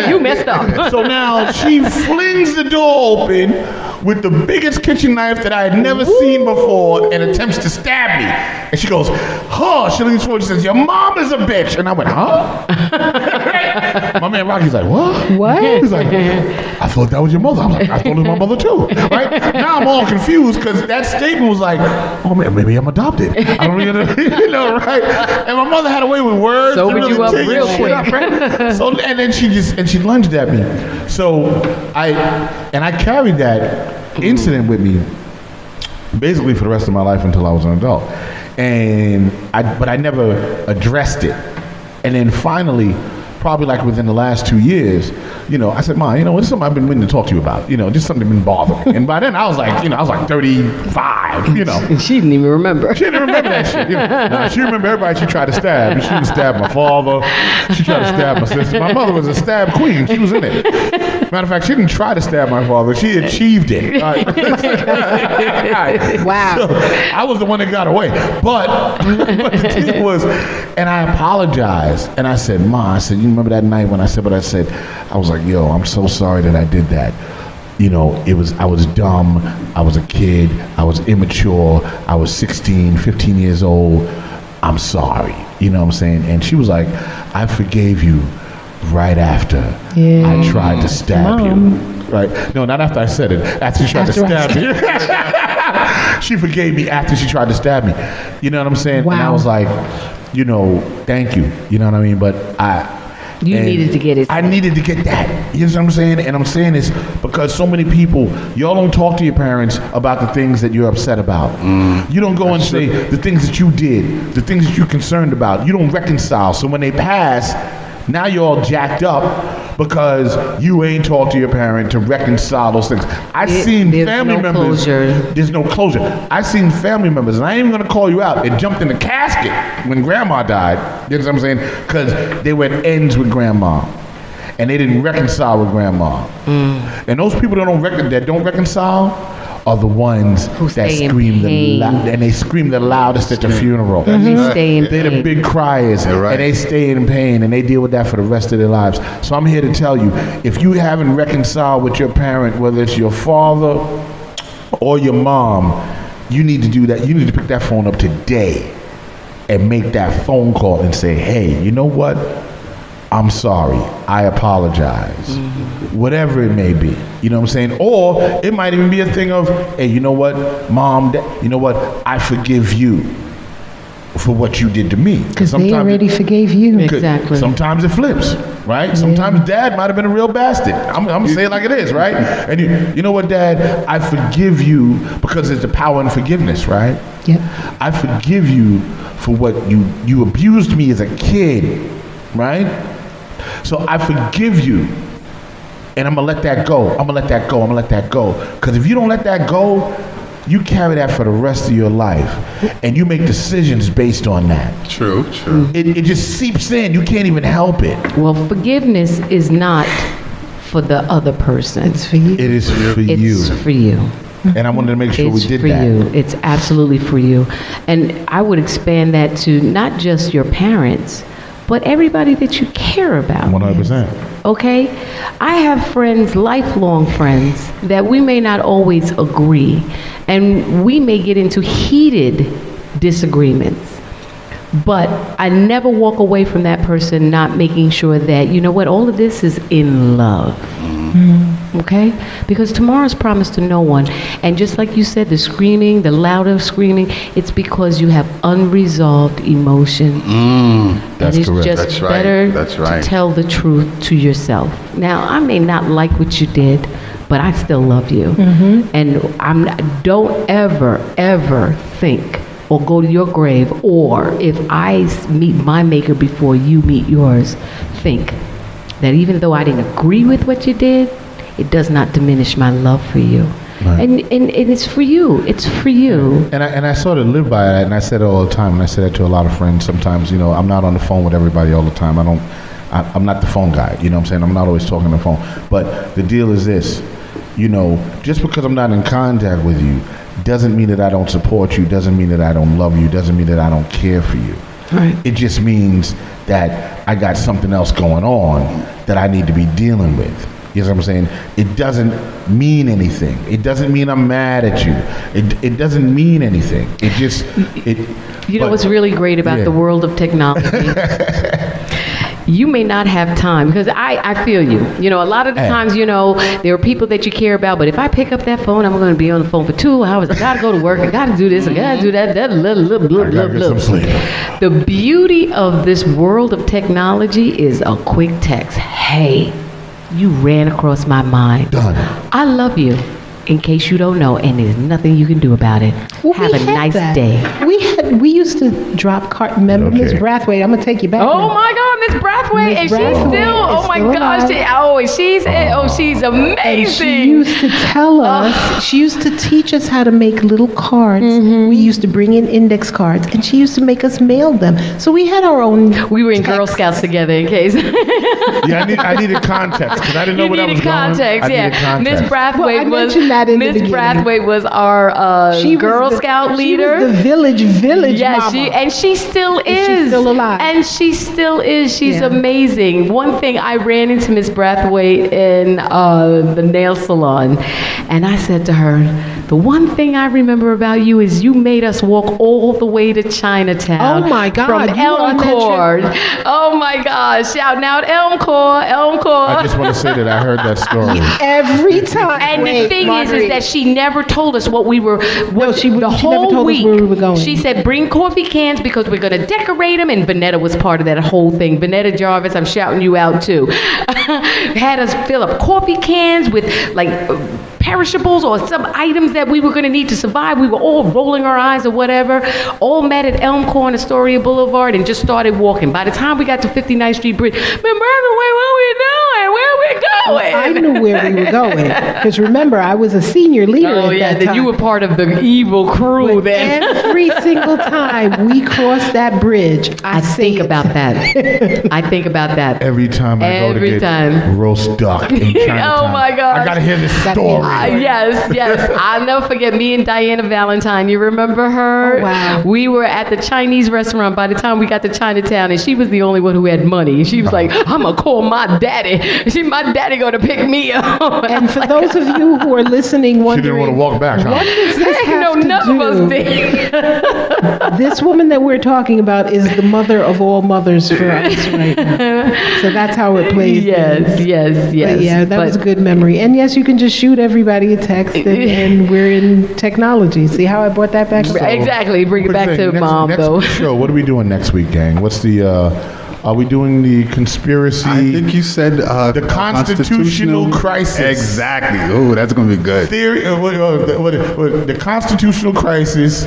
You messed up. So now she flings the door open with the biggest kitchen knife that I had never seen before and attempts to stab me. And she goes, huh? She leans forward and says, your mom is a bitch. And I went, huh? My man Rocky's like, what? What? He's like, I thought that was your mother. I was like, I thought it was my mother too. Right? Now I'm all confused because that statement was like, oh man, maybe I'm adopted. I don't really, you know, right? And my mother had a way with words. Sobered you up real quick. Right? So, and then she lunged at me. So I carried that incident with me basically for the rest of my life until I was an adult. But I never addressed it. And then finally, probably like within the last 2 years, you know, I said, Ma, you know, it's something I've been meaning to talk to you about. You know, just something that's been bothering me. And by then I was like, you know, 35, you know. And she didn't even remember. She didn't remember that shit. You know? Nah, she remembered everybody she tried to stab. She didn't stab my father. She tried to stab my sister. My mother was a stab queen. She was in it. Matter of fact, she didn't try to stab my father. She achieved it. All right. Wow. So, I was the one that got away. But the thing was, and I apologized. And I said, Ma, I said, you remember that night when I said what I said? I was like, yo, I'm so sorry that I did that. You know, I was dumb. I was a kid. I was immature. I was 16, 15 years old. I'm sorry. You know what I'm saying? And she was like, I forgave you right after I tried to stab you. Right? No, not after I said it. After she tried to stab me. She forgave me after she tried to stab me. You know what I'm saying? Wow. And I was like, you know, thank you. You know what I mean? But You needed to get it. I needed to get that. You know what I'm saying? And I'm saying this because so many people, y'all don't talk to your parents about the things that you're upset about. You don't go and say the things that you did, the things that you're concerned about. You don't reconcile. So when they pass, now you're all jacked up because you ain't talked to your parent to reconcile those things. I've seen family members. There's no closure. I've seen family members, and I ain't even gonna call you out. It jumped in the casket when grandma died. You know what I'm saying? Because they went ends with grandma, and they didn't reconcile with grandma. And those people that don't reconcile are the ones that scream and they scream the loudest at the funeral. They're the big criers, and they stay in pain, and they deal with that for the rest of their lives. So I'm here to tell you, if you haven't reconciled with your parent, whether it's your father or your mom, you need to do that. You need to pick that phone up today and make that phone call and say, hey, you know what? I'm sorry. I apologize. Whatever it may be. You know what I'm saying? Or it might even be a thing of, hey, you know what, Mom, you know what? I forgive you for what you did to me. Because they already forgave you. Exactly. Sometimes it flips, right? Sometimes Dad might have been a real bastard. I'm going to say it like it is, right? And you know what, Dad? I forgive you because there's the power in forgiveness, right? Yep. I forgive you for what you abused me as a kid, right? So I forgive you, and I'm going to let that go. I'm going to let that go. I'm going to let that go. Because if you don't let that go, you carry that for the rest of your life, and you make decisions based on that. True. It just seeps in. You can't even help it. Well, forgiveness is not for the other person. It's for you. It is for you. It's for you. And I wanted to make sure we did for that. you. It's absolutely for you. And I would expand that to not just your parents, but everybody that you care about. 100%. Okay? I have friends, lifelong friends, that we may not always agree, and we may get into heated disagreements. But I never walk away from that person not making sure that, you know what, all of this is in love. Okay? Because tomorrow's promised to no one. And just like you said, the screaming, the louder screaming, it's because you have unresolved emotion. That's and it's correct. just That's right. better That's right. to tell the truth to yourself. Now, I may not like what you did, but I still love you. And don't ever think or go to your grave, or if I meet my maker before you meet yours, think that even though I didn't agree with what you did, it does not diminish my love for you. Right. And it's for you. It's for you. And I sort of live by that, and I said it all the time, and I say that to a lot of friends sometimes. I'm not on the phone with everybody all the time. I'm not the phone guy. You know what I'm saying? I'm not always talking on the phone. But the deal is this, just because I'm not in contact with you doesn't mean that I don't support you, doesn't mean that I don't love you, doesn't mean that I don't care for you. Right. It just means that I got something else going on that I need to be dealing with. You know what I'm saying? It doesn't mean anything. It doesn't mean I'm mad at you. It doesn't mean anything. It just, what's really great about the world of technology? You may not have time, because I feel you. A lot of the times, there are people that you care about, but if I pick up that phone, I'm going to be on the phone for 2 hours. I got to go to work. I got to do this. I got to do that. Blah, blah, blah, blah, blah. Get some sleep. The beauty of this world of technology is a quick text. Hey, you ran across my mind. Done. I love you. In case you don't know, and there's nothing you can do about it. Well, Have a nice day. We used to drop remember Miss Okay. Brathwaite? I'm gonna take you back. Oh now. my God, Miss Brathwaite, and Miss Brathwaite she's still, is oh my still gosh, alive. she's And amazing. she used to tell us, she used to teach us how to make little cards. We used to bring in index cards, and she used to make us mail them. So we had our own. We were in Girl Scouts together, in case. Yeah, I needed context because I didn't know You where that was needed context, going. I needed yeah. Miss context. Brathwaite Well, I was mentioned that in the Miss beginning. Brathwaite was our She was Girl the- Scout leader. She was the village Yeah, mama. she still is. she's still alive. And she still is. She's Yeah. amazing. One thing, I ran into Miss Brathwaite in the nail salon, and I said to her, the one thing I remember about you is you made us walk all the way to Chinatown. Oh my God, From you were on Elm that Court. Oh my gosh. Shouting out Elm Court, Elm Court. I just want to say that I heard that story. Every time. And Wait, the thing Marguerite. is that she never told us what we were. What, she the never whole told us week, where we were going. She said, "Bring coffee cans because we're going to decorate them." And Vanetta was part of that whole thing. Vanetta Jarvis, I'm shouting you out too. Had us fill up coffee cans with like perishables or some items that we were going to need to survive. We were all rolling our eyes or whatever. All met at Elm Court on Astoria Boulevard and just started walking. By the time we got to 59th Street Bridge, my brother, what we doing? Where we going? I knew where we were going. Because remember, I was a senior leader Oh at yeah, that then time. you were part of the evil crew But then. every single time we crossed that bridge, I think about that. I think about that. Every time I go to Every get time. roast duck in Chinatown. Oh my gosh. I gotta hear this story. Yes. I'll never forget me and Diana Valentine. You remember her? Oh, wow. We were at the Chinese restaurant by the time we got to Chinatown, and she was the only one who had money. And she was like, I'm going to call my daddy. My daddy going to pick me up. And for those of you who are listening, She wondering, didn't want to walk back, what huh? does this Heck have no, to none do? of us did. This woman that we're talking about is the mother of all mothers for us right now. So that's how it plays. Yes. But yeah, that was a good memory. And yes, you can just shoot everybody a text, and we're in technology. See how I brought that back? Exactly. Bring it Quick back thing, to mom, next though. week's show, what are we doing next week, gang? What's the, are we doing the conspiracy? I think you said the constitutional crisis. Exactly. Oh, that's going to be good. Theory, the constitutional crisis,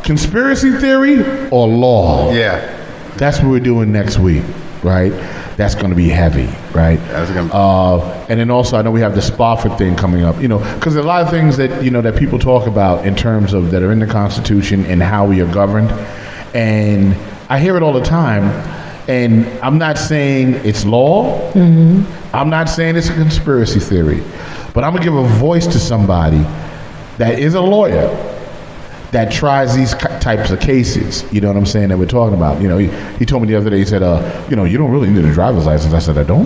conspiracy theory or law? Yeah. That's what we're doing next week, right? That's going to be heavy, right? That's gonna And then also, I know we have the Spofford thing coming up, because there are a lot of things that, that people talk about in terms of that are in the Constitution and how we are governed. And I hear it all the time. And I'm not saying it's law. I'm not saying it's a conspiracy theory. But I'm going to give a voice to somebody that is a lawyer that tries these types of cases, you know what I'm saying, that we're talking about. He told me the other day, he said, you don't really need a driver's license. I said, I don't?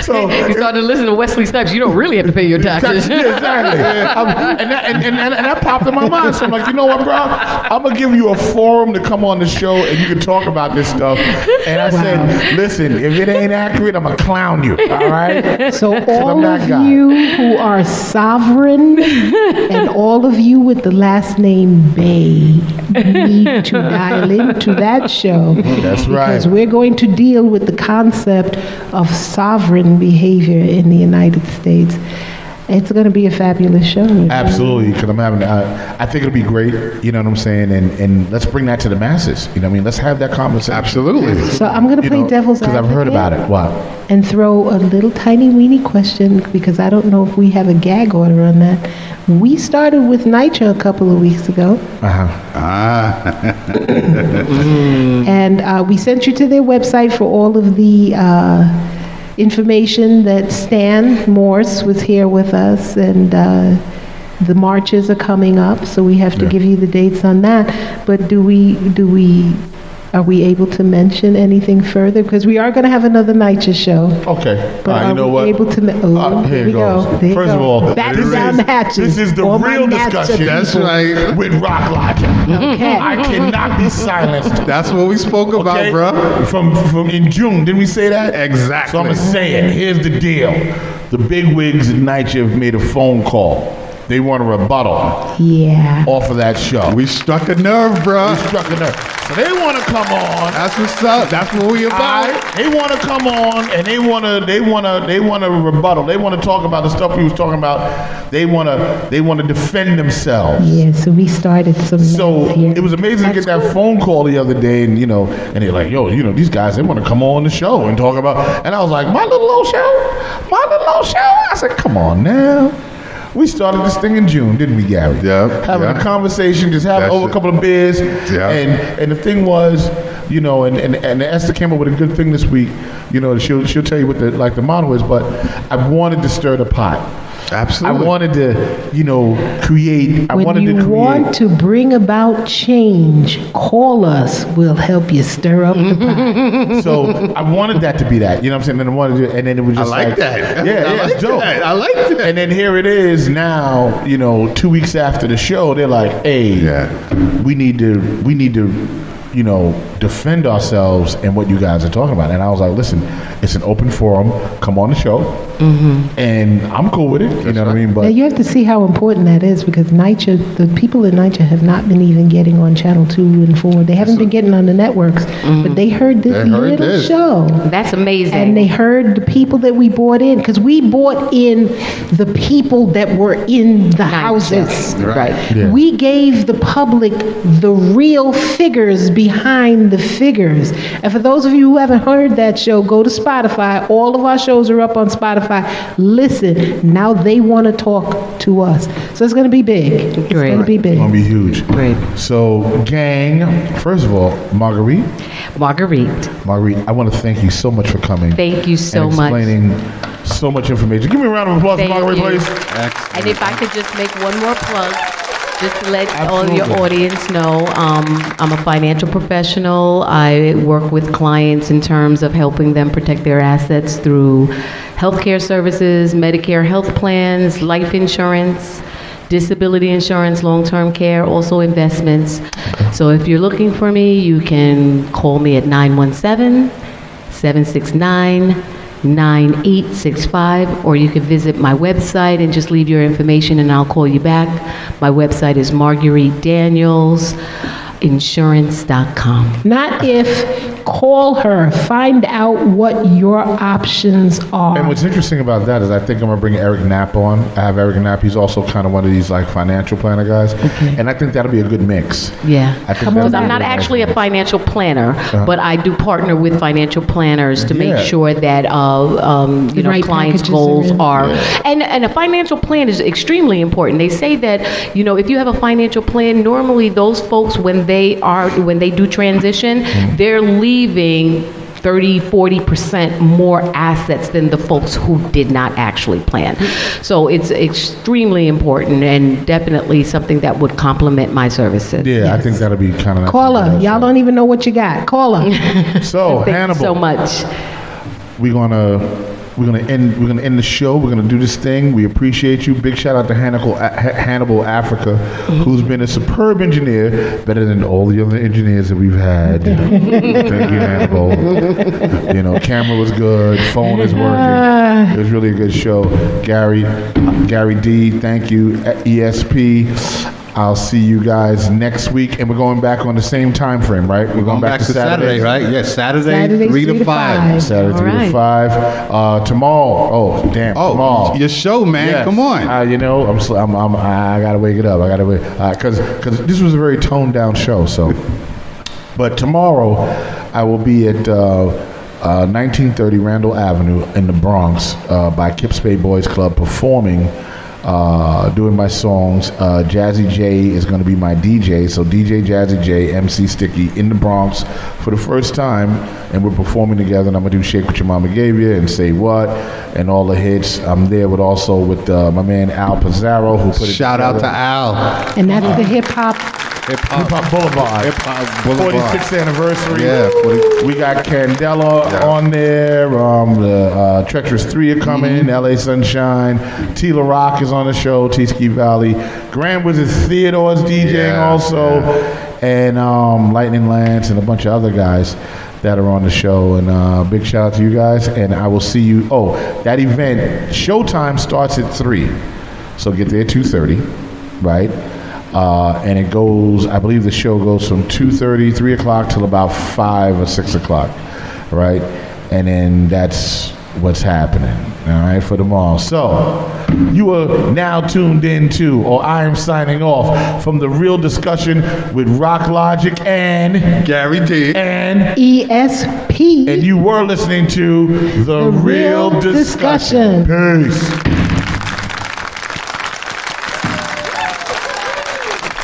So You started to listen to Wesley Snipes. You don't really have to pay your taxes. Yeah, exactly. And that popped in my mind. So I'm like, you know what, bro? I'm going to give you a forum to come on the show and you can talk about this stuff. And I said, listen, if it ain't accurate, I'm going to clown you, all right? So all I'm that of guy. you who are sovereign and all of you with the last name Bay need to dial into that show. That's right. Because we're going to deal with the concept of sovereign behavior in the United States. It's going to be a fabulous show. Absolutely, because I'm having. I think it'll be great. You know what I'm saying? And let's bring that to the masses. You know what I mean? Let's have that conversation. Absolutely. So I'm going to play devil's advocate. Because I've heard about it. What? And throw a little tiny weeny question, because I don't know if we have a gag order on that. We started with NYCHA a couple of weeks ago. And we sent you to their website for all of the information that Stan Morse was here with us, and the marches are coming up, so we have to give you the dates on that. But are we able to mention anything further? Because we are going to have another NYCHA show. Okay. But you know are what? we able to? Here it goes. There First you of go. all, Batten down the hatches. This is the All my real NYCHA discussion. That's people. right. With Rock Logic. Okay. I cannot be silenced. That's what we spoke about, Okay? bro. From in June, didn't we say that? Exactly. So I'm gonna say it. Here's the deal: the big wigs at NYCHA have made a phone call. They want a rebuttal Yeah. off of that show. We struck a nerve, bro. We struck a nerve. So they want to come on. That's what's up. That's what we about. They want to come on and they want to rebuttal. They want to talk about the stuff we was talking about. They want to defend themselves. Yeah, so we started some So mess here. it was amazing to get that phone call the other day, and and they're like, yo, these guys, they want to come on the show and talk about. And I was like, my little old show. I said, come on now. We started this thing in June, didn't we, Gary? Yeah. Having a conversation, just having That's over a it. couple of beers. Yeah. And the thing was, and Esther came up with a good thing this week. She'll tell you what the motto is, but I wanted to stir the pot. Absolutely. I wanted to, create. When you want to bring about change, call us. We'll help you stir up the pot. So I wanted that to be that. You know what I'm saying? And I wanted to, and then it was I just like that. Yeah, it's dope. I like that. And then here it is now. 2 weeks after the show, they're like, "Hey, we need to, defend ourselves and what you guys are talking about." And I was like, "Listen, it's an open forum. Come on the show, and I'm cool with it." You know what I mean? Now But you have to see how important that is, because NYCHA, the people in NYCHA have not been even getting on Channel 2 and 4. They haven't been getting on the networks, but they heard this little show. That's amazing. And they heard the people that we brought in, because we brought in the people that were in the houses. Right. Yeah. We gave the public the real figures behind the figures. And for those of you who haven't heard that show, go to Spotify. All of our shows are up on Spotify. Listen, now they want to talk to us. So it's going to be big. It's going to be it's big. gonna be huge. Great. So, gang, first of all, Marguerite, I want to thank you so much for coming. Thank you so and much. explaining so much information. Give me a round of applause for Thank Marguerite, you. please. And if I could just make one more plug, just to let all your Absolutely. audience know, I'm a financial professional. I work with clients in terms of helping them protect their assets through healthcare services, Medicare health plans, life insurance, disability insurance, long-term care, also investments. So if you're looking for me, you can call me at 917-769-9865, or you can visit my website and just leave your information and I'll call you back. My website is margueritedanielsinsurance.com. Not if, call her. Find out what your options are. And what's interesting about that is I think I'm going to bring Eric Knapp on. I have Eric Knapp. He's also kind of one of these financial planner guys. And I think that'll be a good mix. Yeah. I think Because that'll I'm be not a nice actually a mix. financial planner, but I do partner with financial planners to Yeah. make sure that right clients' packages goals are in. are. And a financial plan is extremely important. They say that if you have a financial plan, normally those folks when they do transition, they're leaving 30-40% more assets than the folks who did not actually plan. So it's extremely important and definitely something that would complement my services. Yeah, I think that'll be kind of nice. Call her. Y'all don't even know what you got. Call her. So, Thank Hannibal. you so much. We're gonna end the show. We're gonna do this thing. We appreciate you. Big shout out to Hannibal Africa, who's been a superb engineer, better than all the other engineers that we've had. Thank you, Hannibal. Camera was good, phone is working. It was really a good show. Gary D, thank you. ESP. I'll see you guys next week, and we're going back on the same time frame, right? We're going back to Saturday, right? Yes, Saturday, Saturdays, 3 to 5. Saturday, All 3 to right. 5. Tomorrow, tomorrow. Your show, man. Yes. Come on. You know, I gotta wake it up. I gotta wait, because this was a very toned down show. So, but tomorrow, I will be at 1930 Randall Avenue in the Bronx by Kip Spade Boys Club performing. Doing my songs. Jazzy J is going to be my DJ. So DJ Jazzy J, MC Sticky in the Bronx for the first time, and we're performing together. And I'm going to do Shake What Your Mama Gave You and Say What and all the hits. I'm there with my man Al Pizarro, who put it Shout out to together. Al. And that's the hip hop. Hip Hip Hop Boulevard. Hip Hop Boulevard. 46th anniversary. Yeah, 40. We got Candela on there. The Treacherous 3 are coming. LA Sunshine. Tila Rock is on the show. T-Ski Valley. Grand Wizard Theodore's DJing also. And Lightning Lance and a bunch of other guys that are on the show. And big shout out to you guys. And I will see you. Oh, that event, showtime starts at 3. So get there at 2:30, right? And it goes, I believe the show goes from 2:30, 3 o'clock till about 5 or 6 o'clock, right? And then that's what's happening, all right, for them all. So, you are now tuned in to, or I am signing off from The Real Discussion with Rock Logic and Gary T. and ESP. you were listening to The Real Discussion. Peace.